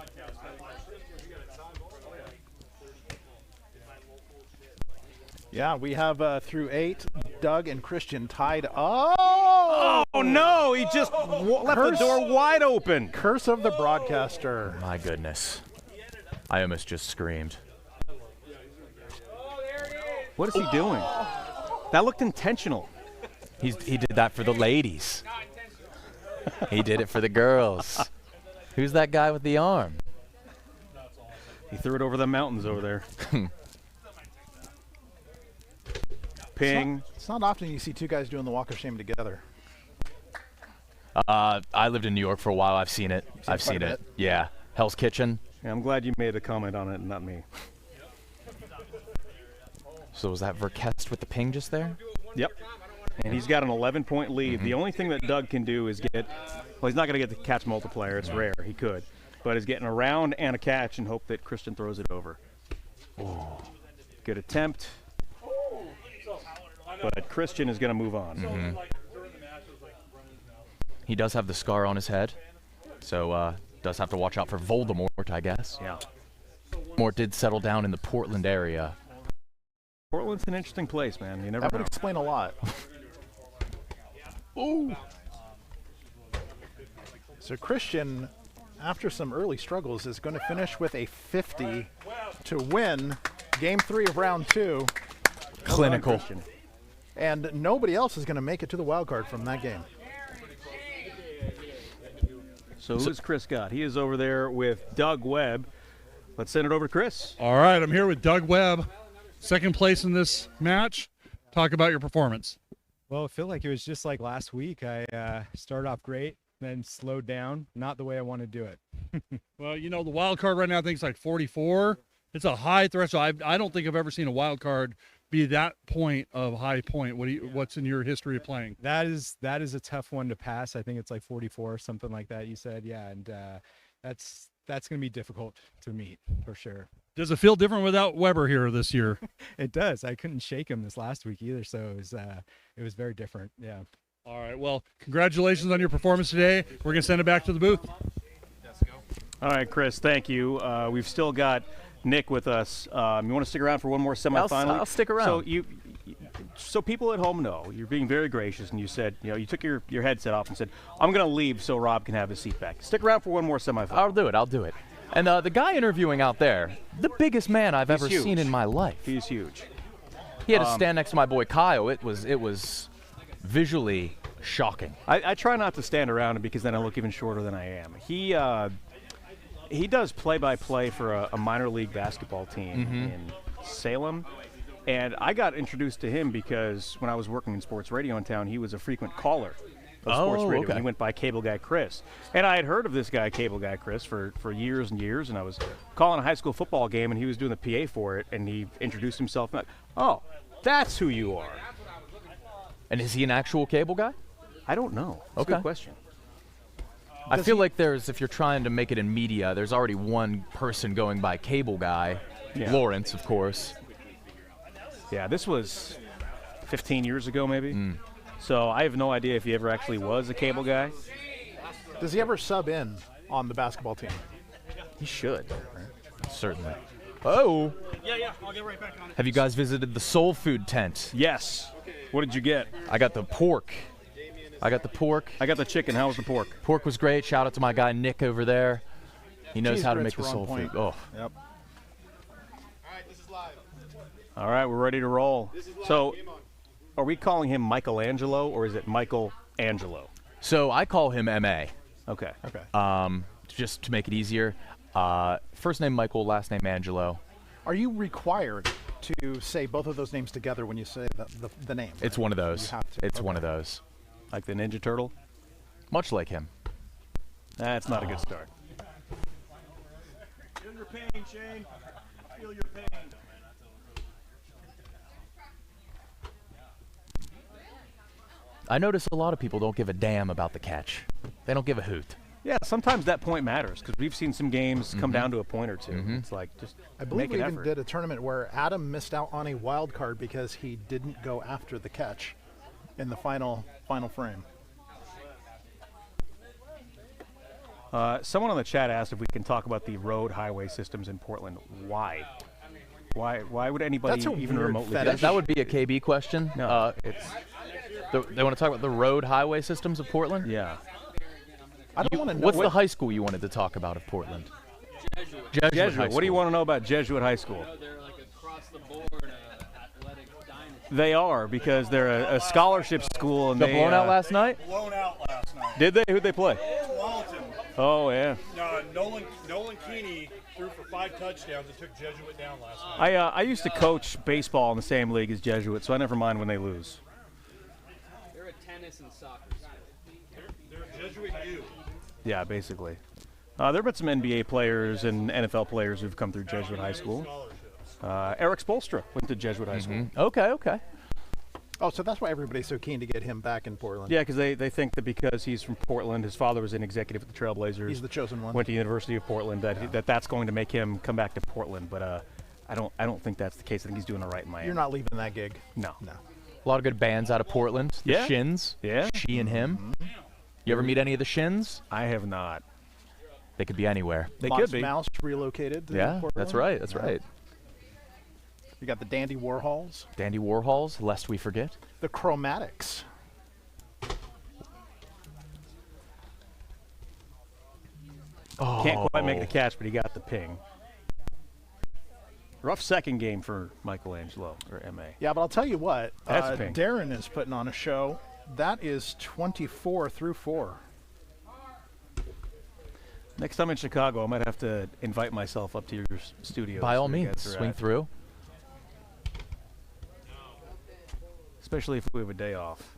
Yeah, we have through 8, Doug and Christian tied up. Oh, no. He just left the door wide open. Curse of the broadcaster. My goodness. I almost just screamed. What is he doing? That looked intentional. He did that for the ladies. He did it for the girls. Who's that guy with the arm? He threw it over the mountains over there. Ping. It's not often you see 2 guys doing the walk of shame together. I lived in New York for a while. I've seen it. I've seen it. Yeah. Hell's Kitchen. Yeah, I'm glad you made a comment on it and not me. So was that Verkest with the ping just there? Yep. And he's got an 11-point lead. The only thing that Doug can do is he's not going to get the catch multiplier. It's rare. He could. But is getting a round and a catch and hope that Christian throws it over. Oh. Good attempt. But Christian is going to move on. He does have the scar on his head. So does have to watch out for Voldemort, I guess. Yeah. Voldemort did settle down in the Portland area. Portland's an interesting place, man. You never know. That would explain a lot. Ooh. So Christian, after some early struggles, is going to finish with a 50 to win Game 3 of Round 2. Clinical. And nobody else is going to make it to the wild card from that game. So who's Chris got? He is over there with Doug Webb. Let's send it over to Chris. All right, I'm here with Doug Webb, second place in this match. Talk about your performance. Well, I feel like it was just like last week. I started off great, then slowed down, not the way I want to do it. Well, the wild card right now I think it's like 44. It's a high threshold. I don't think I've ever seen a wild card be that point of high point? What's in your history of playing? That is a tough one to pass. I think it's like 44 or something like that. You said, yeah, and that's going to be difficult to meet for sure. Does it feel different without Weber here this year? It does. I couldn't shake him this last week either, so it was very different. Yeah. All right. Well, congratulations on your performance today. We're going to send it back to the booth. Let's go. All right, Chris, thank you. We've still got Nick with us. You want to stick around for one more semifinal? I'll stick around. So people at home know you're being very gracious, and you said, you took your headset off and said, I'm going to leave so Rob can have his seat back. Stick around for one more semifinal. I'll do it. And the guy interviewing out there, the biggest man I've ever seen in my life. He's huge. He had to stand next to my boy Kyle. It was visually shocking. I try not to stand around him because then I look even shorter than I am. He does play-by-play for a minor league basketball team in Salem. And I got introduced to him because when I was working in sports radio in town, he was a frequent caller of sports radio. Okay. He went by Cable Guy Chris. And I had heard of this guy, Cable Guy Chris, for years and years. And I was calling a high school football game, and he was doing the PA for it. And he introduced himself. And oh, that's who you are. And is he an actual cable guy? I don't know. That's a good question. I feel like if you're trying to make it in media, there's already one person going by Cable Guy. Yeah. Lawrence, of course. Yeah, this was 15 years ago maybe. So I have no idea if he ever actually was a cable guy. Does he ever sub in on the basketball team? He should. Certainly. Oh. Yeah, I'll get right back on it. Have you guys visited the Soul Food tent? Yes. What did you get? I got the pork. I got the chicken. How was the pork? Pork was great. Shout out to my guy Nick over there. He knows how to make the soul food. Oh. Yep. All right, we're ready to roll. So, are we calling him Michelangelo or is it Michael Angelo? So I call him MA. Okay. Just to make it easier. First name Michael, last name Angelo. Are you required to say both of those names together when you say the name? It's one of those. You have to. It's one of those. Like the Ninja Turtle? Much like him. That's not a good start. Feel your pain, Shane. Feel your pain. I notice a lot of people don't give a damn about the catch. They don't give a hoot. Yeah, sometimes that point matters because we've seen some games come down to a point or two. It's like just I believe make an we even effort. did a tournament where Adam missed out on a wild card because he didn't go after the catch in the final frame. Someone on the chat asked if we can talk about the road highway systems in Portland. Why? Why would anybody even remotely? That would be a KB question. No. They want to talk about the road highway systems of Portland? Yeah. I don't want to know. What's the high school you wanted to talk about of Portland? Jesuit. High School. What do you want to know about Jesuit High School? They're like across the board athletic dynasty. They are because they're a scholarship school and Got they blown out last night? Blown out last night. Did they? Who'd they play? Walton. Oh yeah. Nolan Keeney threw for 5 touchdowns and took Jesuit down last night. I used to coach baseball in the same league as Jesuit, so I never mind when they lose. They're a tennis and soccer school. They're Jesuit U. Yeah, basically. There have been some NBA players and NFL players who've come through Jesuit High School. Eric Spoelstra went to Jesuit High School. Okay. Oh, so that's why everybody's so keen to get him back in Portland. Yeah, because they think that because he's from Portland, his father was an executive at the Trailblazers. He's the chosen one. Went to University of Portland. That's going to make him come back to Portland. But I don't think that's the case. I think he's doing all right in Miami. You're not leaving that gig. No. A lot of good bands out of Portland. The Yeah. Shins. Yeah. She and Him. You ever meet any of the Shins? I have not. They could be anywhere. They Modest could be. Mouse relocated to Yeah, Portland. that's right. That's right. You got the Dandy Warhols. Dandy Warhols, lest we forget. The Chromatics. Can't quite make the catch, but he got the ping. Rough second game for Michelangelo, or MA. Yeah, but I'll tell you what. That's a ping. Darren is putting on a show. That is 24 through 4. Next time in Chicago, I might have to invite myself up to your studio. By all means, swing through. Especially if we have a day off.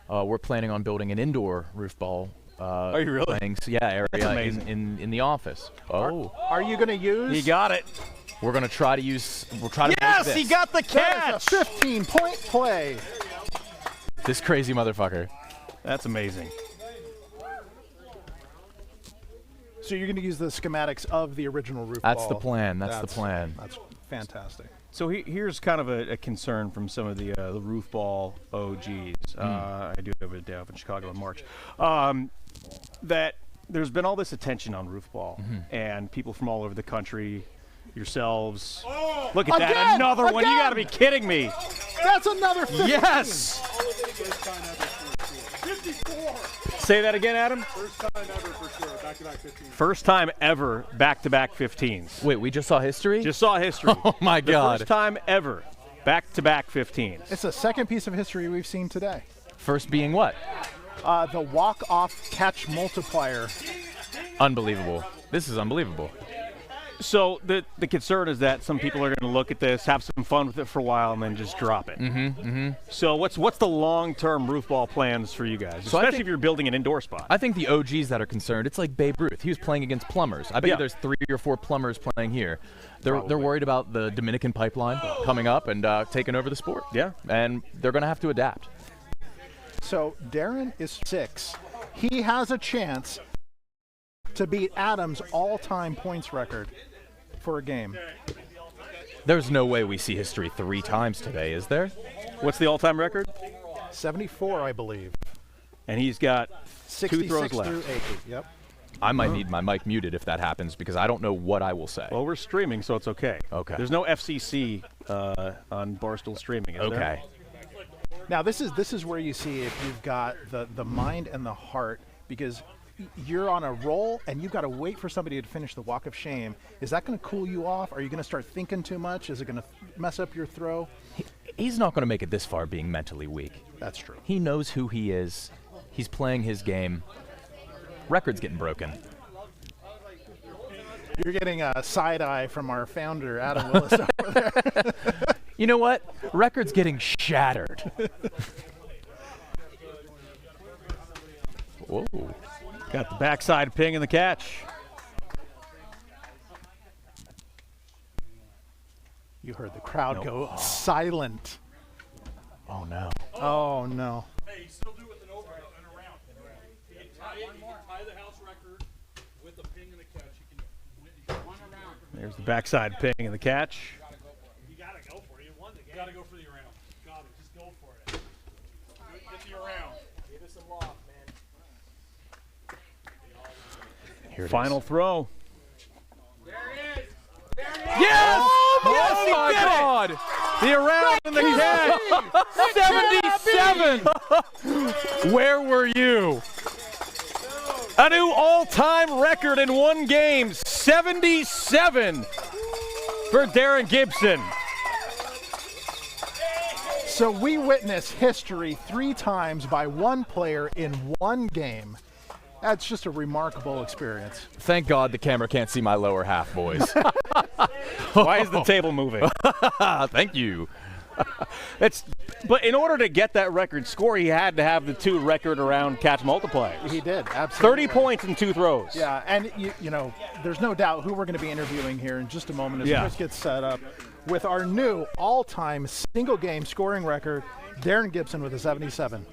We're planning on building an indoor roofball. Are you really? Area amazing. in the office. Oh. Are you going to use? He got it. We're going to try to use. We'll try to. Yes, make this. he got the catch. That is a 15-point play. This crazy motherfucker. That's amazing. So you're going to use the schematics of the original roof That's ball. the plan. That's the plan. That's fantastic. So here's kind of a concern from some of the roof ball OGs. I do have a day off in Chicago in March. That there's been all this attention on roof ball, and people from all over the country, yourselves. Look at that, another one. You got to be kidding me. That's another 15. Yes. 54. Say that again, Adam. First time ever for sure. Back-to-back 15. First time ever back-to-back 15s. Wait, we just saw history? Just saw history. Oh, my God. First time ever back-to-back 15s. It's the second piece of history we've seen today. First being what? The walk-off catch multiplier. Unbelievable. This is unbelievable. So the concern is that some people are going to look at this, have some fun with it for a while, and then just drop it. So what's the long-term roof ball plans for you guys, especially if you're building an indoor spot? I think the OGs that are concerned, it's like Babe Ruth. He was playing against plumbers. I bet you there's 3 or 4 plumbers playing here. They're worried about the Dominican pipeline coming up and taking over the sport. Yeah. And they're going to have to adapt. So Darren is 6. He has a chance to beat Adam's all-time points record for a game. There's no way we see history 3 times today, is there? What's the all-time record? 74, I believe. And he's got 2 throws left. through 80. Yep. I might need my mic muted if that happens because I don't know what I will say. Well, we're streaming, so it's okay. Okay. There's no FCC on Barstool streaming, is there? Now this is where you see if you've got the mind and the heart, because you're on a roll and you've got to wait for somebody to finish the walk of shame. Is that going to cool you off? Are you going to start thinking too much? Is it going to mess up your throw? He's not going to make it this far being mentally weak. That's true. He knows who he is. He's playing his game. Record's getting broken. You're getting a side eye from our founder, Adam Willis, over there. You know what? Record's getting shattered. Whoa. Got the backside ping and the catch. You heard the crowd go silent. Oh, no. Oh, no. Hey, still do it with an over and around. You can tie the house record with a ping and a catch. You can one around. There's the backside ping and the catch. You gotta go for it. You won the game. You gotta go for the around. Got it. Just go for it. Get the around. Give us a loft, man. Final throw. There it is. Yes! Oh, Yes, he my did God! It! The around and the catch. 77! Where were you? A new all-time record in one game. 77 for Darren Gibson. So we witness history 3 times by one player in one game. That's just a remarkable experience. Thank God the camera can't see my lower half, boys. Why is the table moving? Thank you. But in order to get that record score, he had to have the 2 record around catch multipliers. He did, absolutely. 30 points in 2 throws. Yeah, and you know, there's no doubt who we're going to be interviewing here in just a moment as Chris gets set up with our new all-time single-game scoring record, Darren Gibson with a 77.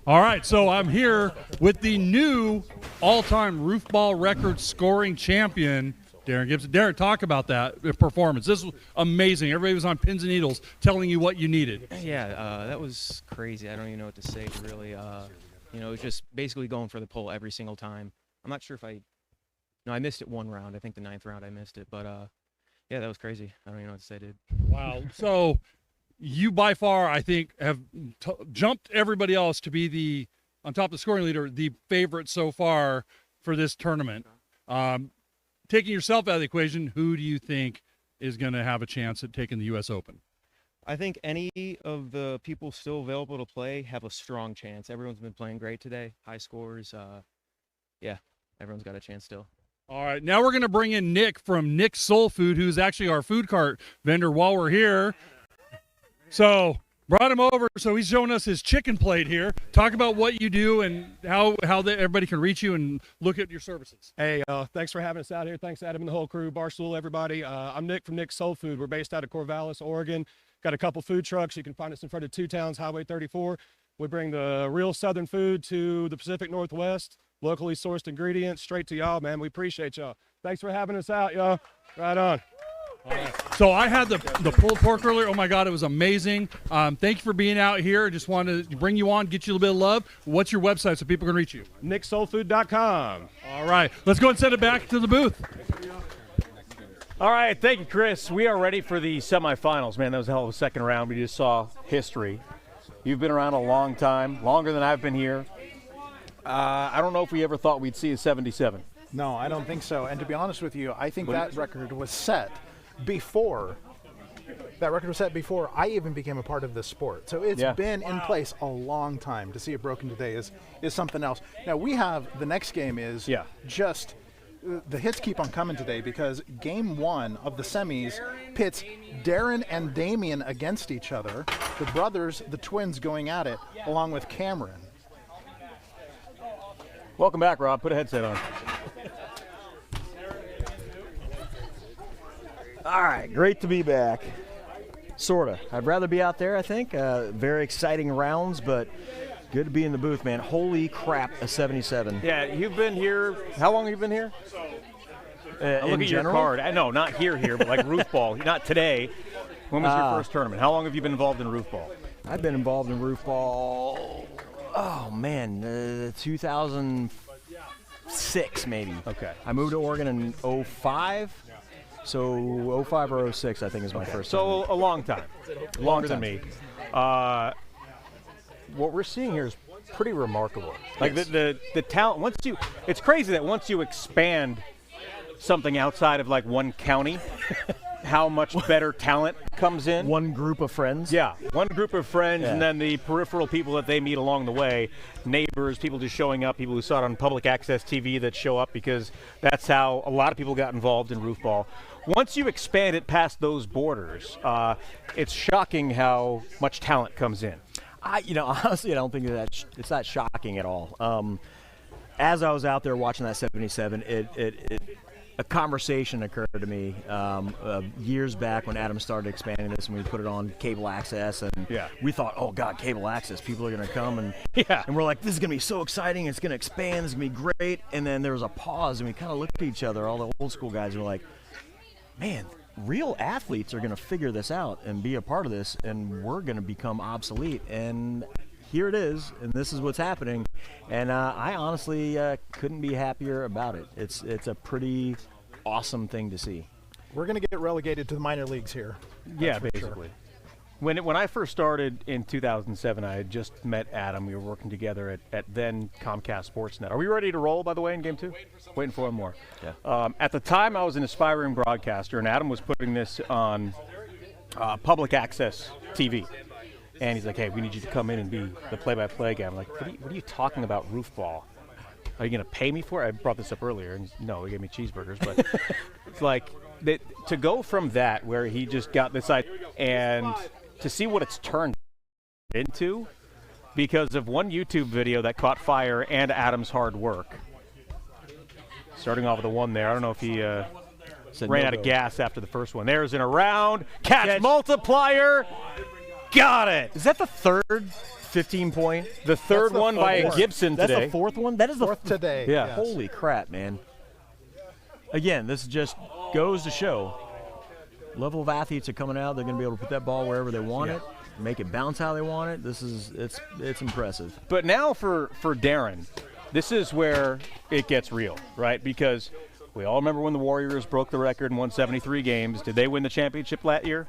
All right, so I'm here with the new all-time roof ball record scoring champion, Darren Gibson. Darren, talk about that performance. This was amazing. Everybody was on pins and needles telling you what you needed. Yeah, that was crazy. I don't even know what to say, really. You know, just basically going for the pole every single time. I'm not sure if I missed it 1 round. I think the 9th round I missed it. But, yeah, that was crazy. I don't even know what to say, dude. Wow. So you by far, I think, have jumped everybody else to be on top of the scoring leader, the favorite so far for this tournament. Taking yourself out of the equation, who do you think is going to have a chance at taking the U.S. Open? I think any of the people still available to play have a strong chance. Everyone's been playing great today. High scores. Yeah, everyone's got a chance still. All right, now we're going to bring in Nick from Nick's Soul Food, who's actually our food cart vendor while we're here. So Brought him over, so he's showing us his chicken plate here. Talk about what you do and how everybody can reach you and look at your services. Hey, thanks for having us out here. Thanks, Adam and the whole crew, Barstool, everybody. I'm Nick from Nick's Soul Food. We're based out of Corvallis, Oregon. Got a couple food trucks. You can find us in front of Two Towns, Highway 34. We bring the real Southern food to the Pacific Northwest, locally sourced ingredients, straight to y'all, man. We appreciate y'all. Thanks for having us out, y'all. Right on. So I had the pulled pork earlier. Oh my God, it was amazing. Thank you for being out here. Just wanted to bring you on, get you a little bit of love. What's your website so people can reach you? nicksoulfood.com. All right, let's go and send it back to the booth. All right, thank you, Chris. We are ready for the semifinals. Man, that was a hell of a second round. We just saw history. You've been around a long time, longer than I've been here. I don't know if we ever thought we'd see a 77. No, I don't think so. And to be honest with you, I think that record was set before I even became a part of this sport. So it's been in place a long time. To see it broken today is something else. Now we have the next game is just the hits keep on coming today because game 1 of the semis pits Darren and Damien against each other. The brothers, the twins going at it along with Cameron. Welcome back, Rob. Put a headset on. All right, great to be back. Sorta. I'd rather be out there, I think. Very exciting rounds, but good to be in the booth, man. Holy crap, a 77. Yeah, you've been here. How long have you been here? Look at general? your card. No, not here, but like Roofball. Not today. When was your first tournament? How long have you been involved in Roofball? I've been involved in Roofball, oh man, 2006 maybe. Okay. I moved to Oregon in 05. So 05 or 06, I think, is my first time. So a long time. Longer than me. What we're seeing here is pretty remarkable. Like the talent, it's crazy that once you expand something outside of like one county, how much better talent comes in. One group of friends. Yeah, one group of friends, and then the peripheral people that they meet along the way, neighbors, people just showing up, people who saw it on public access TV that show up because that's how a lot of people got involved in Roofball. Once you expand it past those borders, it's shocking how much talent comes in. Honestly, I don't think it's that shocking at all. As I was out there watching that 77, a conversation occurred to me years back when Adam started expanding this, and we put it on cable access, and we thought, oh God, cable access, people are going to come, and we're like, this is going to be so exciting, it's going to expand, it's going to be great, and then there was a pause, and we kind of looked at each other, all the old school guys, and we're like, man, real athletes are going to figure this out and be a part of this, and we're going to become obsolete, and here it is, and this is what's happening, and I honestly couldn't be happier about it. It's a pretty awesome thing to see. We're going to get relegated to the minor leagues here. Yeah, basically. When I first started in 2007, I had just met Adam. We were working together at then Comcast Sportsnet. Are we ready to roll, by the way, in game 2? Waiting for one more. Yeah. At the time, I was an aspiring broadcaster, and Adam was putting this on public access TV. And he's like, hey, we need you to come in and be the play-by-play guy. I'm like, what are you talking about, Roofball? Are you going to pay me for it? I brought this up earlier, and no, he gave me cheeseburgers. But it's like, to go from that, where he just got this idea, and to see what it's turned into because of one YouTube video that caught fire and Adam's hard work. Starting off with the one there. I don't know if he ran out of gas after the first one. There's an around. Catch multiplier. Got it. Is that the third 15-point? The third one by Gibson today. That's the fourth one? That is the fourth today. Yeah. Yes. Holy crap, man. Again, this just goes to show level of athletes are coming out. They're going to be able to put that ball wherever they want it, make it bounce how they want it. It's impressive. But now for Darren, this is where it gets real, right? Because we all remember when the Warriors broke the record and won 73 games. Did they win the championship that year?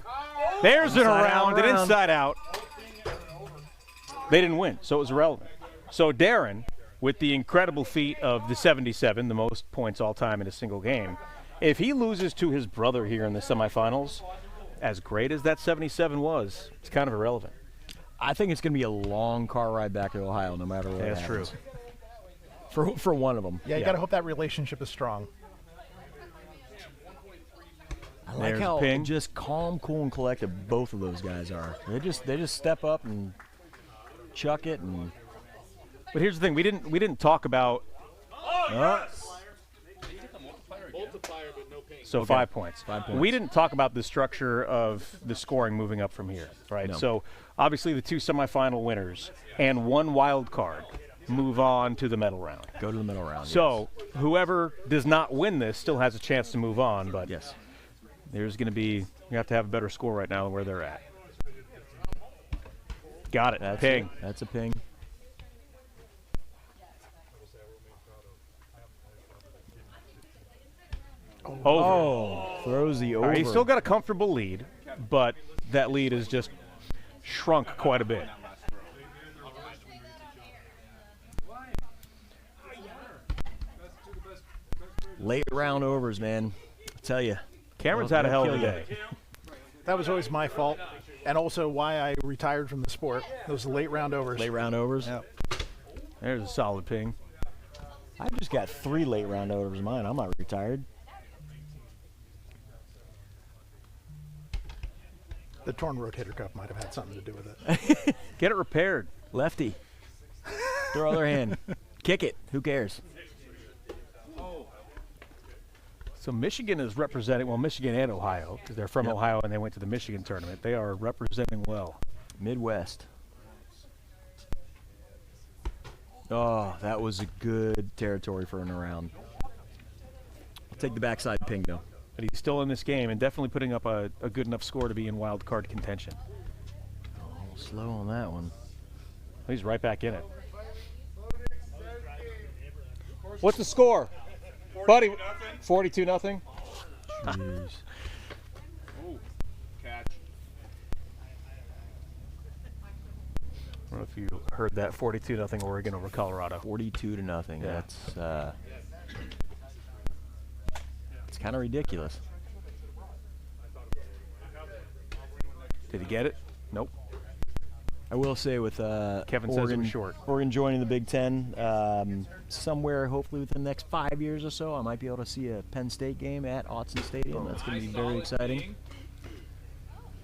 There's an around and inside out. They didn't win, so it was irrelevant. So Darren, with the incredible feat of the 77, the most points all time in a single game, if he loses to his brother here in the semifinals, as great as that 77 was, it's kind of irrelevant. I think it's going to be a long car ride back to Ohio, no matter what. That's true. For one of them. Yeah, you got to hope that relationship is strong. I I like how just calm, cool, and collected both of those guys are. They just step up and chuck it. And but here's the thing: we didn't talk about. So Okay. 5 points. 5 points. We didn't talk about the structure of the scoring moving up from here, right? No. So obviously the 2 semifinal winners and 1 wild card move on to the medal round. Go to the medal round. So whoever does not win this still has a chance to move on, but yes, there's going to be you have to have a better score right now than where they're at. Got it. That's ping. it. That's a ping. Over. Oh, throws the over. He's still got a comfortable lead, but that lead has just shrunk quite a bit. Late round overs, man. I tell you. Cameron's had a hell of a day. That was always my fault, and also why I retired from the sport. Those late round overs. Late round overs? Yeah. There's a solid ping. I just got 3 late round overs of mine. I'm not retired. The torn rotator cuff might have had something to do with it. Get it repaired. Lefty. Throw other hand. Kick it. Who cares? So Michigan is representing, well, Michigan and Ohio, because they're from Ohio and they went to the Michigan tournament. They are representing well. Midwest. Oh, that was a good territory for an around. I'll take the backside ping, though. But he's still in this game and definitely putting up a good enough score to be in wild card contention. Oh, slow on that one. He's right back in it. What's the score? Buddy, 42-0. Jeez. Catch. I don't know if you heard that 42-0 Oregon over Colorado. 42-0. Yeah. That's it's kind of ridiculous. Did he get it? Nope. I will say with Kevin says it was short. Oregon joining the Big Ten, somewhere hopefully within the next 5 years or so, I might be able to see a Penn State game at Autzen Stadium. That's going to be very exciting.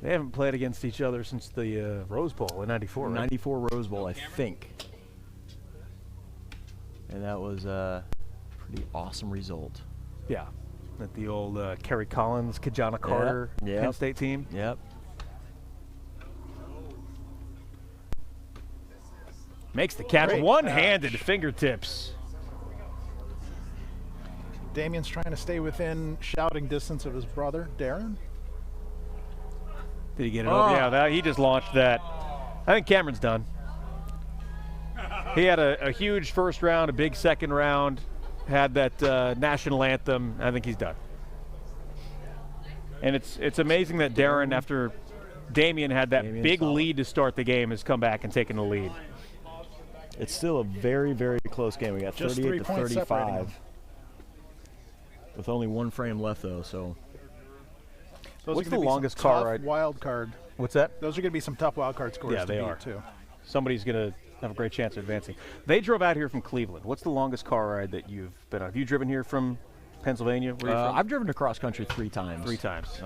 They haven't played against each other since the Rose Bowl in '94, right? 94 Rose Bowl, I think. And that was a pretty awesome result. Yeah. At the old Kerry Collins, Kajana Carter Penn State team. Yep. Makes the catch Great one-handed, fingertips. Damien's trying to stay within shouting distance of his brother, Darren. Did he get it over? Yeah, he just launched that. I think Cameron's done. He had a huge first round, a big second round, had that national anthem. I think he's done. And it's amazing that Darren, after Damien had that big lead to start the game, has come back and taken the lead. It's still a very, very close game. We got Just 38 3 to points separating 35. them. With only 1 frame left, though, so. Those What's are the gonna be longest some car tough ride? wild card. What's that? Those are going to be some tough wild card scores Yeah, to they beat, are. too. Somebody's going to have a great chance of advancing. They drove out here from Cleveland. What's the longest car ride that you've been on? Have you driven here from Pennsylvania? Where are you from? I've driven across country 3 times. 3 times.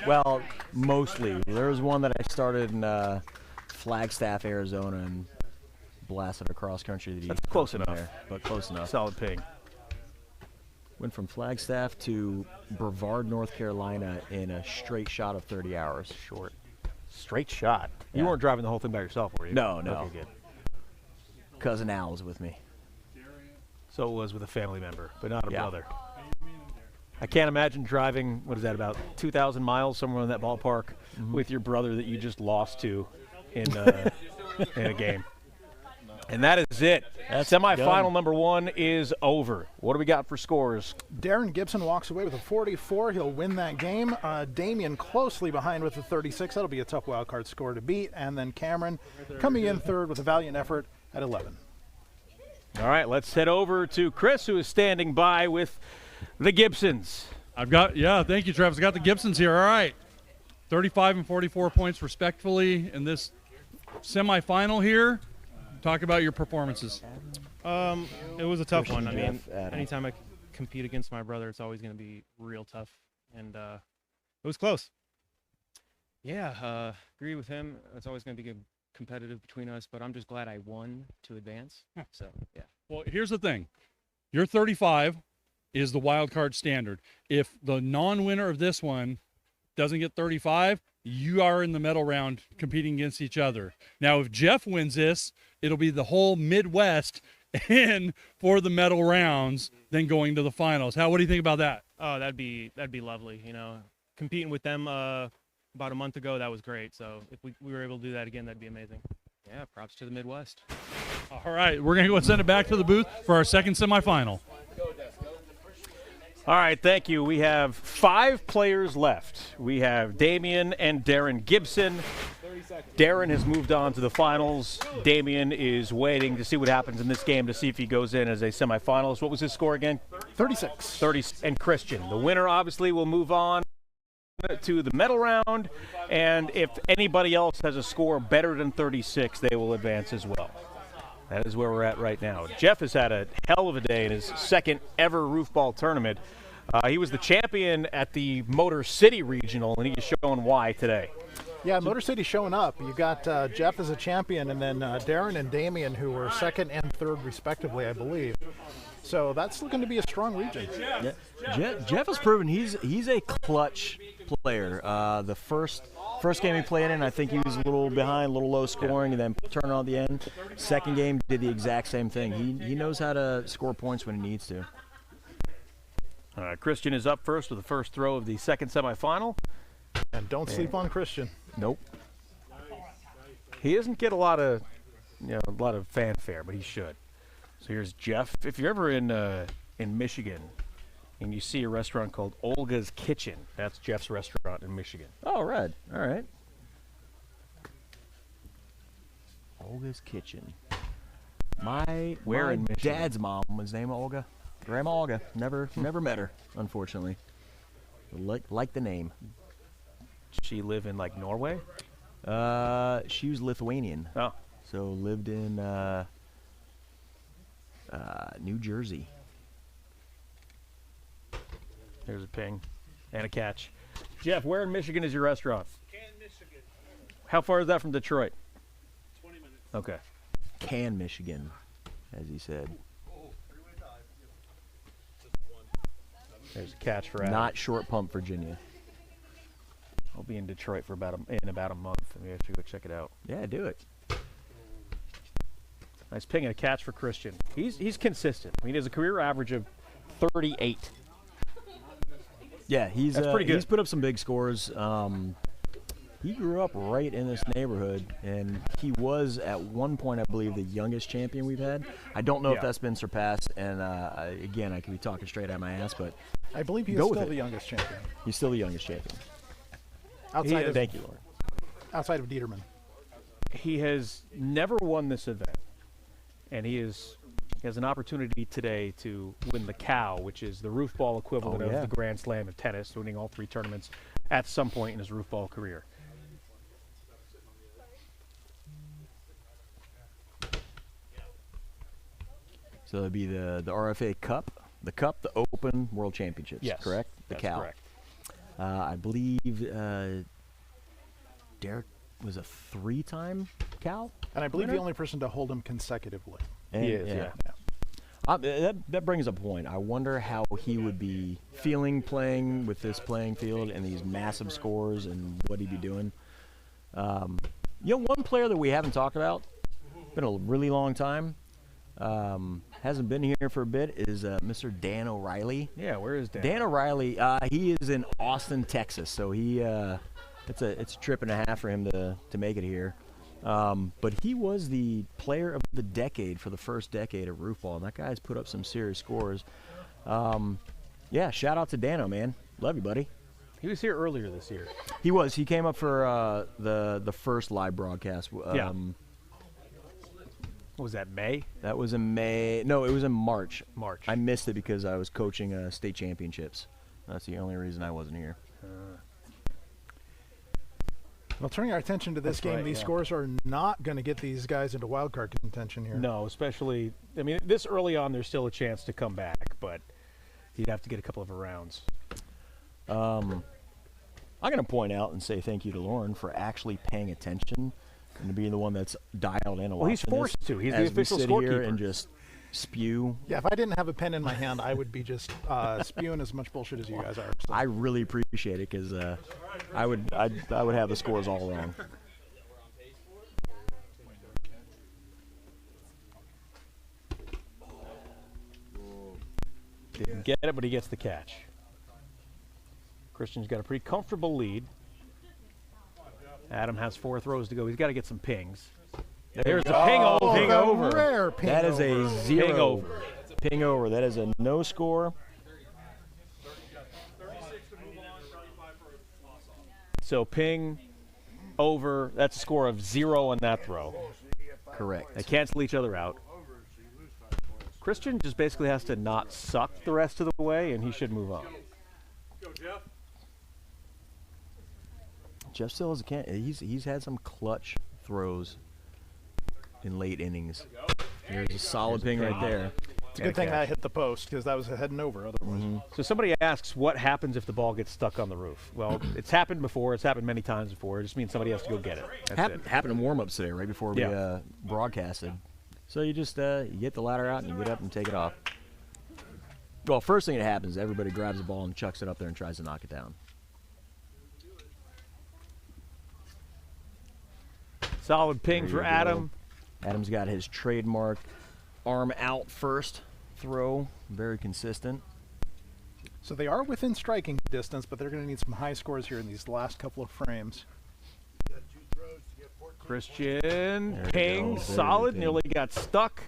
Well, mostly. There was one that I started in Flagstaff, Arizona, and blasted across country. That's close enough. There, but close enough. Solid ping. Went from Flagstaff to Brevard, North Carolina in a straight shot of 30 hours. Short. Straight shot. You Yeah. weren't driving the whole thing by yourself, were you? No. Okay, good. Cousin Al was with me. So it was with a family member, but not a Yeah. brother. I can't imagine driving, what is that, about 2,000 miles, somewhere in that ballpark, with your brother that you just lost to in, in a game. And that is it. Semifinal number 1 is over. What do we got for scores? Darren Gibson walks away with a 44. He'll win that game. Damien closely behind with a 36. That'll be a tough wild card score to beat. And then Cameron coming in third with a valiant effort at 11. All right, let's head over to Chris, who is standing by with the Gibsons. Thank you, Travis. I got the Gibsons here. All right. 35 and 44 points respectfully in this semifinal here. Talk about your performances. It was a tough one. I mean, Jeff, Adam. anytime I compete against my brother, it's always going to be real tough. And It was close. Yeah, agree with him. It's always going to be competitive between us, but I'm just glad I won to advance. So, yeah. Well, here's the thing. Your 35 is the wild card standard. If the non-winner of this one doesn't get 35, you are in the medal round competing against each other. Now, if Jeff wins this, it'll be the whole Midwest in for the medal rounds, then going to the finals. What do you think about that? Oh, that'd be lovely. You know, competing with them about a month ago, that was great. So if we were able to do that again, that'd be amazing. Yeah, props to the Midwest. All right, we're going to go and send it back to the booth for our second semifinal. All right, thank you. We have 5 players left. We have Damian and Darren Gibson. Darren has moved on to the finals. Damian is waiting to see what happens in this game to see if he goes in as a semifinalist. What was his score again? 36. 30. And Christian, the winner, obviously, will move on to the medal round. And if anybody else has a score better than 36, they will advance as well. That is where we're at right now. Jeff has had a hell of a day in his second ever Roofball tournament. He was the champion at the Motor City Regional, and he is showing why today. Yeah, Motor City showing up. You got Jeff as a champion, and then Darren and Damian, who were second and third respectively, I believe. So that's looking to be a strong region. Yeah. Jeff has proven he's a clutch player. The first game he played in, I think he was a little behind, a little low scoring, and then turned on the end. Second game, did the exact same thing. He knows how to score points when he needs to. Christian is up first with the first throw of the second semifinal. And don't sleep on Christian. Nope. He doesn't get a lot of fanfare, but he should. So here's Jeff. If you're ever in Michigan and you see a restaurant called Olga's Kitchen, that's Jeff's restaurant in Michigan. Oh, right. All right. Olga's Kitchen. My dad's mom was named Olga. Grandma Olga. Never met her, unfortunately. Like the name. She live in like Norway? She was Lithuanian. Oh. So lived in New Jersey. There's a ping and a catch. Jeff, where in Michigan is your restaurant? Canton, Michigan. How far is that from Detroit? 20 minutes. Okay. Canton, Michigan, as he said. There's a catch for Adam. Not Short Pump, Virginia. I'll be in Detroit for about a month. Maybe I should go check it out. Yeah, do it. Nice ping and a catch for Christian. He's consistent. I mean, he has a career average of 38. Yeah, That's pretty good. He's put up some big scores. He grew up right in this neighborhood, and he was at one point, I believe, the youngest champion we've had. I don't know if that's been surpassed, and again, I could be talking straight out of my ass, but I believe he's still the youngest champion. He's still the youngest champion. Thank you, Lord. Outside of Dieterman. He has never won this event, and he has an opportunity today to win the Cow, which is the Roofball equivalent of the Grand Slam of tennis, winning all 3 tournaments at some point in his Roofball career. So it'd be the RFA Cup, the Open World Championships, yes, correct? The Cow. Correct. I believe Derek was a 3-time Cal. And I believe the only person to hold him consecutively. He is, yeah. That brings up a point. I wonder how he would be feeling playing with this playing field and these massive scores and what he'd be doing. One player that we haven't talked about, been a really long time, hasn't been here for a bit, is Mr. Dan O'Reilly. Yeah, where is Dan? Dan O'Reilly, he is in Austin, Texas, so it's a trip and a half for him to make it here. But he was the player of the decade for the first decade of Roofball, and that guy's put up some serious scores. Shout out to Dano, man. Love you, buddy. He was here earlier this year. He was. He came up for the first live broadcast. What was that, May? That was in May. No, it was in March. March. I missed it because I was coaching state championships. That's the only reason I wasn't here. Well, turning our attention to this game, these scores are not going to get these guys into wildcard contention here. No, especially, I mean, this early on, there's still a chance to come back, but you'd have to get a couple of rounds. I'm I'm going to point out and say thank you to Lauren for actually paying attention and to being the one that's dialed in. Well, he's forced to. He's the official scorekeeper. Here and just spew. Yeah, if I didn't have a pen in my hand, I would be just spewing as much bullshit as you guys are. So. I really appreciate it because I would have the scores all wrong. Didn't get it, but he gets the catch. Christian's got a pretty comfortable lead. Adam has 4 throws to go. He's got to get some pings. There's a ping over. Ping over. Rare ping that is over. A 0. Ping over. Ping over. That is a no score. So ping over. That's a score of 0 on that throw. Correct. They cancel each other out. Christian just basically has to not suck the rest of the way, and he should move on. Go, Jeff. Jeff still has he's had some clutch throws in late innings. There's a solid ping right there. It's a good thing that hit the post because that was heading over otherwise. So somebody asks, what happens if the ball gets stuck on the roof? Well, it's happened before. It's happened many times before. It just means somebody has to go get it. That's it. Happened in warm-ups today, right before we broadcasted. So you just you get the ladder out and you get up and take it off. Well, first thing that happens, everybody grabs the ball and chucks it up there and tries to knock it down. Solid ping for Adam. Adam's got his trademark arm out first throw. Very consistent. So they are within striking distance, but they're going to need some high scores here in these last couple of frames. Christian, ping, solid, nearly got stuck.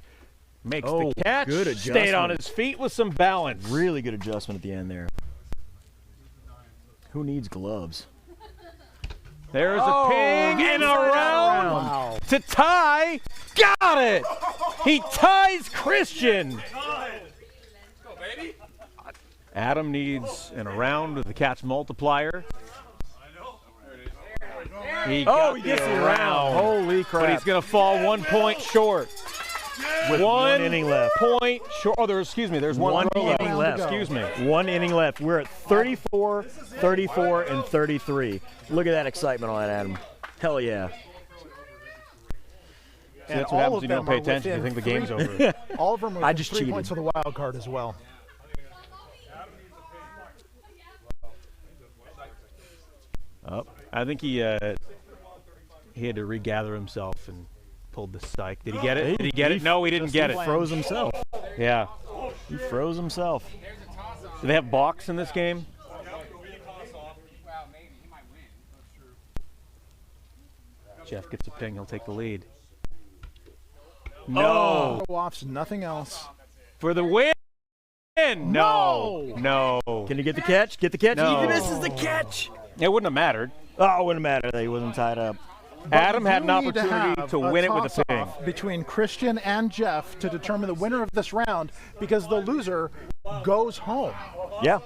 Makes the catch, good adjustment. Stayed on his feet with some balance. Really good adjustment at the end there. Who needs gloves? There's a ping and around to tie. Got it! He ties Christian. Adam needs an around with the catch multiplier. He gets the around. Holy crap. But he's going to fall 1 point short. With one inning left. Point short. Oh, there's one inning left. Excuse me. 1 inning left. We're at 34, 34, and 33. Look at that excitement on that, Adam. Hell yeah. See, that's what happens when you don't pay attention. You think the game's over. All of them are within 3 cheated. points of the wild card as well. I think he had to regather himself and pulled the strike. Did he get it? Did he get it? No, he didn't get it. He froze himself. Yeah. He froze himself. Do they have balks in this game? Jeff gets a ping. He'll take the lead. No. Offs, nothing else. For the win. No. Can you get the catch? Get the catch. No. He misses the catch. It wouldn't have mattered. Oh, it wouldn't matter that he wasn't tied up. Adam had an opportunity to win it with a ping. Between Christian and Jeff to determine the winner of this round because the loser goes home. Yeah.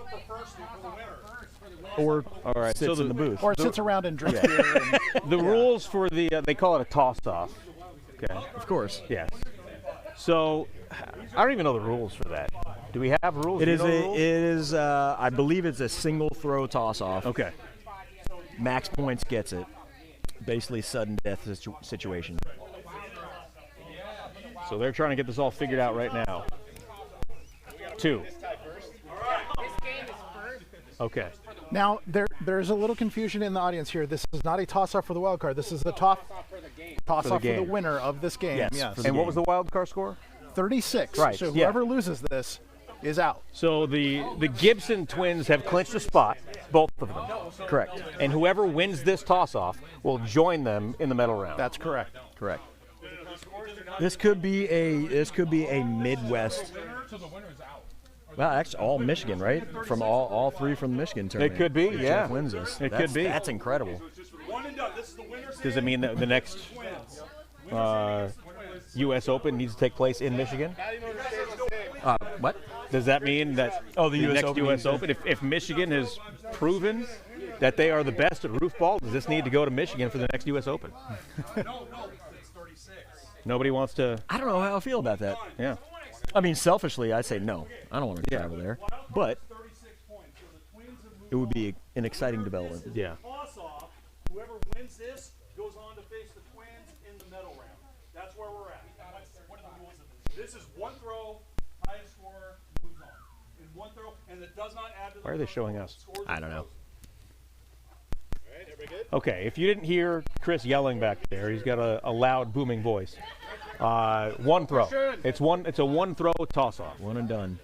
Or sits in the booth. Or sits around and drinks beer. The rules for the, they call it a toss-off. Okay. Of course. Yes. So, I don't even know the rules for that. Do we have rules? It is. I believe it's a single throw toss-off. Okay. Max points gets it. Basically, sudden death situation. So they're trying to get this all figured out right now. 2. Okay. Now, there's a little confusion in the audience here. This is not a toss-off for the wild card. This is the toss-off for the winner of this game. Yes. And what was the wild card score? 36. Right. So whoever loses this is out. So the Gibson twins have clinched a spot, both of them. Correct. And whoever wins this toss-off will join them in the medal round. That's correct. Correct. This could be a Midwest. Well, actually, all Michigan, right? From all 3 from the Michigan tournament. It could be, If yeah. Jeff wins this. It could be. That's incredible. Does it mean that the next U.S. Open needs to take place in Michigan? What? Does that mean that the next U.S. Open, if Michigan has proven that they are the best at roofball, does this need to go to Michigan for the next U.S. Open? No, it's 36. Nobody wants to. I don't know how I feel about that. Yeah. I mean, selfishly, I say no. I don't want to travel there. But it would be an exciting development. Yeah. Toss off. Whoever wins this goes on to face the Twins in the medal round. That's where we're at. What are the rules of this? This is one throw, highest scorer moves on. In one throw, and it does not add to the Why are they showing us? I don't know. Okay, if you didn't hear Chris yelling back there, he's got a loud, booming voice. One throw. It's a one throw toss off. One and done.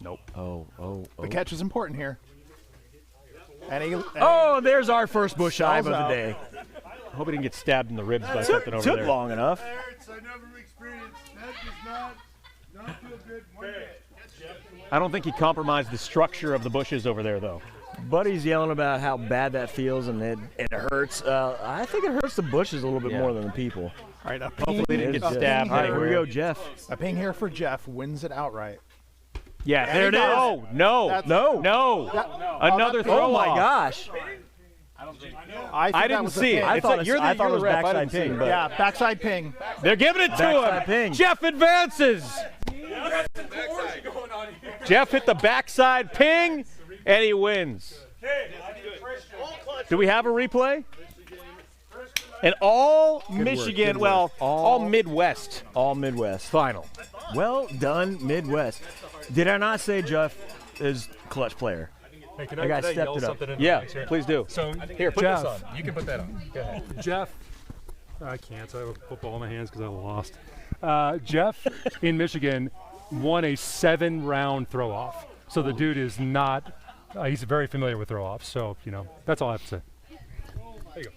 Nope. Oh. The catch is important here. Oh, there's our first bush hive of the out. day. I hope he didn't get stabbed in the ribs by something over there. Took long enough. I never experienced. That does not feel good one bit. I don't think he compromised the structure of the bushes over there, though. Buddy's yelling about how bad that feels and it hurts. I think it hurts the bushes a little bit more than the people. All right, Hopefully he didn't get stabbed. All right, here we anywhere. go, Jeff. A ping here for Jeff wins it outright. Yeah, there it is. Oh, no. Another throw Oh, my off. gosh. I didn't see it. I thought you're it was ref. I backside didn't see ping. it. But Yeah, backside ping. They're giving it to Backside him. ping. Jeff advances. Jeff hit the backside ping, and he wins. Do we have a replay? And all Michigan, good well, work. all Midwest. All Midwest. Final. Well done, Midwest. Did I not say Jeff is clutch player? Hey, can I got yell stepped it up. something in Yeah, the mics here? please do. So Here, put Jeff, this on. You can put that on. Go ahead. Jeff, I can't. So I have a football in my hands because I lost. Jeff in Michigan won a 7-round throw off. So the dude is not. He's very familiar with throw offs. So that's all I have to say. There you go.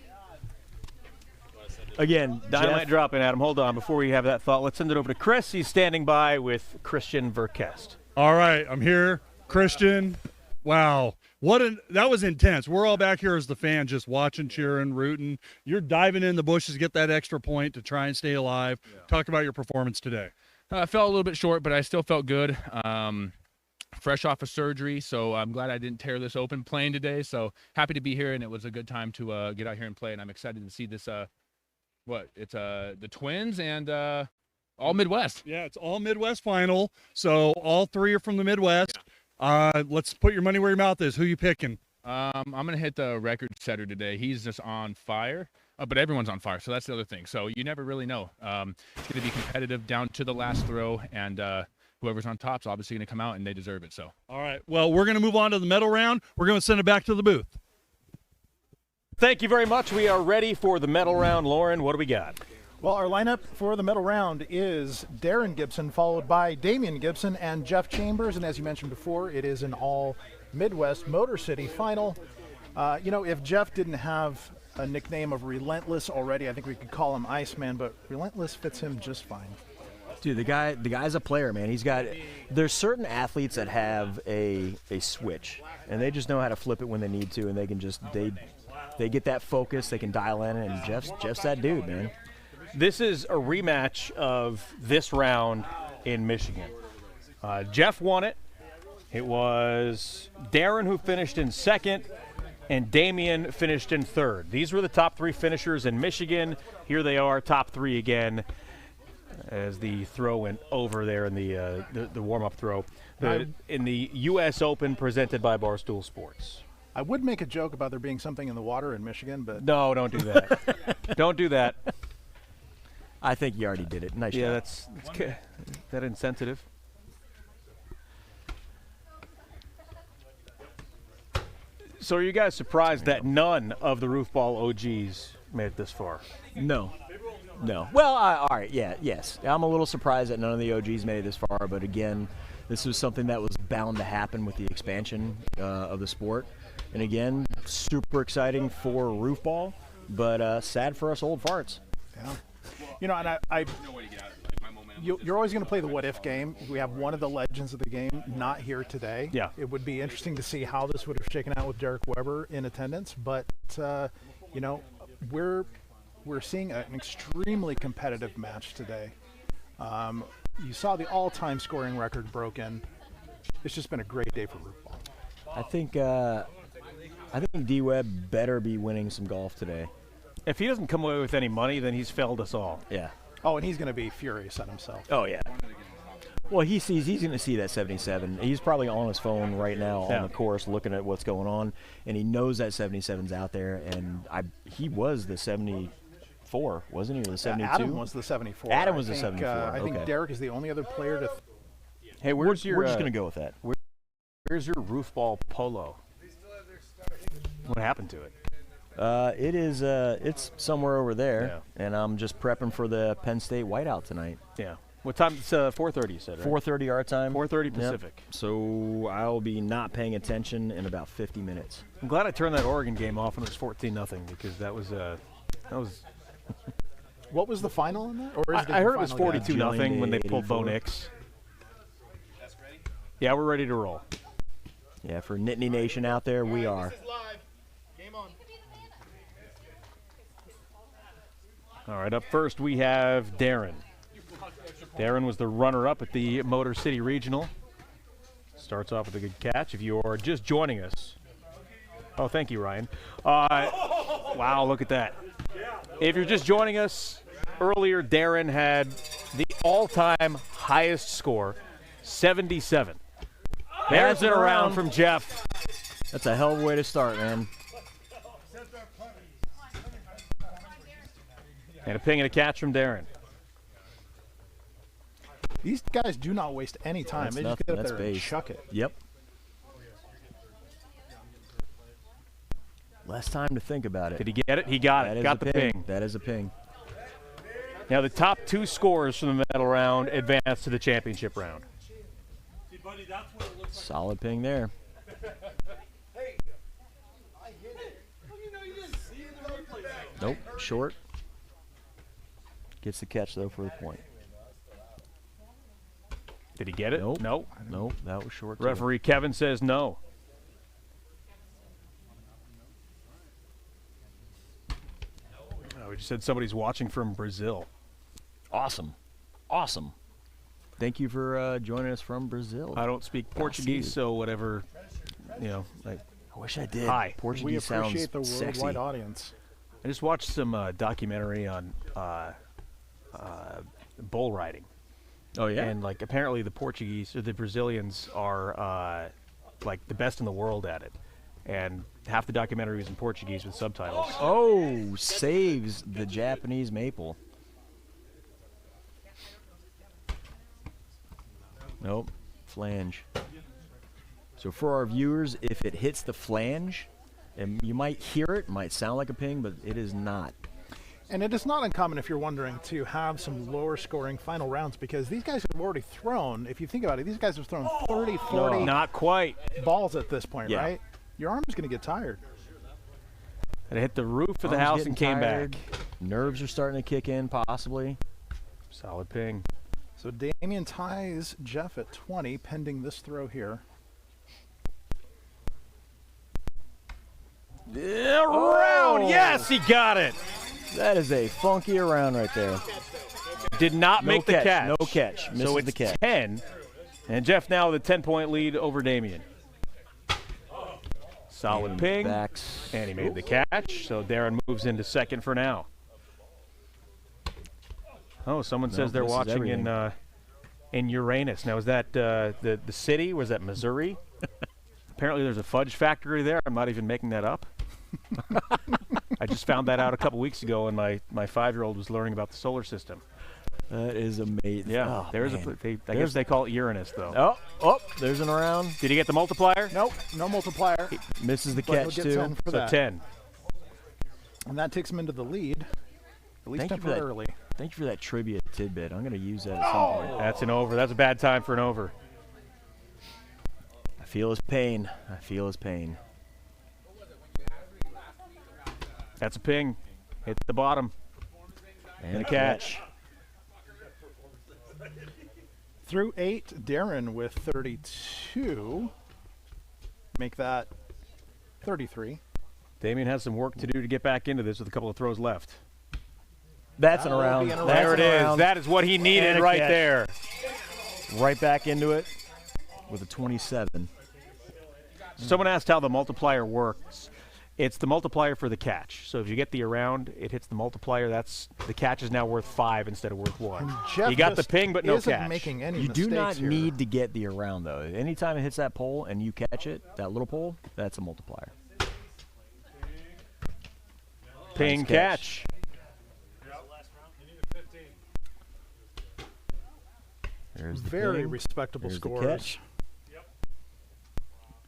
Again, Dynamite Jeff, dropping, Adam. Hold on. Before we have that thought, let's send it over to Chris. He's standing by with Christian Verkest. All right, I'm here. Christian, wow. That was intense. We're all back here as the fans just watching, cheering, rooting. You're diving in the bushes, get that extra point to try and stay alive. Yeah. Talk about your performance today. I felt a little bit short, but I still felt good. Fresh off of surgery, so I'm glad I didn't tear this open playing today. So happy to be here, and it was a good time to get out here and play, and I'm excited to see this it's the Twins and all Midwest. Yeah, it's all Midwest final. So all three are from the Midwest. Let's put your money where your mouth is. Who you picking? I'm gonna hit the record setter today. He's just on fire, but everyone's on fire, so that's the other thing. So you never really know. It's gonna be competitive down to the last throw, and whoever's on top is obviously gonna come out, and they deserve it. So. All right. Well, we're gonna move on to the medal round. We're gonna send it back to the booth. Thank you very much. We are ready for the medal round. Lauren, what do we got? Well, our lineup for the medal round is Darren Gibson, followed by Damian Gibson and Jeff Chambers. And as you mentioned before, it is an all Midwest Motor City final. If Jeff didn't have a nickname of Relentless already, I think we could call him Iceman, but Relentless fits him just fine. Dude, the guy's a player, man. There's certain athletes that have a switch, and they just know how to flip it when they need to, and they can just they get that focus, they can dial in, and Jeff's that dude, man. This is a rematch of this round in Michigan. Jeff won it. It was Darren who finished in second, and Damian finished in third. These were the top three finishers in Michigan. Here they are, top three again, as the throw went over there in the warm-up throw in the U.S. Open presented by Barstool Sports. I would make a joke about there being something in the water in Michigan, but no, don't do that. Don't do that. I think you already did it. Nice yeah, job. that's that insensitive. So are you guys surprised that none of the Roofball OGs made it this far? No. Well, all right, yes. I'm a little surprised that none of the OGs made it this far, but again, this was something that was bound to happen with the expansion of the sport. And again, super exciting for Roofball, but sad for us old farts. Yeah. And you're always going to play the what-if game. We have one of the legends of the game not here today. Yeah. It would be interesting to see how this would have shaken out with Derek Weber in attendance, but, we're seeing an extremely competitive match today. You saw the all-time scoring record broken. It's just been a great day for Roofball. I think D-Web better be winning some golf today. If he doesn't come away with any money, then he's failed us all. Yeah. Oh, and he's going to be furious at himself. Oh, yeah. Well, he's going to see that 77. He's probably on his phone right now on the course looking at what's going on, and he knows that 77's out there, and he was the 74, wasn't he, or the 72? Adam was the 74. Adam was the 74. I think Derek is the only other player to... Hey, we're just going to go with that. Where's your Roofball polo? What happened to it? It's somewhere over there, and I'm just prepping for the Penn State whiteout tonight. Yeah. What time? It's 4:30, you said, right? 4:30 our time. 4:30 Pacific. Yep. So I'll be not paying attention in about 50 minutes. I'm glad I turned that Oregon game off when it was 14-0 because that was What was the final in that? Or I heard it was 42-0 when they pulled Bo Nix. Yeah, we're ready to roll. Yeah, for Nittany Nation out there, we are. All right, up first we have Darren. Darren was the runner-up at the Motor City Regional. Starts off with a good catch. If you are just joining us. Oh, thank you, Ryan. Wow, look at that. If you're just joining us, earlier Darren had the all-time highest score, 77. There's it around from Jeff. That's a hell of a way to start, man. And a ping and a catch from Darren. These guys do not waste any time. They just get up there and chuck it. Yep. Less time to think about it. Did he get it? He got it. Got the ping. That is a ping. Now the top two scorers from the medal round advance to the championship round. Solid ping there. Nope, short. Gets the catch, though, for the point. Did he get it? Nope. Nope. Nope, that was short. Referee Kevin says no. Oh, we just said somebody's watching from Brazil. Awesome. Awesome. Thank you for joining us from Brazil. I don't speak Portuguese, so whatever, I wish I did. Hi. Portuguese we appreciate sounds the sexy. worldwide audience. I just watched some documentary on bull riding. Oh, yeah? And, apparently the Portuguese, or the Brazilians are, the best in the world at it. And half the documentary was in Portuguese with subtitles. Oh, saves the Japanese maple. Nope, flange. So for our viewers, if it hits the flange, and you might hear it, might sound like a ping, but it is not. And it is not uncommon, if you're wondering, to have some lower scoring final rounds because these guys have already thrown, if you think about it, these guys have thrown 30, 40 not quite balls at this point, Yeah. right? Your arm is going to get tired. And it hit the roof of the Arm's house getting and came tired. back. Nerves are starting to kick in, possibly. Solid ping. So Damien ties Jeff at 20, pending this throw here. Around! Yes, he got it! That is a funky around right there. Did not make the catch. No catch. Misses So it's the catch. 10. And Jeff now with a 10-point lead over Damien. Solid And ping. backs. And he made the catch. So Darren moves into second for now. Oh, someone No, says they're this is watching everything. in Uranus. Now, is that the city? Was that Missouri? Apparently there's a fudge factory there. I'm not even making that up. I just found that out a couple weeks ago, and my 5-year-old was learning about the solar system. That is amazing. Yeah, Oh, there's man. I guess they call it Uranus, though. Oh, there's an around. Did he get the multiplier? Nope, no multiplier. Misses the But he'll catch, get too. 10 for So that. 10. And that takes him into the lead, at least Thank you for that. temporarily. Thank you for that trivia tidbit. I'm going to use that at some point. That's an over. That's a bad time for an over. I feel his pain. I feel his pain. That's a ping. Hit the bottom. And a catch. Through 8, Darren with 32. Make that 33. Damien has some work to do to get back into this with a couple of throws left. That's an around. Be an That's There it an is. around. That is what he needed And a right catch. there. Right back into it with a 27. Someone asked how the multiplier works. It's the multiplier for the catch. So if you get the around, it hits the multiplier. That's the catch is now worth 5 instead of worth 1. You got the ping, but no catch. Making any you do not here. need to get the around, though. Anytime it hits that pole and you catch it, that little pole, that's a multiplier. Ping Nice catch. There's the Very ping. respectable There's the scores. catch.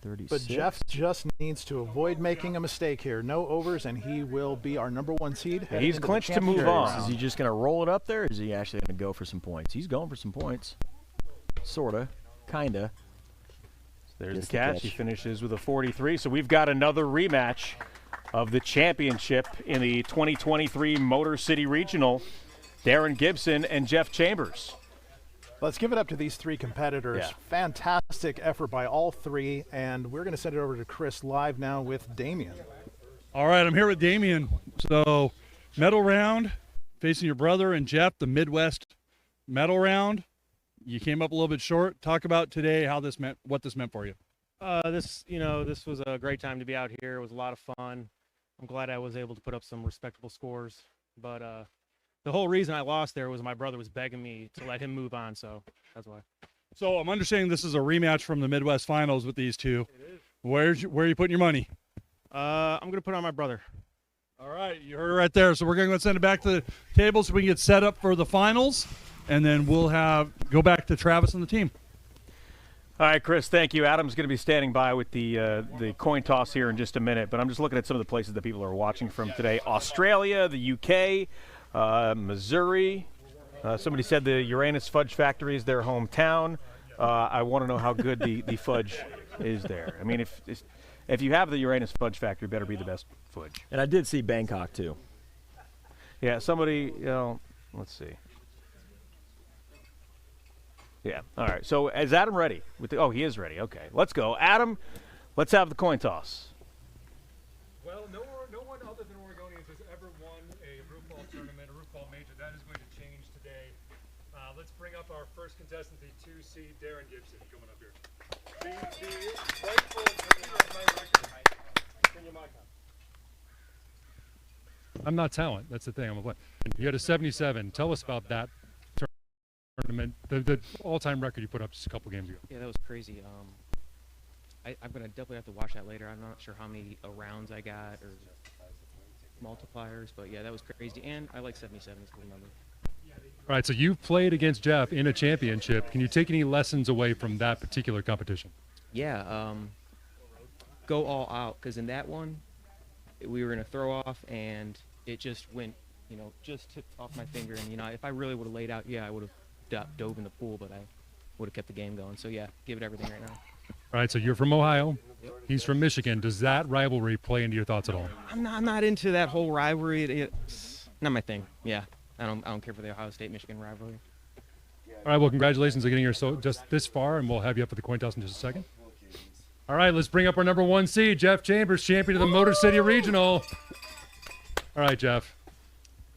36. But Jeff just needs to avoid making a mistake here. No overs, and he will be our #1 seed. Yeah, he's clinched to move on. Is he just going to roll it up there, or is he actually going to go for some points? He's going for some points. Sorta. Kinda. There's Gets the catch. He finishes with a 43. So we've got another rematch of the championship in the 2023 Motor City Regional. Darren Gibson and Jeff Chambers. Let's give it up to these 3 competitors. Yeah. Fantastic effort by all 3, and we're going to send it over to Chris live now with Damien. All right, I'm here with Damien. So, medal round, facing your brother and Jeff, the Midwest medal round. You came up a little bit short. Talk about today how this meant, what this meant for you. This was a great time to be out here. It was a lot of fun. I'm glad I was able to put up some respectable scores, but the whole reason I lost there was my brother was begging me to let him move on, so that's why. So I'm understanding this is a rematch from the Midwest Finals with these two. It is. Where are you putting your money? I'm going to put it on my brother. All right, you heard it right there. So we're going to send it back to the table so we can get set up for the finals, and then we'll go back to Travis and the team. All right, Chris, thank you. Adam's going to be standing by with the coin toss here in just a minute, but I'm just looking at some of the places that people are watching from today. Australia, the UK, Missouri. Somebody said the Uranus Fudge Factory is their hometown. I want to know how good the fudge is there. I mean, if you have the Uranus Fudge Factory, better be the best fudge. And I did see Bangkok, too. Yeah, somebody, let's see. Yeah, all right. So is Adam ready? Oh, he is ready. Okay, let's go. Adam, let's have the coin toss. Well, no one other than Oregonians has ever won a Roofball tournament, a Roofball major. That is going to change today. Let's bring up our first contestant, the 2 seed, Darren Gibson, coming up here. The rightful leader of my record. Bring your mic on. I'm not talent. That's the thing. You had a 77. Tell us about that tournament, the all-time record you put up just a couple games ago. Yeah, that was crazy. I'm gonna definitely have to watch that later. I'm not sure how many rounds I got or multipliers, but yeah, that was crazy. And I like 77. It's a cool number. All right, so you've played against Jeff in a championship. Can you take any lessons away from that particular competition? Yeah, go all out, because in that one, we were in a throw-off, and it just went, just tipped off my finger. And, if I really would have laid out, yeah, I would have dove in the pool, but I would have kept the game going. So, yeah, give it everything right now. All right, so you're from Ohio. He's from Michigan. Does that rivalry play into your thoughts at all? I'm not into that whole rivalry. It's not my thing. Yeah, I don't care for the Ohio State-Michigan rivalry. All right, well, congratulations on getting here just this far, and we'll have you up for the coin toss in just a second. All right, let's bring up our #1 seed, Jeff Chambers, champion of the Motor City Regional. All right, Jeff.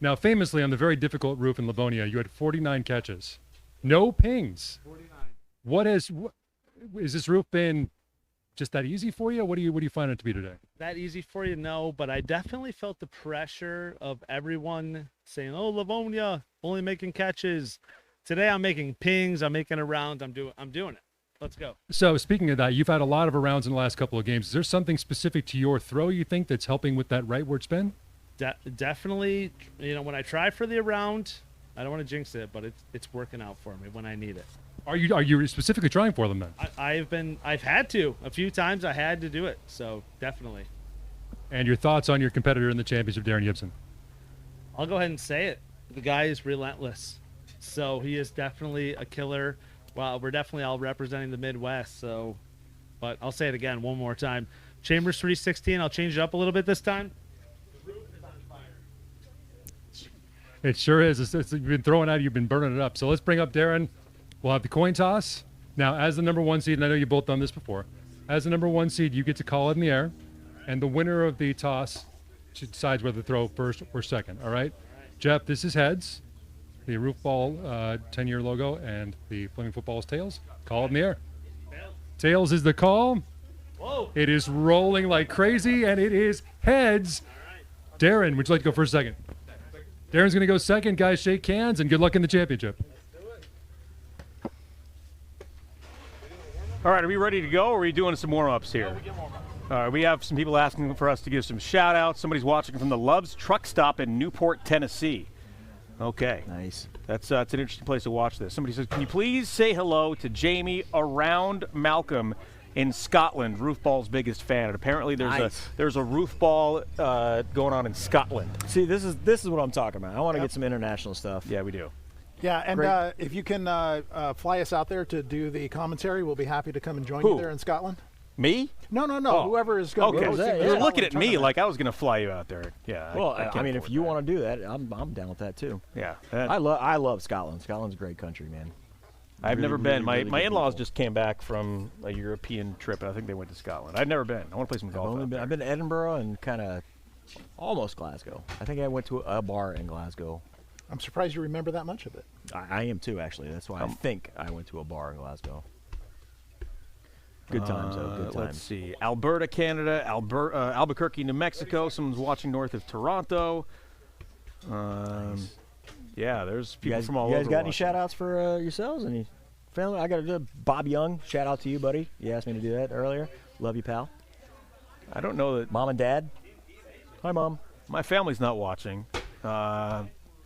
Now, famously, on the very difficult roof in Livonia, you had 49 catches. No pings. 49. Is this roof been just that easy for you? What do you find it to be today? That easy for you? No, but I definitely felt the pressure of everyone saying, "Oh, Livonia, only making catches." Today, I'm making pings. I'm making a round. I'm doing it. Let's go. So speaking of that, you've had a lot of rounds in the last couple of games. Is there something specific to your throw you think that's helping with that rightward spin? Definitely. When I try for the around, I don't want to jinx it, but it's working out for me when I need it. Are you specifically trying for them then? I've had to a few times. I had to do it. So definitely. And your thoughts on your competitor in the championship, Darren Gibson? I'll go ahead and say it. The guy is relentless. So he is definitely a killer. Well, we're definitely all representing the Midwest. So, but I'll say it again one more time. Chambers 316. I'll change it up a little bit this time. The roof is on fire. It sure is. You've been throwing at it. You've been burning it up. So let's bring up Darren. We'll have the coin toss. Now, as the #1 seed, and I know you've both done this before, as the #1 seed, you get to call it in the air, and the winner of the toss decides whether to throw first or second, all right? Jeff, this is heads, the Roofball 10-year logo, and the Flaming Football is tails. Call it in the air. Tails is the call. It is rolling like crazy, and it is heads. Darren, would you like to go for a second? Darren's going to go second. Guys, shake hands, and good luck in the championship. All right, are we ready to go, or are we doing some warm-ups here? All right, we have some people asking for us to give some shout-outs. Somebody's watching from the Love's Truck Stop in Newport, Tennessee. Okay. Nice. That's an interesting place to watch this. Somebody says, can you please say hello to Jamie around Malcolm in Scotland, Roofball's biggest fan. And apparently there's a Roofball going on in Scotland. See, this is what I'm talking about. I want to get some international stuff. Yeah, we do. Yeah, and if you can fly us out there to do the commentary, we'll be happy to come and join you there in Scotland. Me? No. Oh. Whoever is going to be hosting. You're looking at me like I was going to fly you out there. Yeah. Well, I mean, if you want to do that, I'm down with that too. Yeah. I love Scotland. Scotland's a great country, man. I've never been. Really My in-laws just came back from a European trip, and I think they went to Scotland. I've never been. I want to play some golf. I've been to Edinburgh and kind of almost Glasgow. I think I went to a bar in Glasgow. I'm surprised you remember that much of it. I am too, actually. That's why I think I went to a bar in Glasgow. Good times, though. Good times. Let's see. Alberta, Canada. Albuquerque, New Mexico. Someone's watching north of Toronto. Yeah, there's people from all over. You guys got any shout-outs for yourselves? Any family? I got to do Bob Young. Shout out to you, buddy. You asked me to do that earlier. Love you, pal. I don't know that. Mom and Dad? Hi, Mom. My family's not watching.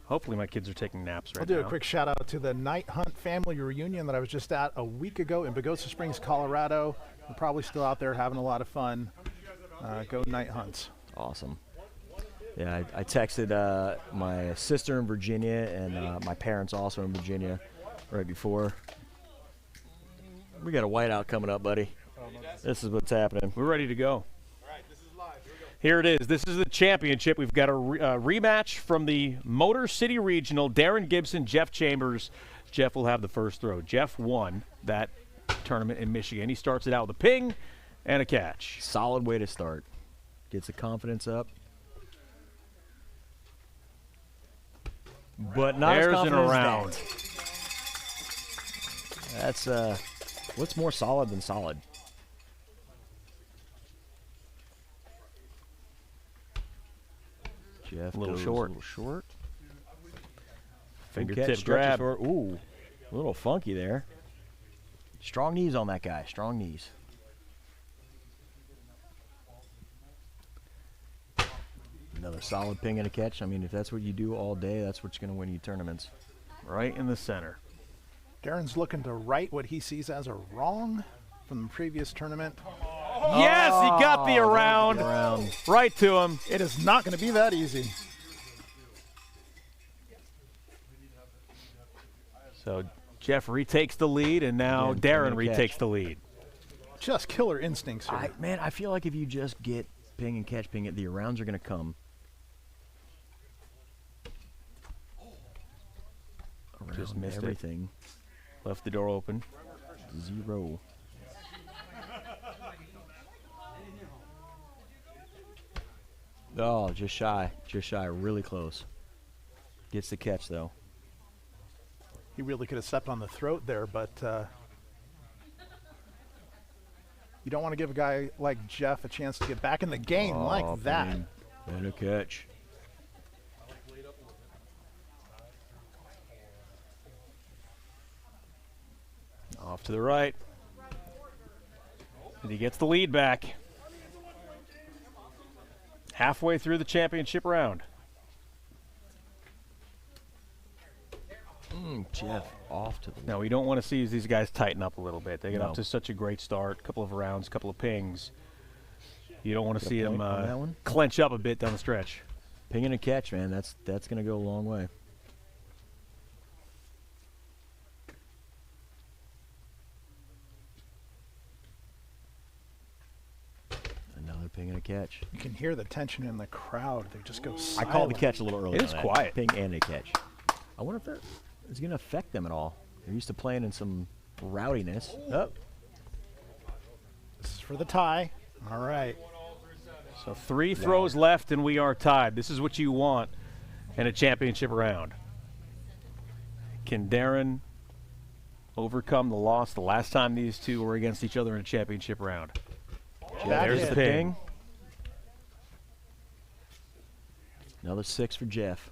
Hopefully my kids are taking naps right now. I'll do a quick shout out to the Night Hunt family reunion that I was just at a week ago in Pagosa Springs, Colorado. We're probably still out there having a lot of fun. Go Night Hunts. Awesome. Yeah, I texted my sister in Virginia and my parents also in Virginia right before. We got a whiteout coming up, buddy. This is what's happening. We're ready to go. Here it is. This is the championship. We've got a rematch from the Motor City Regional. Darren Gibson, Jeff Chambers. Jeff will have the first throw. Jeff won that tournament in Michigan. He starts it out with a ping and a catch. Solid way to start. Gets the confidence up. But not as confident around. That's what's more solid than solid? Jeff a little goes short. A little short. Fingertip grab. Ooh, a little funky there. Strong knees on that guy. Strong knees. Another solid ping and a catch. I mean, if that's what you do all day, that's what's going to win you tournaments. Right in the center. Darren's looking to right what he sees as a wrong from the previous tournament. Yes, he got the around. Right to him. It is not going to be that easy. So Jeff retakes the lead, and now Darren retakes the lead. Just killer instincts here. Man, I feel like if you just get ping and catch ping it, the arounds are going to come. Just missed everything. Left the door open. 0. Oh, just shy. Just shy. Really close. Gets the catch, though. He really could have stepped on the throat there, but you don't want to give a guy like Jeff a chance to get back in the game like that. And a catch. Off to the right. And he gets the lead back. Halfway through the championship round. Jeff off to the Now, we don't want to see these guys tighten up a little bit. They get No. off to such a great start. A couple of rounds, couple of pings. You don't want to Got a see them point on that one? clench up a bit down the stretch. Ping and a catch, man. That's going to go a long way. Another ping and a catch. You can hear the tension in the crowd. They just go silent. I called the catch a little early. It is quiet. Ping and a catch. I wonder if that is going to affect them at all. They're used to playing in some rowdiness. Oh. This is for the tie. All right. So 3 throws left, and we are tied. This is what you want in a championship round. Can Darren overcome the loss the last time these two were against each other in a championship round? There's the ping. Another 6 for Jeff.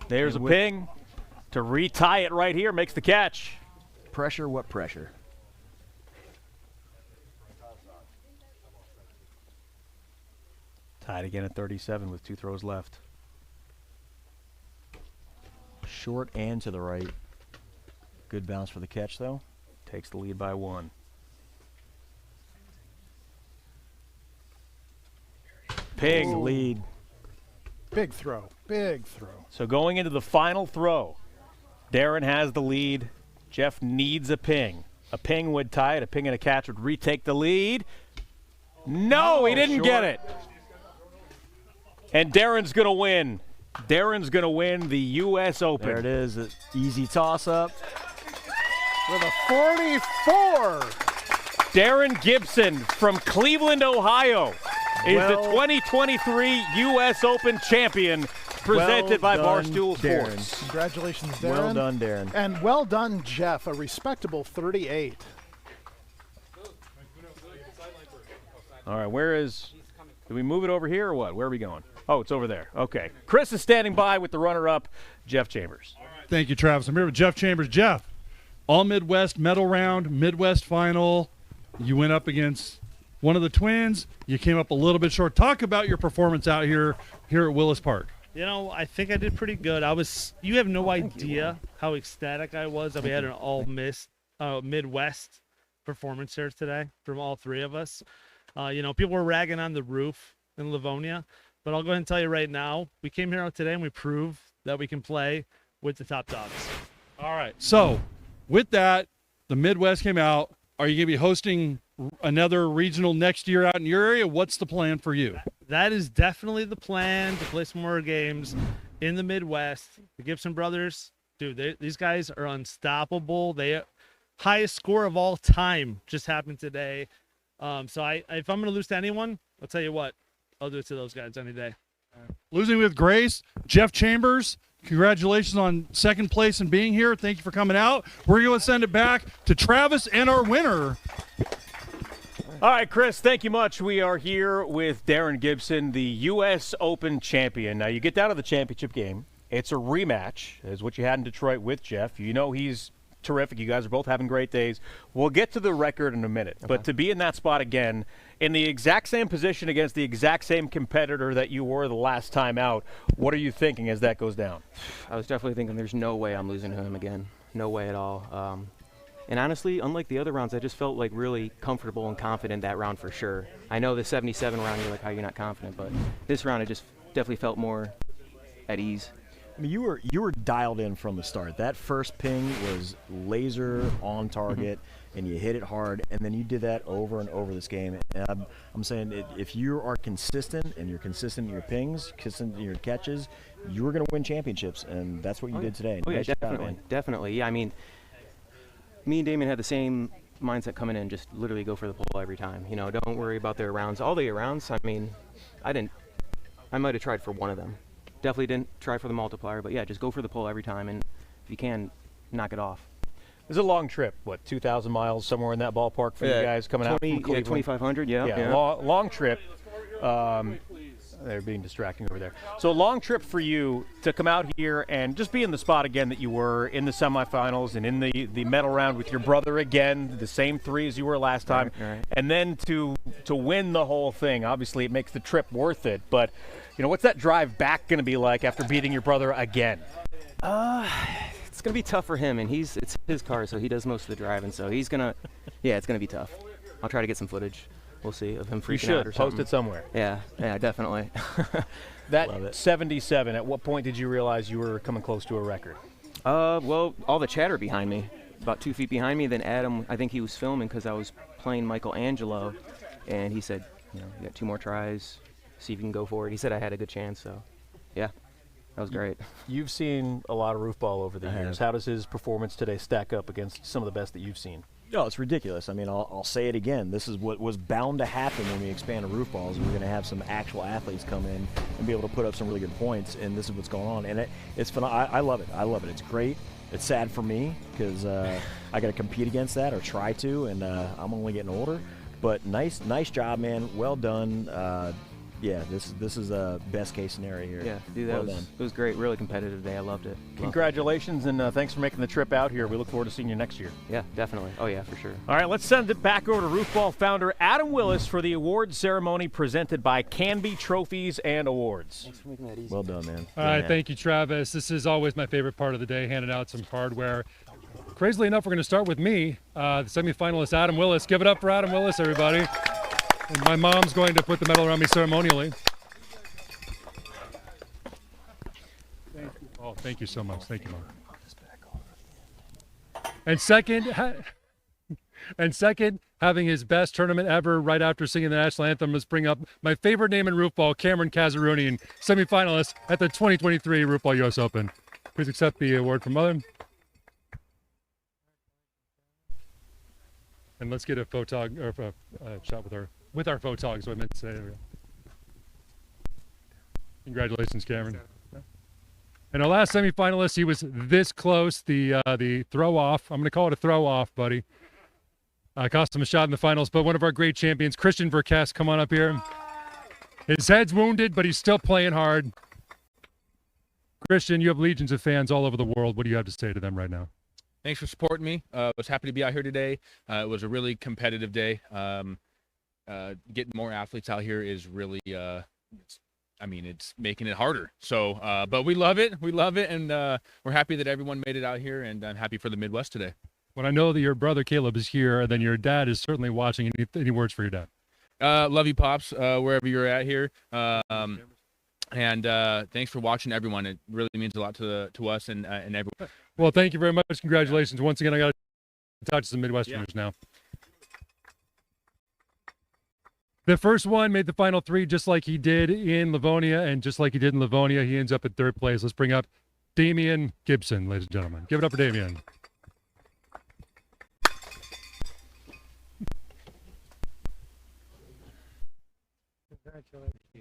There's a ping to retie it right here. Makes the catch. Pressure, what pressure? Tied again at 37 with 2 throws left. Short and to the right. Good bounce for the catch, though. Takes the lead by 1. Ping. Lead. Big throw. Big throw. So going into the final throw, Darren has the lead. Jeff needs a ping. A ping would tie it. A ping and a catch would retake the lead. No, he didn't get it. And Darren's going to win. Darren's going to win the U.S. Open. There it is. An easy toss-up. With a 44. Darren Gibson from Cleveland, Ohio is the 2023 U.S. Open champion, presented by Barstool Sports. Congratulations, Darren. Well done, Darren. And well done, Jeff. A respectable 38. All right, do we move it over here or what? Where are we going? Oh, it's over there. Okay. Chris is standing by with the runner-up, Jeff Chambers. Thank you, Travis. I'm here with Jeff Chambers. Jeff, all Midwest medal round, Midwest final. You went up against one of the twins. You came up a little bit short. Talk about your performance out here at Willis Park. You know, I think I did pretty good. You have no idea how ecstatic I was that we had an all Midwest performance here today from all 3 of us. People were ragging on the roof in Livonia, but I'll go ahead and tell you right now, we came here today and we proved that we can play with the top dogs. All right. So with that, the Midwest came out. Are you going to be hosting another regional next year out in your area? What's the plan for you? That is definitely the plan, to play some more games in the Midwest. The Gibson brothers, dude, these guys are unstoppable. They highest score of all time just happened today. So if I'm going to lose to anyone, I'll tell you what, I'll do it to those guys any day. Losing with grace, Jeff Chambers. Congratulations on second place and being here. Thank you for coming out. We're going to send it back to Travis and our winner. All right, Chris, thank you much. We are here with Darren Gibson, the U.S. Open champion. Now, you get down to the championship game. It's a rematch, is what you had in Detroit with Jeff. You know he's terrific. You guys are both having great days. We'll get to the record in a minute. Okay. But to be in that spot again, in the exact same position against the exact same competitor that you were the last time out, what are you thinking as that goes down? I was definitely thinking there's no way I'm losing to him again. No way at all. And honestly, unlike the other rounds, I just felt like really comfortable and confident that round for sure. I know the 77 round, you're like, how you're not confident, but this round I just definitely felt more at ease. I mean, you were dialed in from the start. That first ping was laser on target, and you hit it hard, and then you did that over and over this game. And I'm saying if you are consistent, and you're consistent in your pings, consistent in your catches, you're going to win championships, and that's what you did today. Oh, yeah, definitely. Yeah, I mean, me and Damon had the same mindset coming in, just literally go for the pole every time. You know, don't worry about their rounds. All the rounds, I mean, I might have tried for one of them. Definitely didn't try for the multiplier, but yeah, just go for the pole every time, and if you can, knock it off. It's a long trip, 2,000 miles, somewhere in that ballpark for you guys coming out from Cleveland? 2,500, yeah. Long trip. They're being distracting over there. So a long trip for you to come out here and just be in the spot again that you were in the semifinals and in the medal round with your brother again, the same 3 as you were last time, right. And then to win the whole thing. Obviously, it makes the trip worth it, but what's that drive back going to be like after beating your brother again? It's going to be tough for him, and it's his car, so he does most of the driving, so he's going to, it's going to be tough. I'll try to get some footage. We'll see of him freaking out or something. Post it somewhere. Yeah, definitely. That 77, at what point did you realize you were coming close to a record? Well, all the chatter behind me, about 2 feet behind me. Then Adam, I think he was filming because I was playing Michelangelo, and he said, you got 2 more tries, see if you can go for it. He said I had a good chance, so yeah, that was great. You've seen a lot of Roofball over the years. How does his performance today stack up against some of the best that you've seen? No, it's ridiculous. I mean, I'll say it again. This is what was bound to happen when we expanded Roofballs. We're going to have some actual athletes come in and be able to put up some really good points, and this is what's going on. And it's fun. I love it. I love it. It's great. It's sad for me because I got to compete against that or try to, and I'm only getting older. But nice job, man. Well done. Yeah, this is a best case scenario here. Yeah, dude, it was great. Really competitive day. I loved it. Congratulations, and thanks for making the trip out here. We look forward to seeing you next year. Yeah, definitely. Oh, yeah, for sure. All right, let's send it back over to Roofball founder Adam Willis for the award ceremony presented by Canby Trophies and Awards. Thanks for making that easy. Well done, man. All right, thank you, Travis. This is always my favorite part of the day, handing out some hardware. Crazily enough, we're going to start with me, the semifinalist Adam Willis. Give it up for Adam Willis, everybody. And my mom's going to put the medal around me ceremonially. Thank you. Oh, thank you so much. Thank you, Mom. And second, having his best tournament ever right after singing the national anthem, let's bring up my favorite name in Roofball, Cameron Kazarunian, semifinalist at the 2023 Roofball US Open. Please accept the award from Mother. And let's get a photog or a shot with our photog. So I meant to say. There we go. Congratulations, Cameron. And our last semifinalist, he was this close. The throw off. I'm going to call it a throw off, buddy. Cost him a shot in the finals, but one of our great champions, Christian Verkes, come on up here. His head's wounded, but he's still playing hard. Christian, you have legions of fans all over the world. What do you have to say to them right now? Thanks for supporting me. I was happy to be out here today. It was a really competitive day. Getting more athletes out here is really, it's making it harder. So, but we love it. We love it, and we're happy that everyone made it out here, and I'm happy for the Midwest today. When I know that your brother Caleb is here, then your dad is certainly watching. Any words for your dad? Love you, Pops, wherever you're at here. And thanks for watching, everyone. It really means a lot to us and everyone. Well, thank you very much. Congratulations. Once again, I got to touch some Midwesterners now. The first one made the final three just like he did in Livonia, and just like he did in Livonia, he ends up at third place. Let's bring up Damian Gibson, ladies and gentlemen. Give it up for Damian.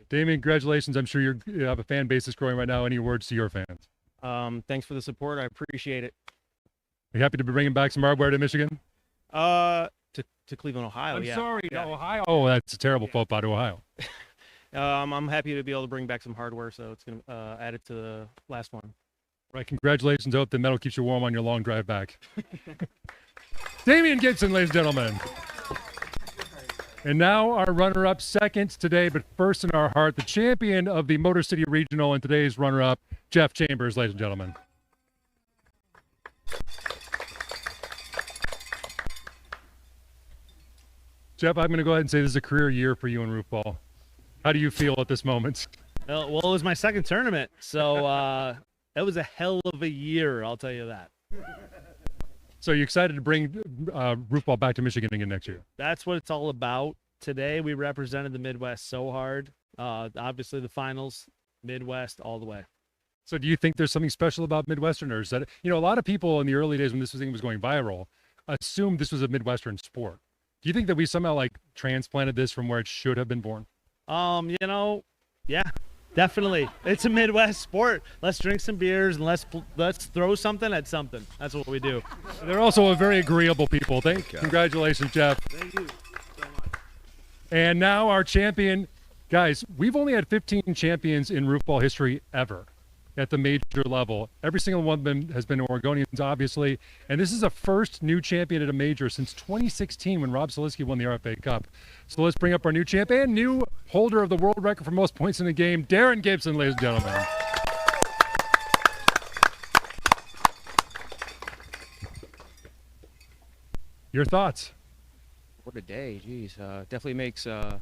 Damian, congratulations. I'm sure you have a fan base that's growing right now. Any words to your fans? Thanks for the support. I appreciate it. Are you happy to be bringing back some hardware to Michigan? To Cleveland, Ohio. I'm yeah. sorry, to Ohio. Oh, that's a terrible faux pas to Ohio. I'm happy to be able to bring back some hardware, so it's going to add it to the last one. Right, congratulations. I hope the medal keeps you warm on your long drive back. Damian Gibson, ladies and gentlemen. And now our runner-up second today, but first in our heart, the champion of the Motor City Regional and today's runner-up, Jeff Chambers, ladies and gentlemen. Jeff, I'm going to go ahead and say this is a career year for you in Roofball. How do you feel at this moment? Well, it was my second tournament, so it was a hell of a year, I'll tell you that. So you're excited to bring Roofball back to Michigan again next year? That's what it's all about. Today we represented the Midwest so hard. Obviously the finals, Midwest, all the way. So do you think there's something special about Midwesterners that, a lot of people in the early days when this thing was going viral assumed this was a Midwestern sport. Do you think that we somehow transplanted this from where it should have been born? Yeah, definitely. It's a Midwest sport. Let's drink some beers and let's throw something at something. That's what we do. They're also a very agreeable people. Congratulations, Jeff. Thank you so much. And now our champion. Guys, we've only had 15 champions in Roofball history ever at the major level. Every single one of them has been Oregonians, obviously. And this is the first new champion at a major since 2016 when Rob Salisky won the RFA Cup. So let's bring up our new champion, new holder of the world record for most points in a game, Darren Gibson, ladies and gentlemen. Your thoughts? What a day, geez. Definitely makes the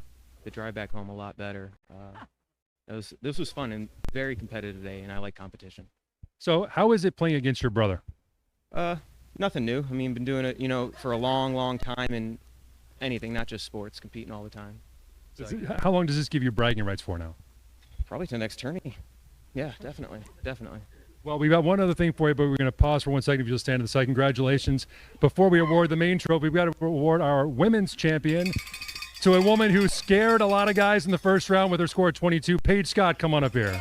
drive back home a lot better. This was fun and very competitive day, and I like competition. So how is it playing against your brother? Nothing new. I mean, been doing it, for a long, long time in anything, not just sports, competing all the time. So, how long does this give you bragging rights for now? Probably to the next tourney. Yeah, definitely. Well, we've got one other thing for you, but we're going to pause for 1 second if you'll stand to the side. Congratulations. Before we award the main trophy, we've got to award our women's champion to a woman who scared a lot of guys in the first round with her score of 22. Paige Scott, come on up here.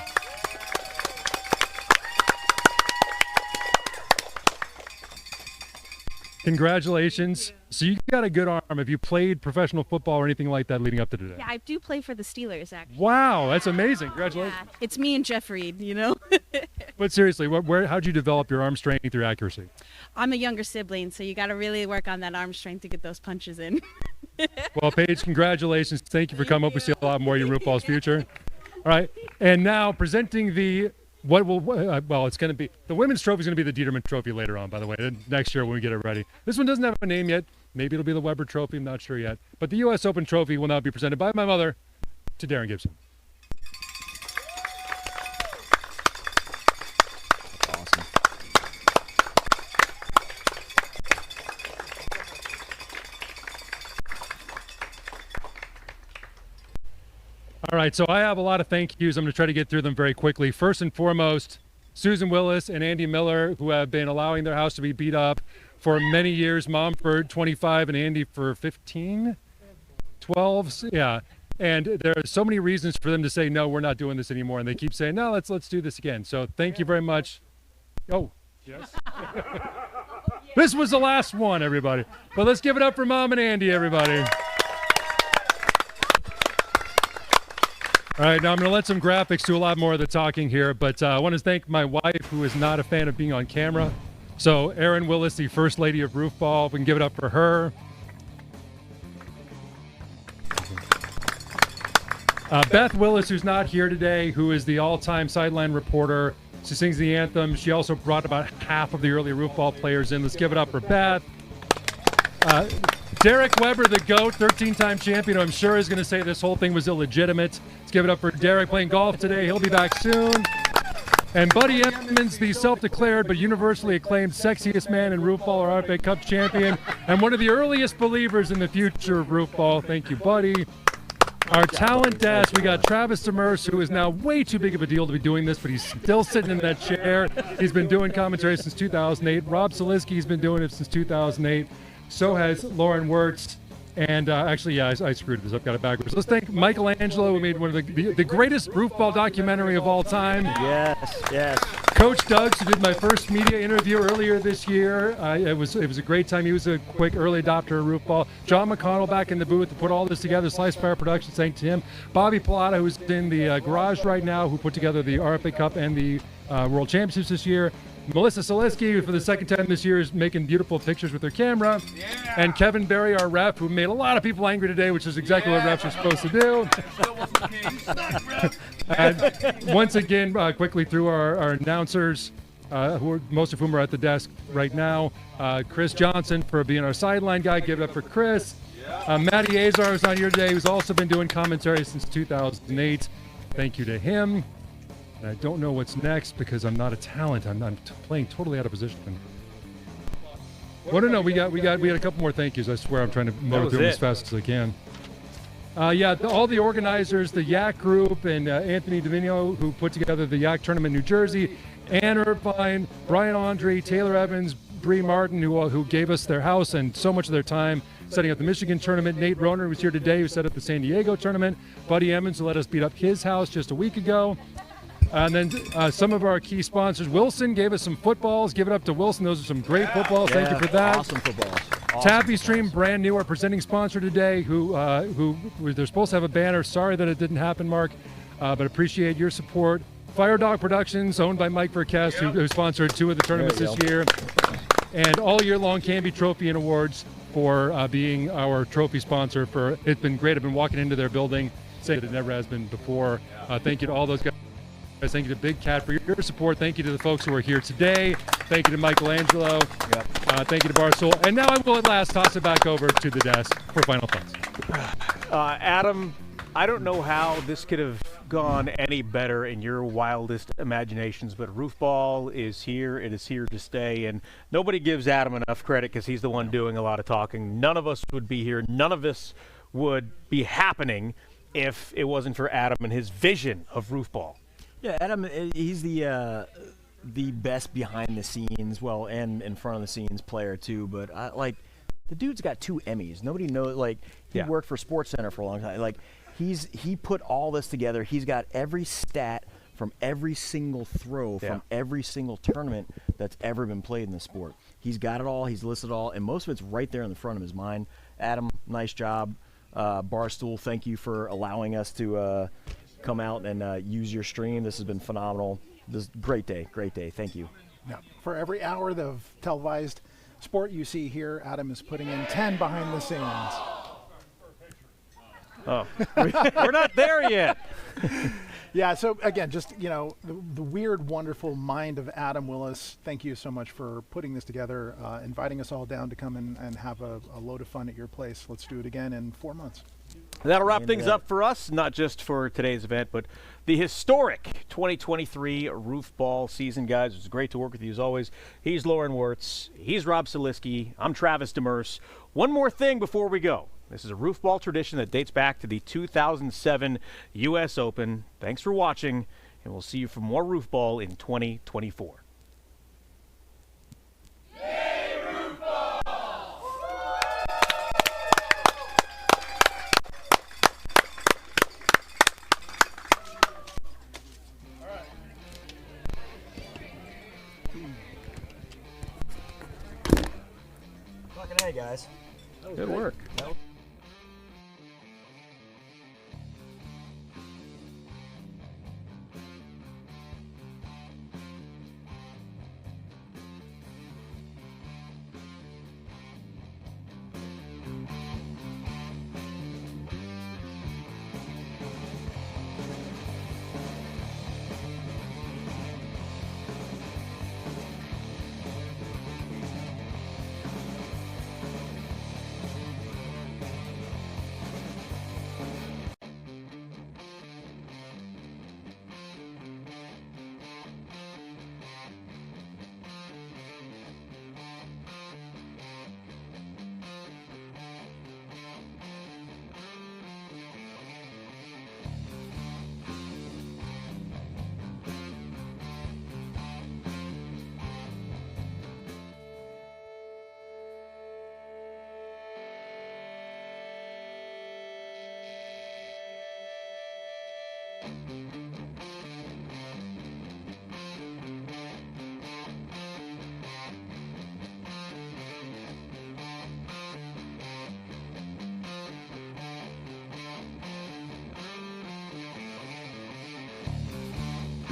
Congratulations. So you got a good arm. Have you played professional football or anything like that leading up to today? Yeah, I do play for the Steelers, actually. Wow, that's amazing. Congratulations. Yeah, it's me and Jeff Reed, you know? But seriously, how'd you develop your arm strength, your accuracy? I'm a younger sibling, so you got to really work on that arm strength to get those punches in. Well, Paige, congratulations. Thank you for coming up. We see a lot more of your Roofball's future. All right, and now presenting the it's going to be the women's trophy is going to be the Dieterman Trophy later on, by the way, next year when we get it ready. This one doesn't have a name yet. Maybe it'll be the Weber Trophy. I'm not sure yet. But the U.S. Open Trophy will now be presented by my mother to Darren Gibson. Awesome. All right, so I have a lot of thank yous. I'm going to try to get through them very quickly. First and foremost, Susan Willis and Andy Miller, who have been allowing their house to be beat up for many years. Mom for 25 and Andy for 15, 12, yeah. And there are so many reasons for them to say, no, we're not doing this anymore. And they keep saying, no, let's do this again. So thank you very much. Oh, yes. This was the last one, everybody. But let's give it up for Mom and Andy, everybody. All right, now I'm going to let some graphics do a lot more of the talking here, but I want to thank my wife, who is not a fan of being on camera. So Erin Willis, the First Lady of Roofball, we can give it up for her. Beth Willis, who's not here today, who is the all-time sideline reporter. She sings the anthem. She also brought about half of the early Roofball players in. Let's give it up for Beth. Derek Weber, the GOAT, 13-time champion, who I'm sure is going to say this whole thing was illegitimate. Let's give it up for Derek, playing golf today. He'll be back soon. And Buddy Emmons, the self-declared but universally acclaimed sexiest man in Roofball, or RFA Cup champion, and one of the earliest believers in the future of Roofball. Thank you, Buddy. Our talent desk, we got Travis Demers, who is now way too big of a deal to be doing this, but he's still sitting in that chair. He's been doing commentary since 2008. Rob Solinsky's been doing it since 2008. So has Lauren Wirtz. And actually, yeah, I screwed this up, got it backwards. Let's thank Michelangelo, who made one of the greatest Roofball documentary of all time. Yes, yes. Coach Doug, who did my first media interview earlier this year. It was a great time. He was a quick early adopter of Roofball. John McConnell back in the booth to put all this together. Slice Fire Productions, thank to him. Bobby Plata, who's in the garage right now, who put together the RFA Cup and the World Championships this year. Melissa Solinsky, who for the second time this year is making beautiful pictures with her camera. Yeah. And Kevin Berry, our ref, who made a lot of people angry today, which is exactly what refs are supposed to do. And once again, quickly through our announcers, most of whom are at the desk right now. Chris Johnson for being our sideline guy. Give it up for Chris. Matty Azar, who's not here today, who's also been doing commentary since 2008. Thank you to him. And I don't know what's next because I'm not a talent. I'm playing totally out of position. Well, no, we had a couple more thank yous. I swear I'm trying to motor through them as fast as I can. All the organizers, the Yak Group, and Anthony Davino, who put together the Yak Tournament in New Jersey, Ann Irvine, Brian Andre, Taylor Evans, Bree Martin, who gave us their house and so much of their time setting up the Michigan tournament. Nate Roner was here today, who set up the San Diego tournament. Buddy Emmons, who let us beat up his house just a week ago. And then some of our key sponsors. Wilson gave us some footballs. Give it up to Wilson. Those are some great footballs. Thank you for that. Awesome footballs. Awesome. Tappy Stream, brand new, our presenting sponsor today, who they're supposed to have a banner. Sorry that it didn't happen, Mark, but appreciate your support. Fire Dog Productions, owned by Mike Verkest, who sponsored 2 of the tournaments this year. And all year long Canby Trophy and Awards for being our trophy sponsor. It's been great. I've been walking into their building, saying that it never has been before. Thank you to all those guys. Thank you to Big Cat for your support. Thank you to the folks who are here today. Thank you to Michelangelo. Thank you to Barstool. And now I will at last toss it back over to the desk for final thoughts. Adam, I don't know how this could have gone any better in your wildest imaginations, but Roofball is here. It is here to stay, and nobody gives Adam enough credit because he's the one doing a lot of talking. None of us would be here. None of this would be happening if it wasn't for Adam and his vision of Roofball. Yeah, Adam, he's the best behind the scenes, well, and in front of the scenes player too. But the dude's got 2 Emmys. Nobody knows. He worked for SportsCenter for a long time. He put all this together. He's got every stat from every single throw from every single tournament that's ever been played in the sport. He's got it all. He's listed it all, and most of it's right there in the front of his mind. Adam, nice job. Barstool, thank you for allowing us to come out and use your stream. This has been phenomenal. This is great day. Thank you. Yeah. For every hour of televised sport you see here, Adam is putting in 10 behind the scenes. Oh, we're not there yet. Yeah, so again, just, the weird, wonderful mind of Adam Willis. Thank you so much for putting this together, inviting us all down to come and have a load of fun at your place. Let's do it again in 4 months. That'll wrap things up for us, not just for today's event, but the historic 2023 Roofball season, guys. It was great to work with you as always. He's Lauren Wirtz. He's Rob Salisky. I'm Travis Demers. One more thing before we go. This is a Roofball tradition that dates back to the 2007 U.S. Open. Thanks for watching, and we'll see you for more Roofball in 2024. Fucking hey, guys. Good work. Thank you.